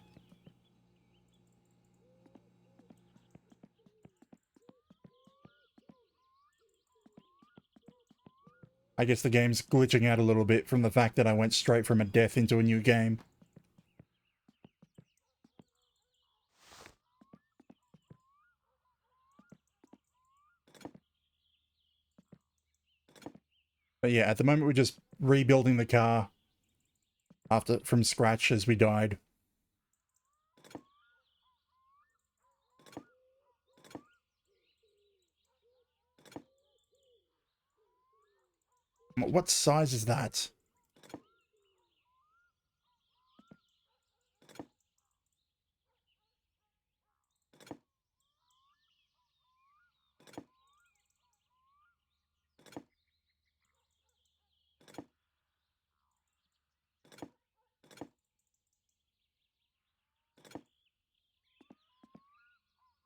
I guess the game's glitching out a little bit from the fact that I went straight from a death into a new game. But yeah, at the moment we're just rebuilding the car from scratch as we died. What size is that?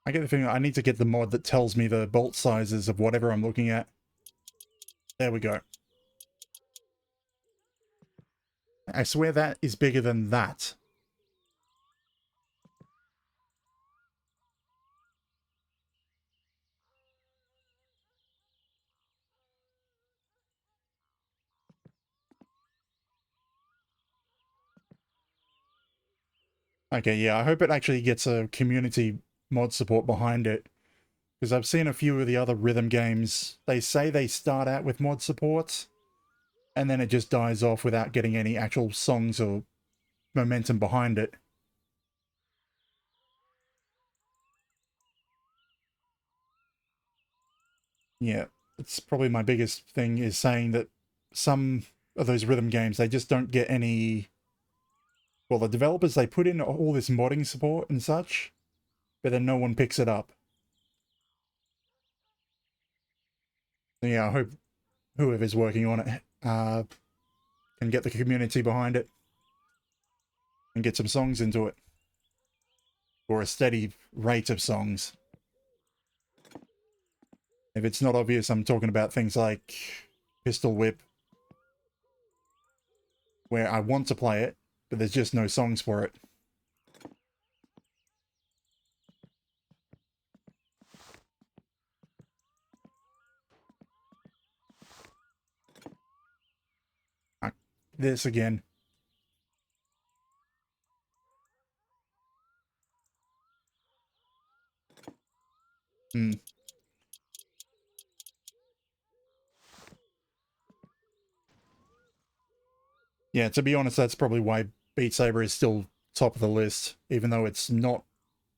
I get the feeling I need to get the mod that tells me the bolt sizes of whatever I'm looking at. There we go. I swear that is bigger than that. Okay, yeah, I hope it actually gets a community mod support behind it. Because I've seen a few of the other rhythm games, they say they start out with mod support, and then it just dies off without getting any actual songs or momentum behind it. Yeah, it's probably my biggest thing is saying that some of those rhythm games, they just don't get any... Well, the developers, they put in all this modding support and such, but then no one picks it up. So yeah, I hope whoever's working on it can get the community behind it and get some songs into it. Or a steady rate of songs. If it's not obvious, I'm talking about things like Pistol Whip, where I want to play it, but there's just no songs for it. This again. Hmm. Yeah, to be honest, that's probably why Beat Saber is still top of the list, even though it's not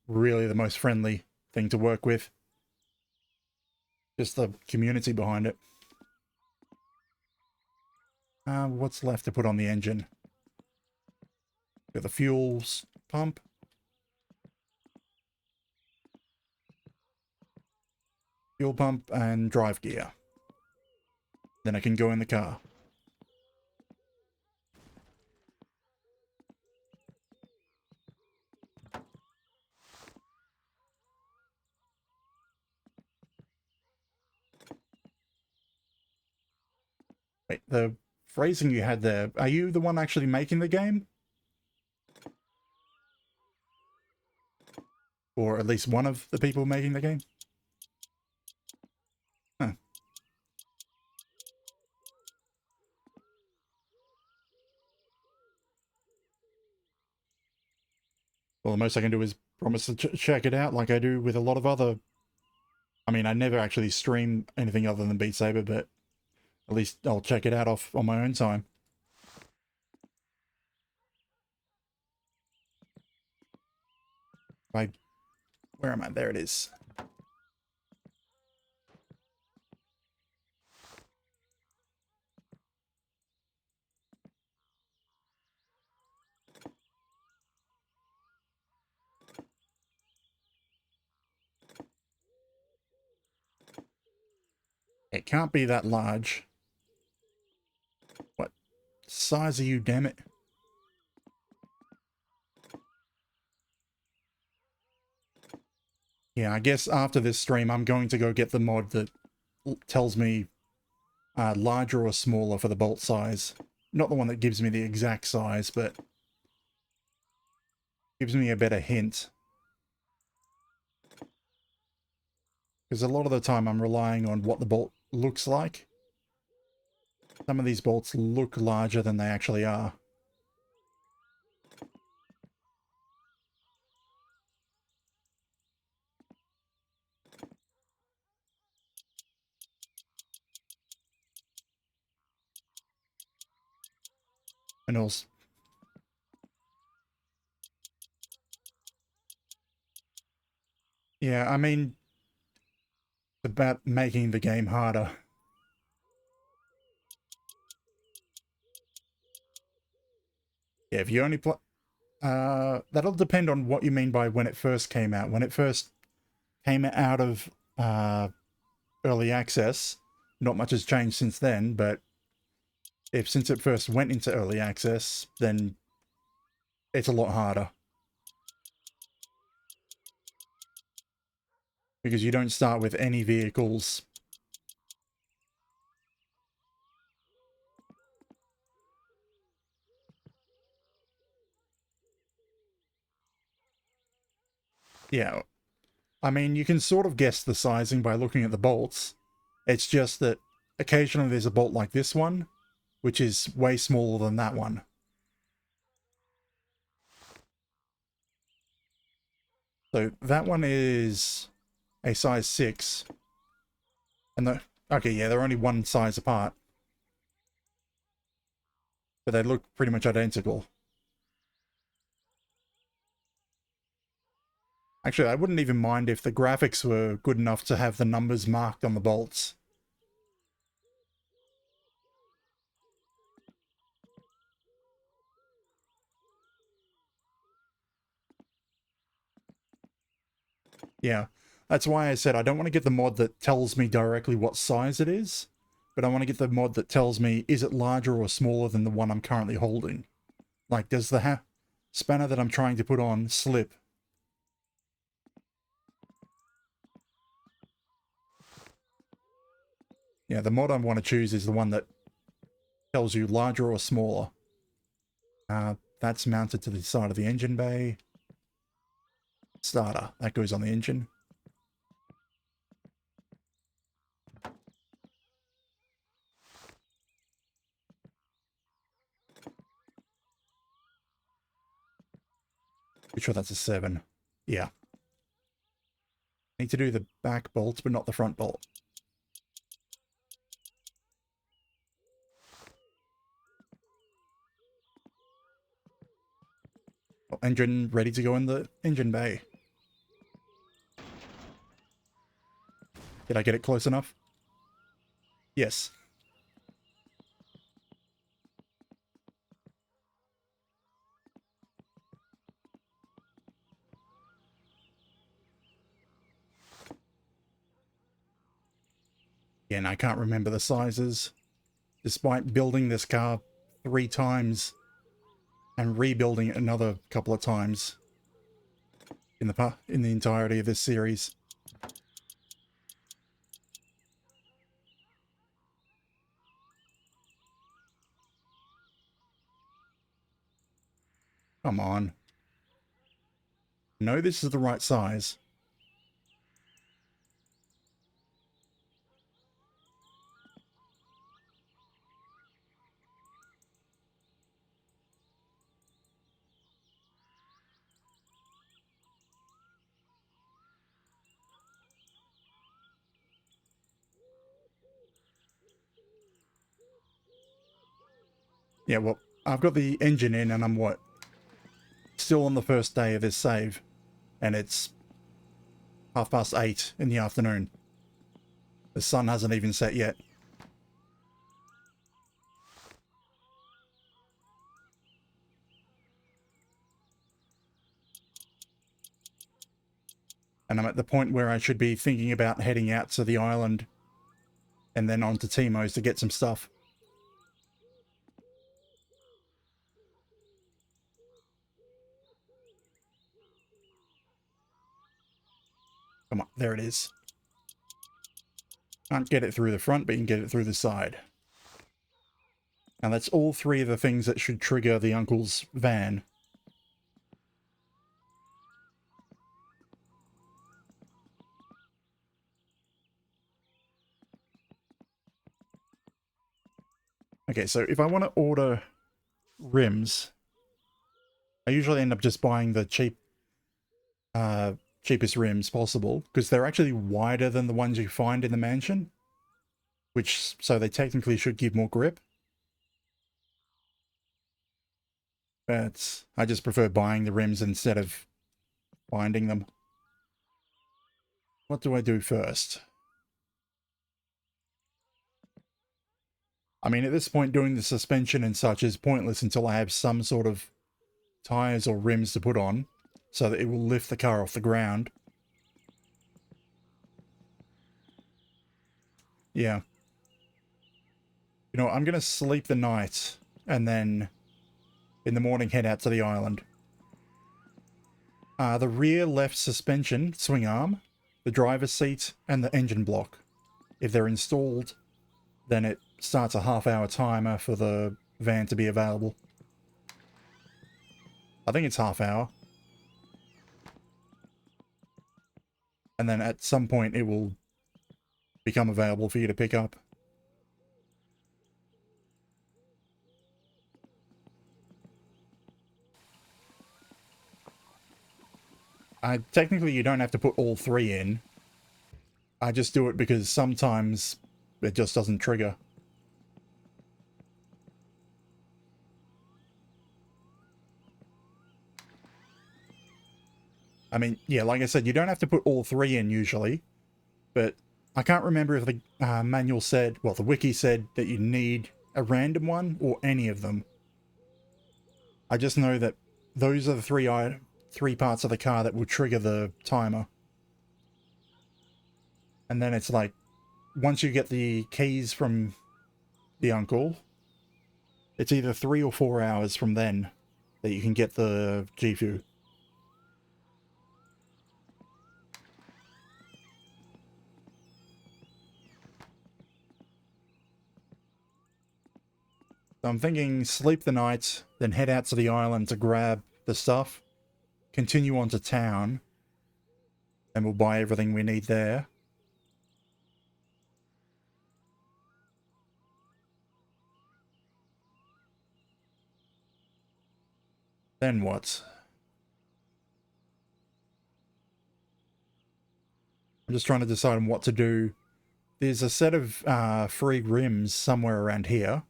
really the most friendly thing to work with. Just the community behind it. What's left to put on the engine? Got the fuel pump. Fuel pump and drive gear. Then I can go in the car. Wait, the phrasing you had there, are you the one actually making the game? Or at least one of the people making the game? Huh. Well, the most I can do is promise to check it out like I do with a lot of other... I mean, I never actually stream anything other than Beat Saber, but at least I'll check it out off on my own time. Where am I? There it is. It can't be that large. What size are you, damn it? Yeah, I guess after this stream, I'm going to go get the mod that tells me larger or smaller for the bolt size. Not the one that gives me the exact size, but gives me a better hint. Because a lot of the time I'm relying on what the bolt looks like. Some of these bolts look larger than they actually are. And also, yeah, I mean, it's about making the game harder. Yeah, if you only play... that'll depend on what you mean by when it first came out. When it first came out of early access, not much has changed since then, but since it first went into early access, then it's a lot harder. Because you don't start with any vehicles. Yeah, I mean, you can sort of guess the sizing by looking at the bolts. It's just that occasionally there's a bolt like this one, which is way smaller than that one. So that one is a size 6. And okay, yeah, they're only one size apart. But they look pretty much identical. Actually, I wouldn't even mind if the graphics were good enough to have the numbers marked on the bolts. Yeah, that's why I said I don't want to get the mod that tells me directly what size it is, but I want to get the mod that tells me, is it larger or smaller than the one I'm currently holding? Like, does the spanner that I'm trying to put on slip? Yeah, the mod I want to choose is the one that tells you larger or smaller. That's mounted to the side of the engine bay. Starter, that goes on the engine. Pretty sure that's a 7. Yeah. Need to do the back bolt, but not the front bolt. Well, engine ready to go in the engine bay. Did I get it close enough? Yes. Again, I can't remember the sizes. Despite building this car 3 times and rebuilding it another couple of times in the entirety of this series. Come on. No, this is the right size. Yeah, well, I've got the engine in and I'm what? Still on the first day of this save. And it's 8:30 in the afternoon. The sun hasn't even set yet. And I'm at the point where I should be thinking about heading out to the island and then on to Timo's to get some stuff. Come on, there it is. Can't get it through the front, but you can get it through the side. And that's all three of the things that should trigger the uncle's van. Okay, so if I want to order rims, I usually end up just buying the cheapest rims possible, because they're actually wider than the ones you find in the mansion, so they technically should give more grip. But I just prefer buying the rims instead of finding them. What do I do first? I mean, at this point, doing the suspension and such is pointless until I have some sort of tires or rims to put on so that it will lift the car off the ground. Yeah. You know, I'm going to sleep the night and then in the morning head out to the island. The rear left suspension, swing arm, the driver's seat, and the engine block. If they're installed, then it starts a half-hour timer for the van to be available. I think it's half hour. And then at some point it will become available for you to pick up. Technically, you don't have to put all three in. I just do it because sometimes it just doesn't trigger. I mean, yeah, like I said, you don't have to put all three in usually, but I can't remember if the manual said, well, the wiki said that you need a random one or any of them. I just know that those are the three parts of the car that will trigger the timer. And then it's like, once you get the keys from the uncle, it's either 3 or 4 hours from then that you can get the Gifu. So I'm thinking sleep the night, then head out to the island to grab the stuff, continue on to town, and we'll buy everything we need there. Then what? I'm just trying to decide on what to do. There's a set of free rims somewhere around here.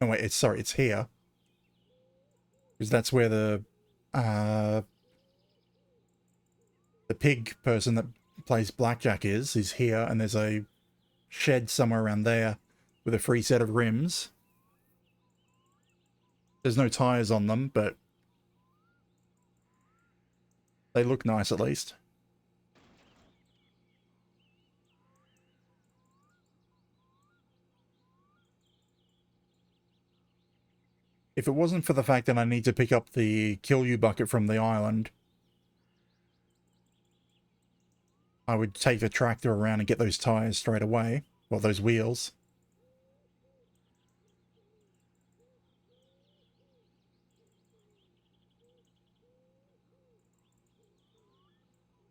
Oh wait, it's here. Because that's where the pig person that plays blackjack is here, and there's a shed somewhere around there with a free set of rims. There's no tires on them, but they look nice at least. If it wasn't for the fact that I need to pick up the kill you bucket from the island, I would take the tractor around and get those tires straight away. Well, those wheels.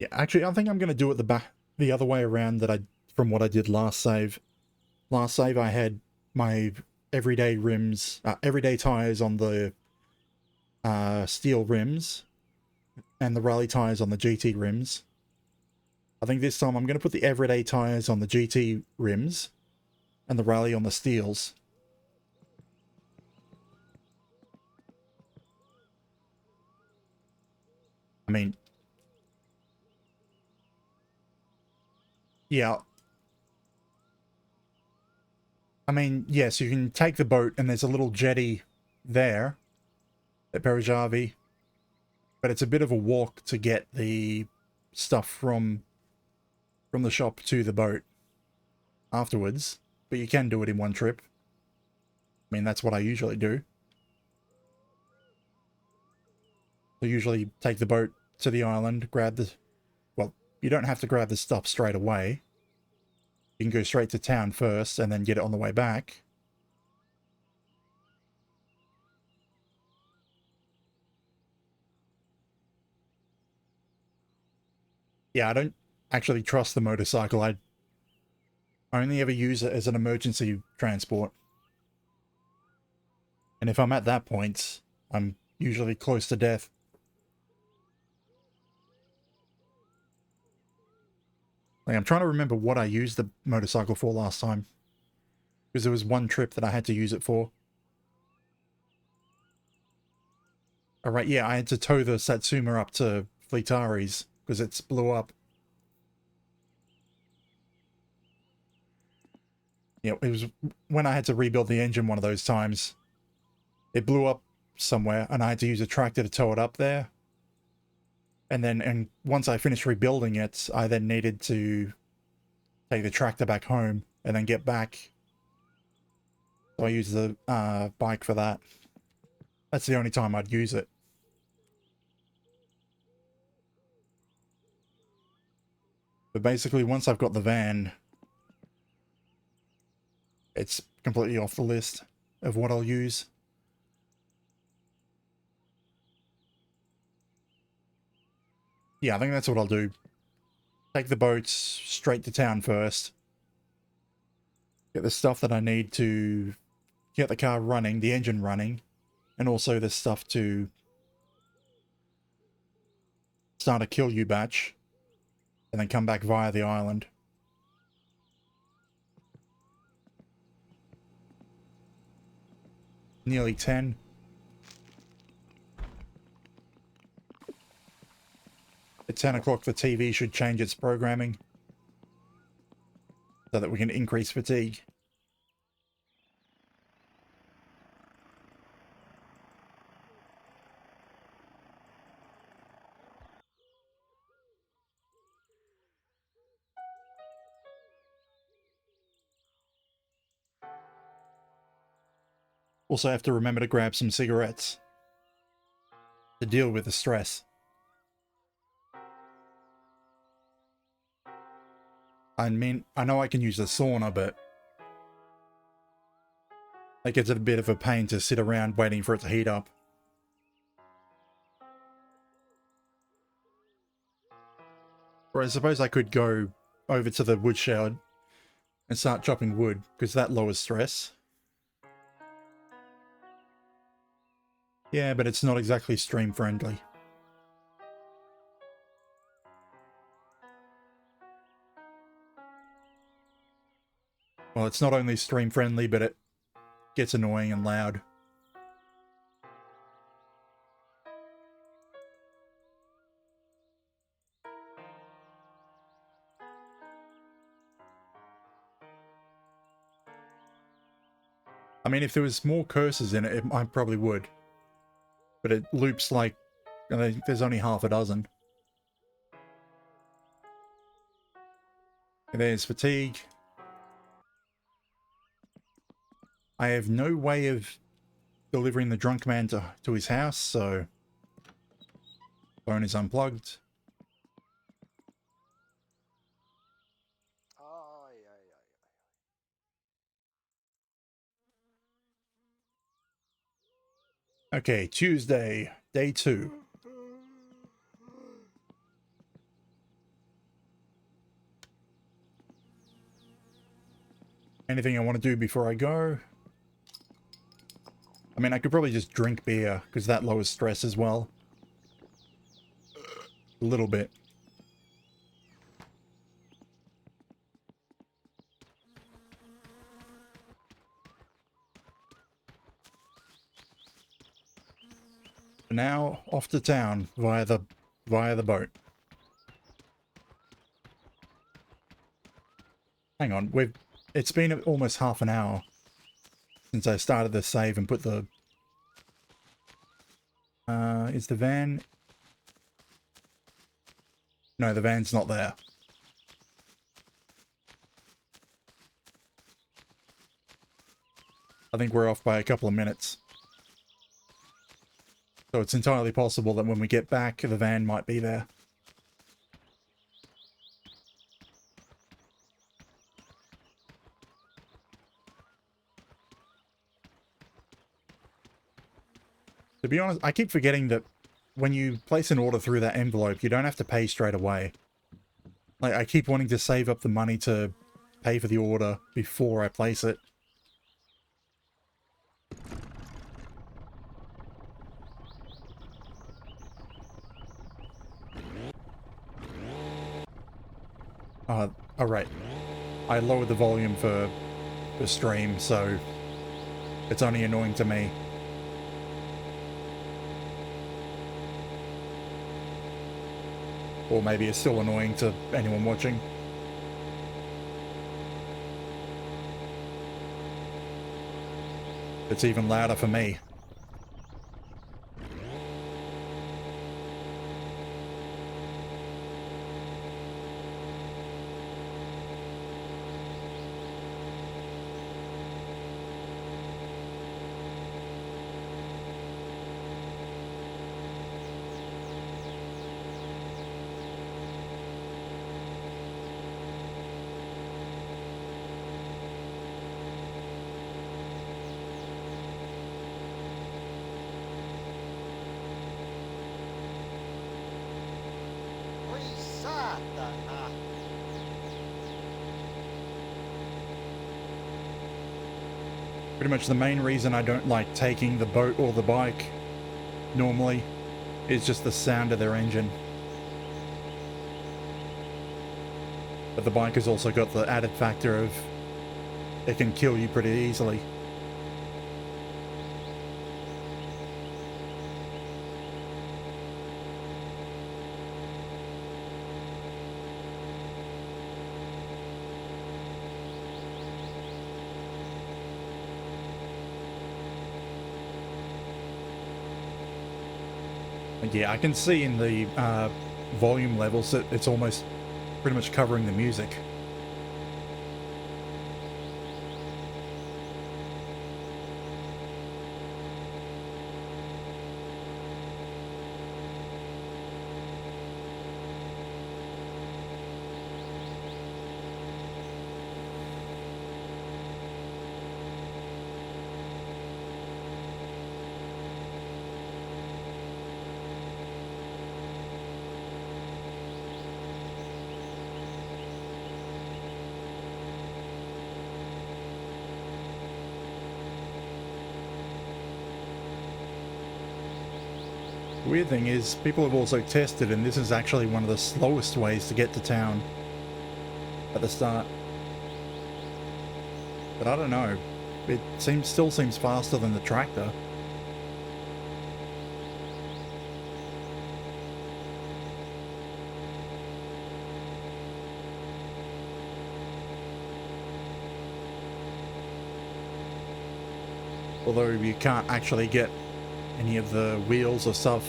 Yeah, actually, I think I'm going to do it the other way around from what I did last save. Last save, I had my everyday rims, everyday tires on the steel rims, and the rally tires on the GT rims. I think this time I'm going to put the everyday tires on the GT rims, and the rally on the steels. I mean, yeah. I mean, yes, you can take the boat, and there's a little jetty there at Parajavi, but it's a bit of a walk to get the stuff from the shop to the boat afterwards, but you can do it in one trip. I mean, that's what I usually do. I usually take the boat to the island, well, you don't have to grab the stuff straight away. You can go straight to town first and then get it on the way back. Yeah, I don't actually trust the motorcycle. I only ever use it as an emergency transport. And if I'm at that point, I'm usually close to death. Like, I'm trying to remember what I used the motorcycle for last time. Because there was one trip that I had to use it for. Alright, yeah, I had to tow the Satsuma up to Fleetari's because it's blew up. Yeah, it was when I had to rebuild the engine one of those times. It blew up somewhere and I had to use a tractor to tow it up there. And once I finished rebuilding it, I then needed to take the tractor back home and then get back. So I used the bike for that. That's the only time I'd use it. But basically, once I've got the van, it's completely off the list of what I'll use. Yeah, I think that's what I'll do. Take the boats straight to town first. Get the stuff that I need to get the car running, the engine running, and also the stuff to start a kill you batch, and then come back via the island. Nearly 10. At 10 o'clock, the TV should change its programming so that we can increase fatigue. Also have to remember to grab some cigarettes to deal with the stress. I mean, I know I can use the sauna, but it gets a bit of a pain to sit around waiting for it to heat up. Or I suppose I could go over to the woodshed and start chopping wood, because that lowers stress. Yeah, but it's not exactly stream friendly. Well, it's not only stream friendly, but it gets annoying and loud. I mean, if there was more curses in it, I probably would. But it loops like, there's only half a dozen. And there's fatigue. I have no way of delivering the drunk man to his house, so phone is unplugged. Okay, Tuesday, day 2. Anything I want to do before I go? I mean, I could probably just drink beer, because that lowers stress as well. A little bit. Now, off to town via the boat. Hang on, it's been almost half an hour since I started the save and put the... is the van... No, the van's not there. I think we're off by a couple of minutes. So it's entirely possible that when we get back, the van might be there. To be honest, I keep forgetting that when you place an order through that envelope, you don't have to pay straight away. Like, I keep wanting to save up the money to pay for the order before I place it. Alright. I lowered the volume for the stream, so it's only annoying to me. Or maybe it's still annoying to anyone watching. It's even louder for me. Oi saatana! Pretty much the main reason I don't like taking the boat or the bike normally is just the sound of their engine. But the bike has also got the added factor of it can kill you pretty easily. Yeah, I can see in the volume levels that it's almost pretty much covering the music. Weird thing is, people have also tested, and this is actually one of the slowest ways to get to town at the start. But I don't know, it still seems faster than the tractor. Although you can't actually get any of the wheels or stuff.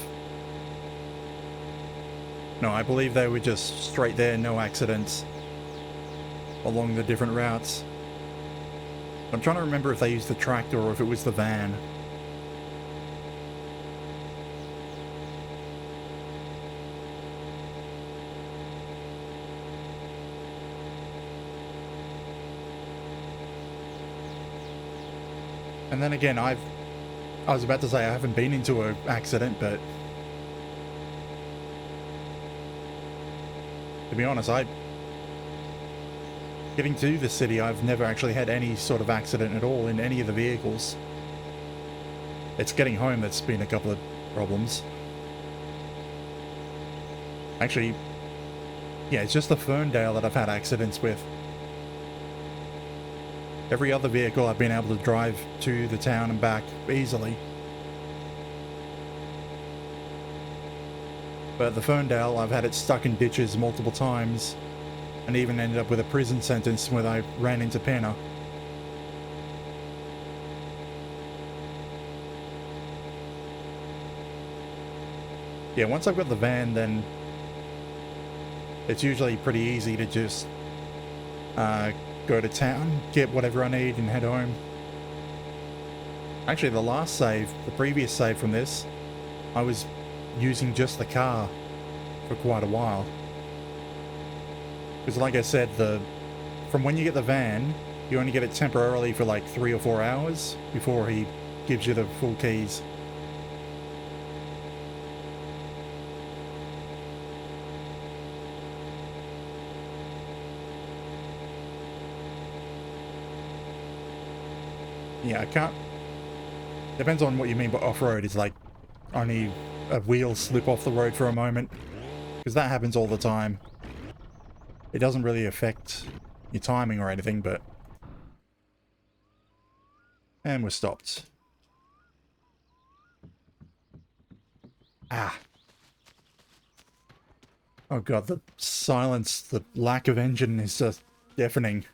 No, I believe they were just straight there, no accidents along the different routes. I'm trying to remember if they used the tractor or if it was the van. And then again, I was about to say I haven't been into an accident, but to be honest, getting to the city, I've never actually had any sort of accident at all in any of the vehicles. It's getting home that's been a couple of problems. Actually, yeah, it's just the Ferndale that I've had accidents with. Every other vehicle I've been able to drive to the town and back easily. But the Ferndale, I've had it stuck in ditches multiple times, and even ended up with a prison sentence when I ran into Penna. Yeah, once I've got the van, then it's usually pretty easy to just go to town, get whatever I need, and head home. Actually, the previous save from this, I was using just the car for quite a while. Because like I said, from when you get the van, you only get it temporarily for like 3 or 4 hours before he gives you the full keys. Yeah, I can't... Depends on what you mean by off-road. It's like only a wheel slip off the road for a moment. Because that happens all the time. It doesn't really affect your timing or anything, but... And we're stopped. Ah. Oh god, the silence, the lack of engine is just deafening.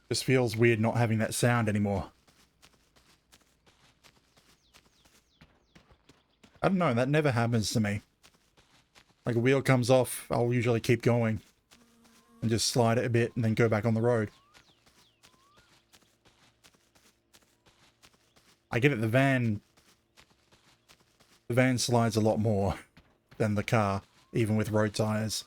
Just feels weird not having that sound anymore. I don't know, that never happens to me. Like a wheel comes off, I'll usually keep going. And just slide it a bit and then go back on the road. I get it, the van slides a lot more than the car, even with road tires.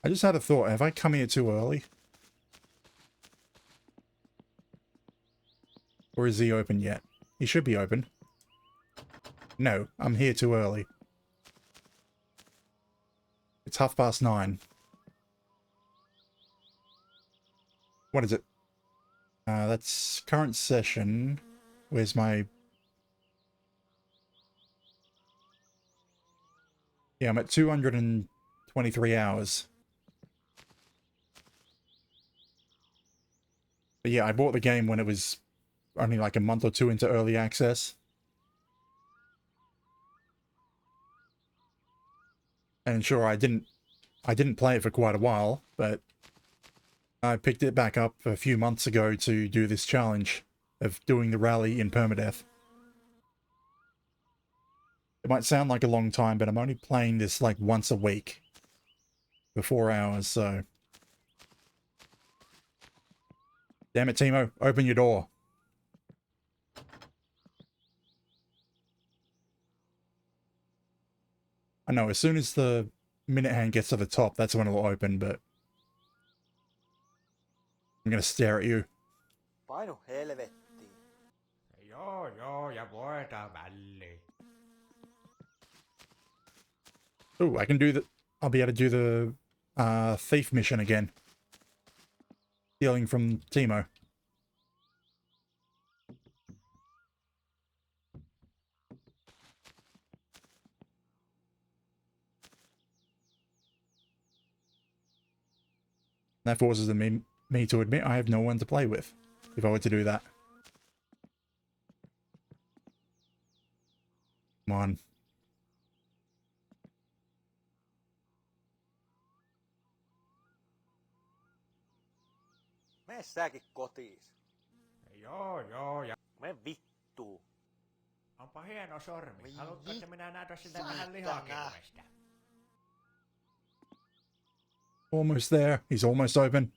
I just had a thought, have I come here too early? Or is he open yet? He should be open. No, I'm here too early. It's 9:30. What is it? That's current session. Where's my... Yeah, I'm at 223 hours. But yeah, I bought the game when it was only like a month or two into early access. And sure, I didn't play it for quite a while, but I picked it back up a few months ago to do this challenge of doing the rally in Permadeath. It might sound like a long time, but I'm only playing this like once a week for 4 hours, so... Damn it, Timo, open your door. I know, as soon as the minute hand gets to the top, that's when it'll open, but... I'm gonna stare at you. Painu helvettiin. Joo, ja voidaan väliin. Oh, I can do the... I'll be able to do the thief mission again. Stealing from Timo. That forces me to admit I have no one to play with, if I were to do that. Come on. Mene säkin kotiis. Joo, ja Mene vittuun. onpa hieno sormi. Voi Haluatko, että minä näytän sitä saatana. vähän lihakirvestä? Almost there. He's almost open.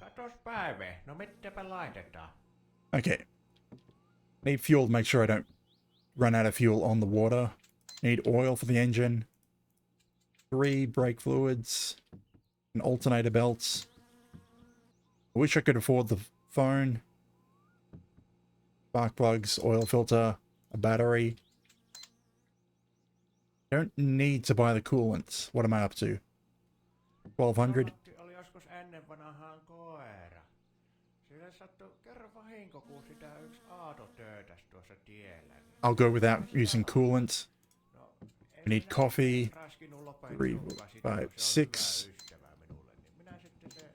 Katos päivä. No mitäpä laitetaan? Okay. Need fuel to make sure I don't run out of fuel on the water. Need oil for the engine. 3 brake fluids. And alternator belts. I wish I could afford the phone. Spark plugs, oil filter, a battery. Don't need to buy the coolant. What am I up to? 1200? Matti oli joskus ennen vanhaan koira. Sille sattui kerran vahinko, kun sitä yksi aato töötäs tuossa tiellä. I'll go without using coolant. No, We need coffee. 3, lopettaa 5, 6. ystävää minulle, niin minä sitten se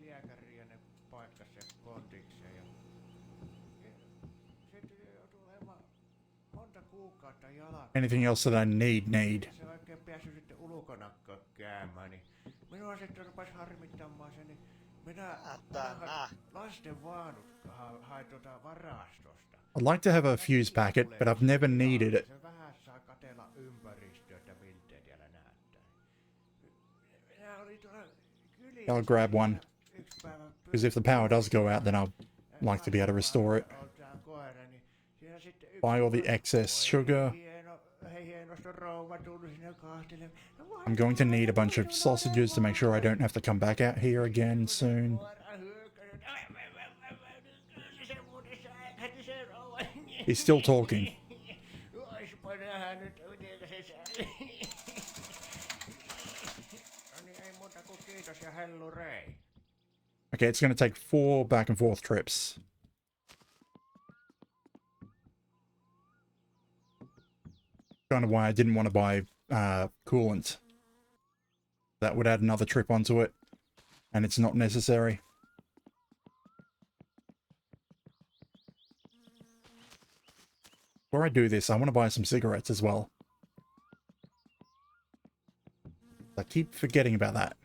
lääkäri ja ne paikkas se kontikseen ja sitten joutui olemaan monta kuukautta jalkaa. Anything else that I need? Se oikein päässyt sitten ulkona käymään, niin minua sitten rupesi harmittamaan se, niin minä lasten vaanut hain varastosta. I'd like to have a fuse packet, but I've never needed it. Se vähän saa katella ympäristöä, että miltä siellä näyttää. Minä olin tuolla kylissä. I'll grab one. Because if the power does go out, then I'd like to be able to restore it. Buy all the excess sugar. I'm going to need a bunch of sausages to make sure I don't have to come back out here again soon. He's still talking. Okay, it's going to take 4 back and forth trips. Kind of why I didn't want to buy coolant. That would add another trip onto it, and it's not necessary. Before I do this, I want to buy some cigarettes as well. I keep forgetting about that.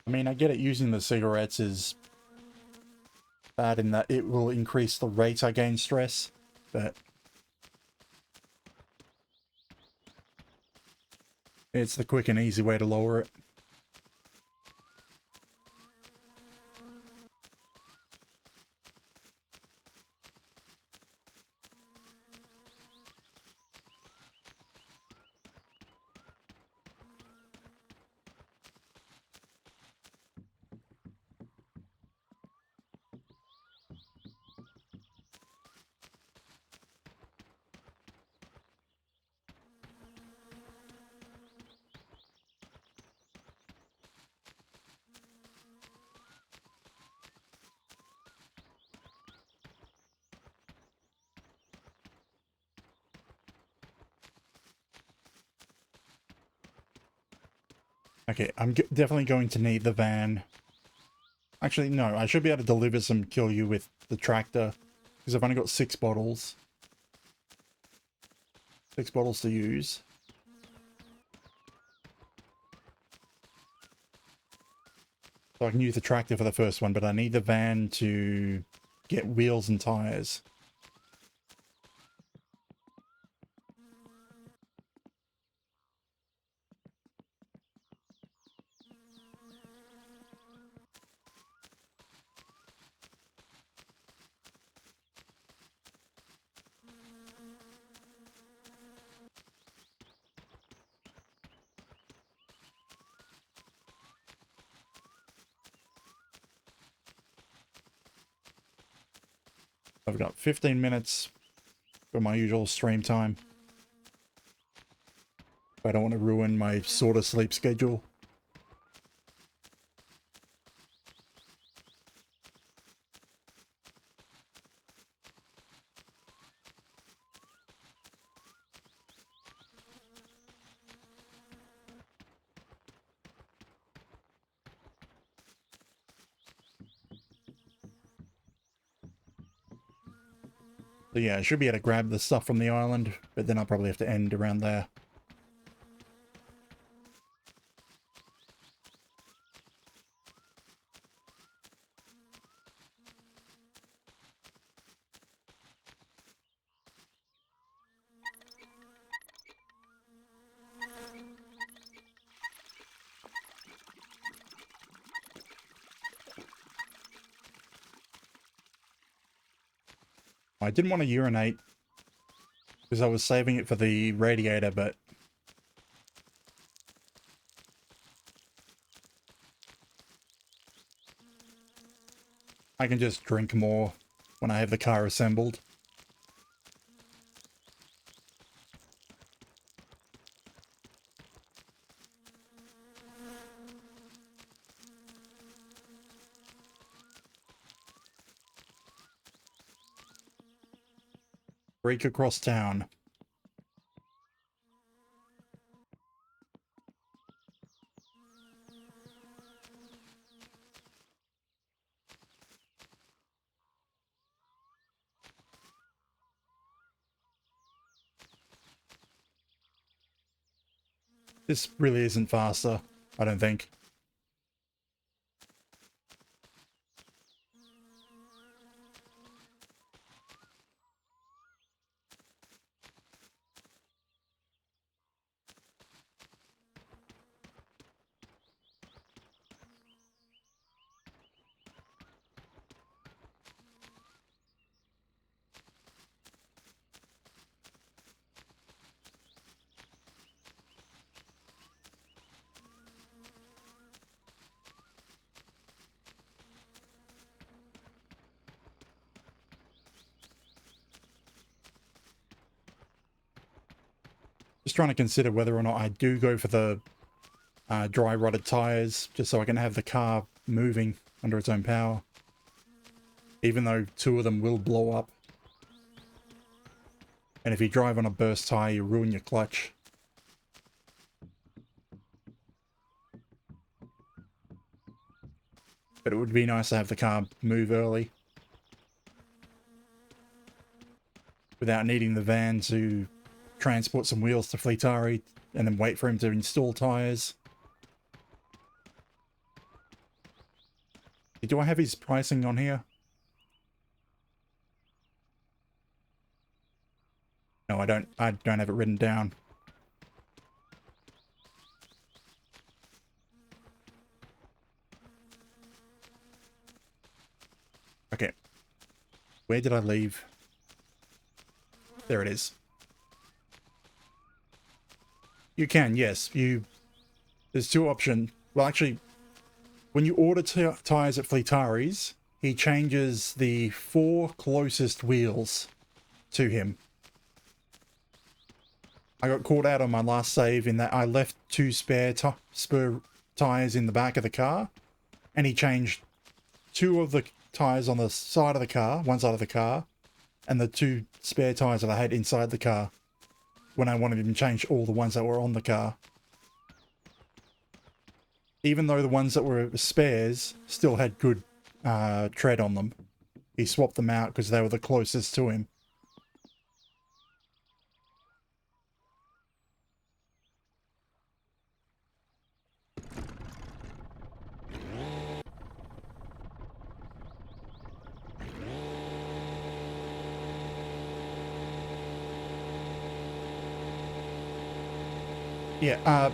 I mean, I get it, using the cigarettes is bad in that it will increase the rate I gain stress, but it's the quick and easy way to lower it. Okay, I'm definitely going to need the van. Actually, no, I should be able to deliver some kill you with the tractor, because I've only got 6 bottles. 6 bottles to use. So I can use the tractor for the first one, but I need the van to get wheels and tires. I've got 15 minutes for my usual stream time. I don't want to ruin my sort of sleep schedule. So yeah, I should be able to grab the stuff from the island, but then I'll probably have to end around there. I didn't want to urinate because I was saving it for the radiator, but I can just drink more when I have the car assembled. Break across town. This really isn't faster, I don't think. Just trying to consider whether or not I do go for the dry rotted tires, just so I can have the car moving under its own power. Even though 2 of them will blow up. And if you drive on a burst tire, you ruin your clutch. But it would be nice to have the car move early, without needing the van to transport some wheels to Fleetari and then wait for him to install tires. Do I have his pricing on here? No, I don't have it written down. Okay. Where did I leave? There it is. You can, yes. There's 2 options. Well, actually, when you order tires at Fleetari's, he changes the 4 closest wheels to him. I got caught out on my last save in that I left 2 spare tires in the back of the car, and he changed 2 of the tires on the side of the car, one side of the car, and the 2 spare tires that I had inside the car when I wanted him to change all the ones that were on the car. Even though the ones that were spares still had good tread on them. He swapped them out because they were the closest to him. Yeah,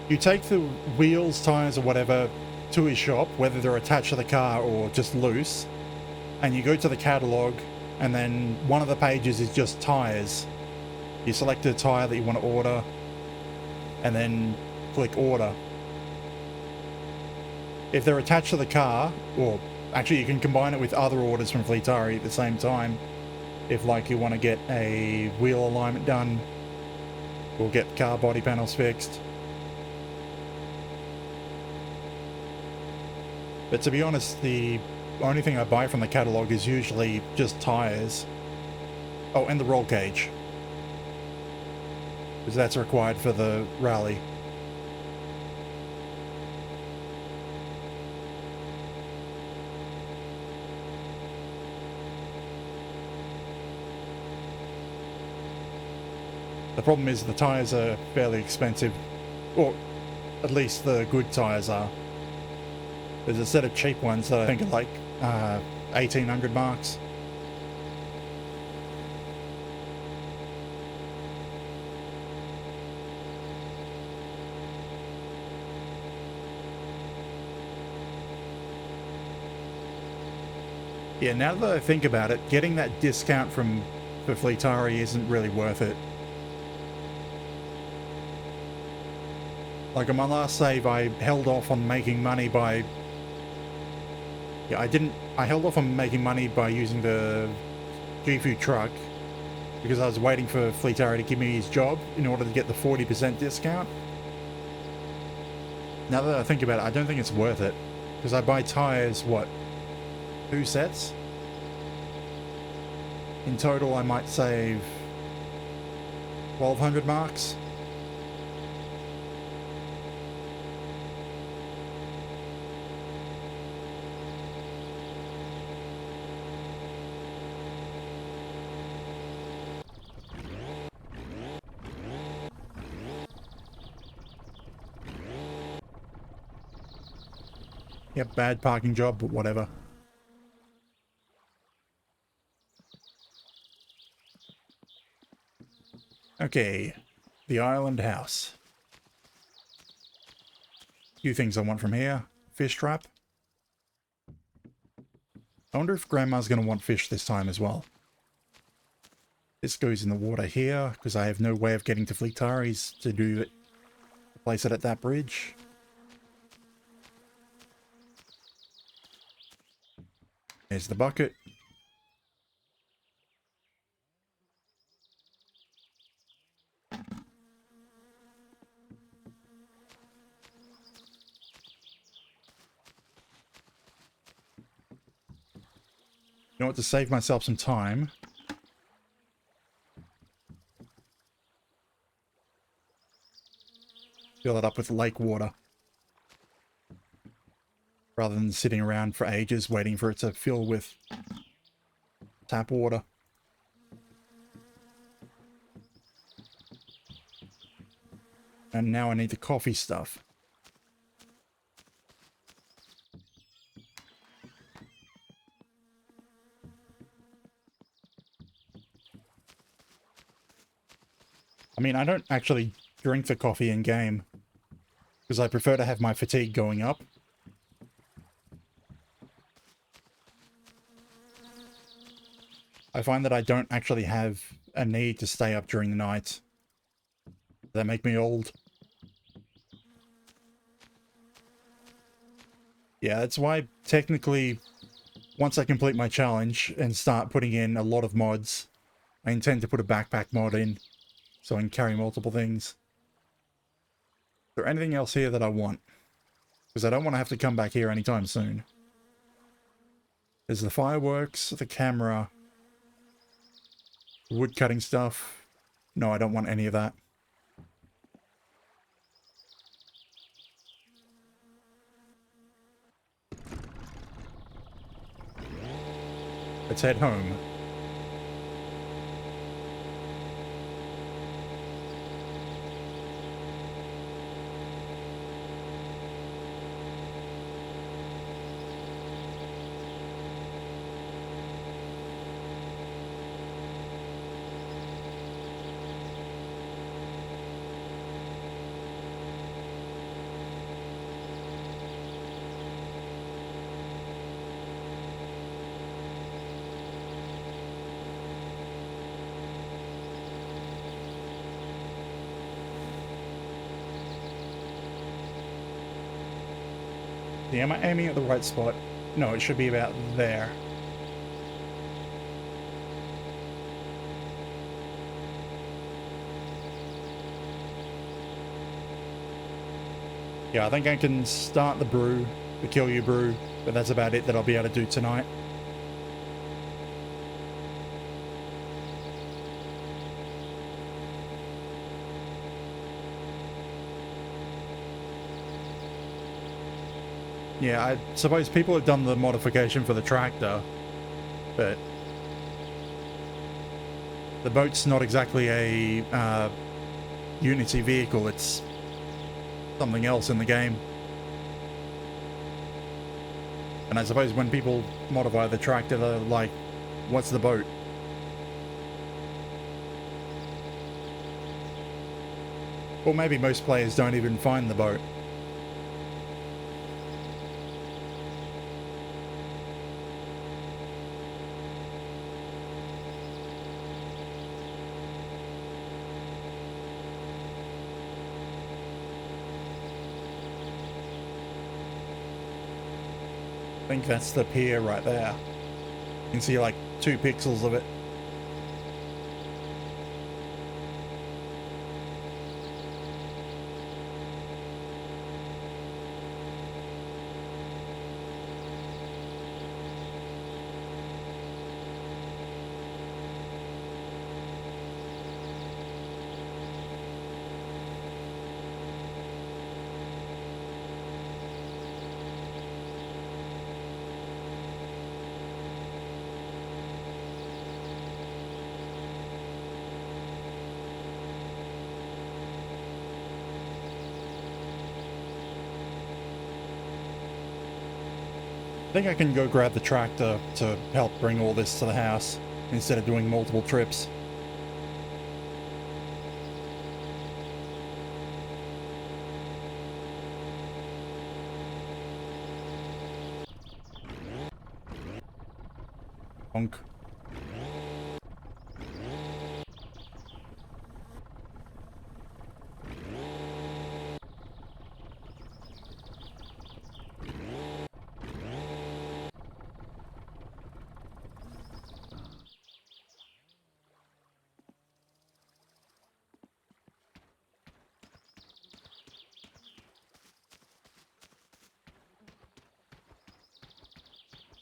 you take the wheels, tires, or whatever to his shop, whether they're attached to the car or just loose, and you go to the catalog, and then one of the pages is just tires. You select a tire that you want to order, and then click order. If they're attached to the car, or actually you can combine it with other orders from Fleetari at the same time, if like you want to get a wheel alignment done, or get car body panels fixed. But to be honest, the only thing I buy from the catalog is usually just tires. Oh, and the roll cage, because that's required for the rally. The problem is the tires are fairly expensive, or at least the good tires are. There's a set of cheap ones that I think are like 1800 marks. Yeah, now that I think about it, getting that discount for Fleetari isn't really worth it. Like on my last save, I held off on making money by... Yeah, I held off on making money by using the Gifu truck because I was waiting for Fleetari to give me his job in order to get the 40% discount. Now that I think about it, I don't think it's worth it. Because I buy tires, what, 2 sets? In total, I might save 1,200 marks. Yep, bad parking job, but whatever. Okay, the island house. Few things I want from here. Fish trap. I wonder if Grandma's going to want fish this time as well. This goes in the water here, because I have no way of getting to Fleetari's to do it. Place it at that bridge. There's the bucket. You know what, to save myself some time, fill it up with lake water. Rather than sitting around for ages waiting for it to fill with tap water. And now I need the coffee stuff. I mean, I don't actually drink the coffee in game because I prefer to have my fatigue going up. I find that I don't actually have a need to stay up during the night. That make me old. Yeah, that's why technically, once I complete my challenge and start putting in a lot of mods, I intend to put a backpack mod in so I can carry multiple things. Is there anything else here that I want? Because I don't want to have to come back here anytime soon. There's the fireworks, the camera, wood cutting stuff. No, I don't want any of that. Let's head home. Yeah, am I aiming at the right spot? No, it should be about there. Yeah, I think I can start the brew, the Kill You brew, but that's about it that I'll be able to do tonight. Yeah, I suppose people have done the modification for the tractor, but the boat's not exactly a Unity vehicle, it's something else in the game. And I suppose when people modify the tractor, they're like, what's the boat? Or maybe most players don't even find the boat. think that's the pier right there. You can see like 2 pixels of it. I think I can go grab the tractor to help bring all this to the house instead of doing multiple trips. Honk.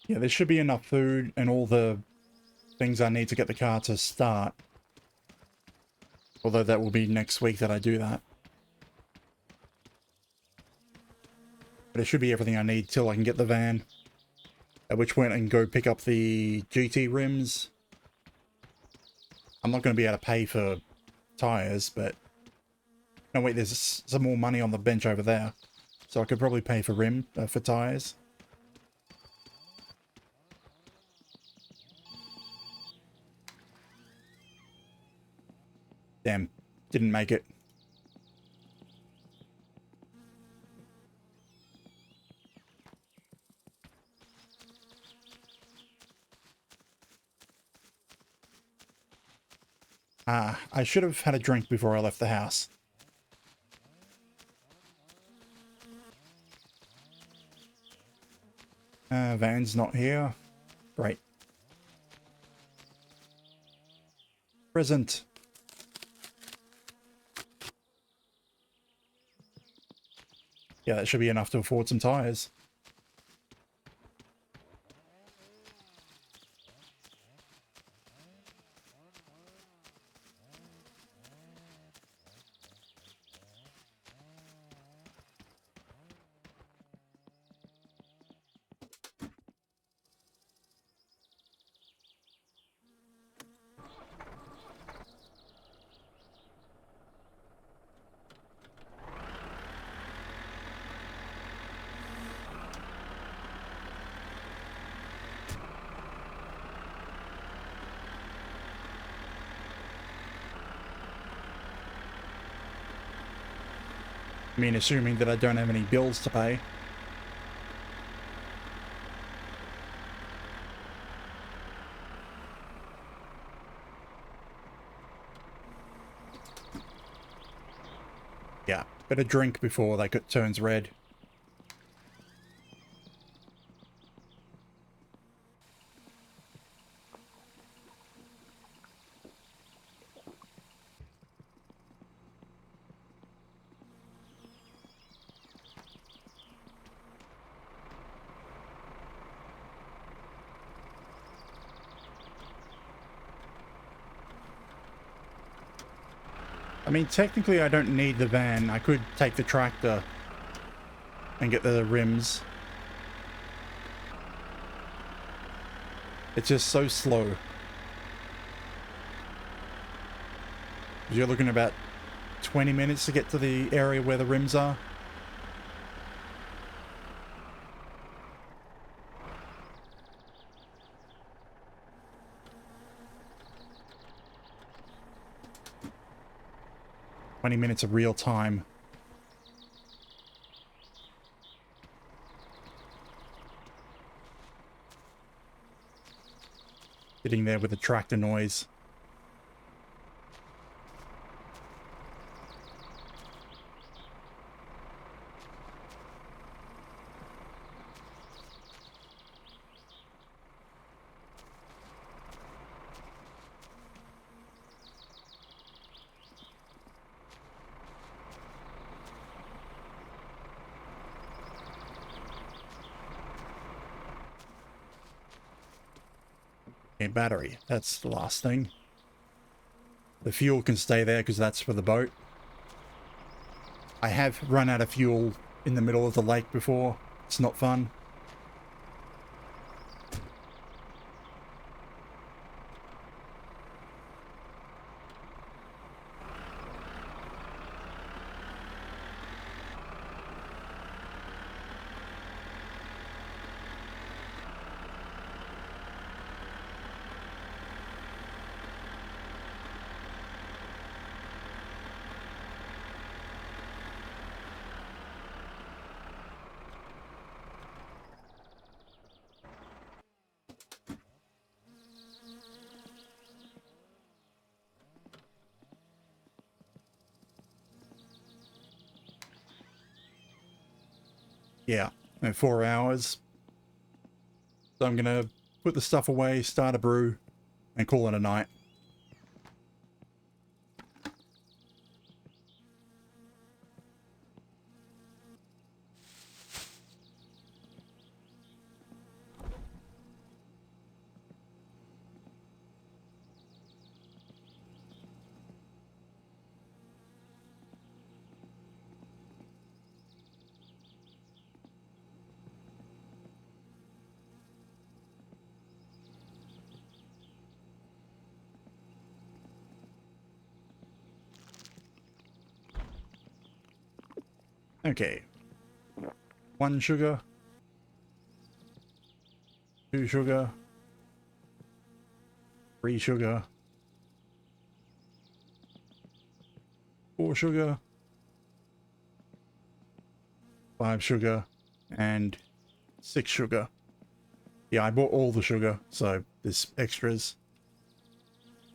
Yeah, there should be enough food and all the things I need to get the car to start. Although that will be next week that I do that. But it should be everything I need till I can get the van. At which point I can go pick up the GT rims. I'm not going to be able to pay for tires, but... No, wait, there's some more money on the bench over there. So I could probably pay for for tires. Damn, didn't make it. Ah, I should have had a drink before I left the house. Van's not here. Great. Present. Yeah, that should be enough to afford some tires. I mean, assuming that I don't have any bills to pay. Yeah, better drink before that turns red. I mean, technically I don't need the van. I could take the tractor and get the rims. It's just so slow. You're looking at about 20 minutes to get to the area where the rims are. Minutes of real time. Sitting there with the tractor noise. A battery. That's the last thing. The fuel can stay there because that's for the boat. I have run out of fuel in the middle of the lake before. It's not fun. Yeah, in 4 hours. So I'm gonna put the stuff away, start a brew, and call it a night. Okay. 1 sugar. 2 sugar. 3 sugar. 4 sugar. 5 sugar. And 6 sugar. Yeah, I bought all the sugar, so there's extras.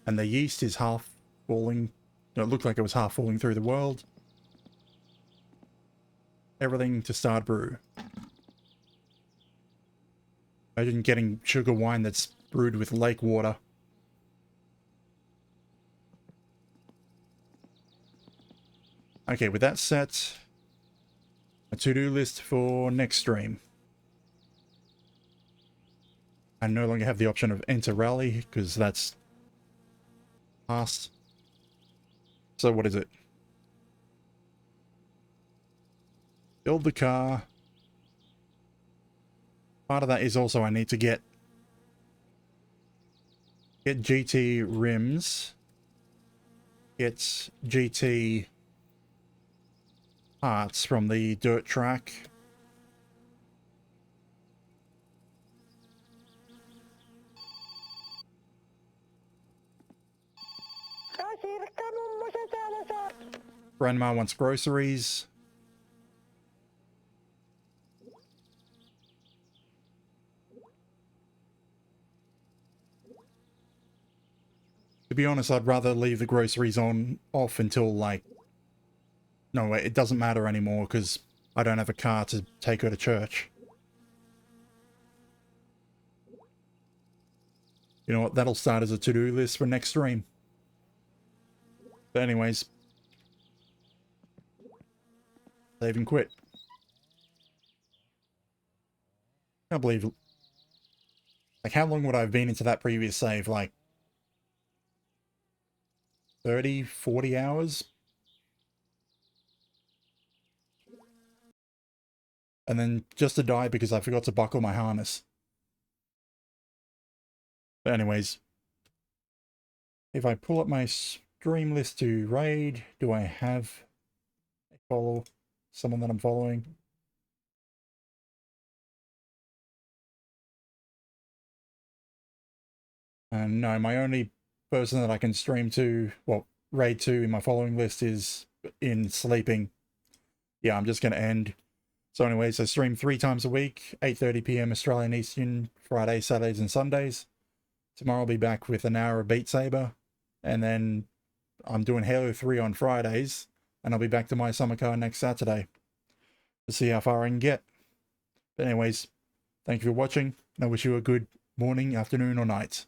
And the yeast is half falling. No, it looked like it was half falling through the world. Everything to start brew. Imagine getting sugar wine that's brewed with lake water. Okay, with that set, a to-do list for next stream. I no longer have the option of enter rally because that's past. So what is it? Build the car. Part of that is also I need to get GT rims. Get GT parts from the dirt track. Grandma wants groceries. To be honest, I'd rather leave the groceries off until, like... No, wait, it doesn't matter anymore because I don't have a car to take her to church. You know what? That'll start as a to-do list for next stream. But anyways. Save and quit. Can't believe... Like, how long would I have been into that previous save? Like... 30, 40 hours? And then just to die because I forgot to buckle my harness. But anyways. If I pull up my stream list to raid, do I have a follow someone that I'm following? And no, my only person that I can stream to, well, raid to in my following list is in sleeping. Yeah, I'm just going to end. So anyways, I stream 3 times a week, 8:30 PM Australian Eastern, Fridays, Saturdays and Sundays. Tomorrow I'll be back with an hour of Beat Saber. And then I'm doing Halo 3 on Fridays. And I'll be back to my summer car next Saturday. To see how far I can get. But anyways, thank you for watching. And I wish you a good morning, afternoon or night.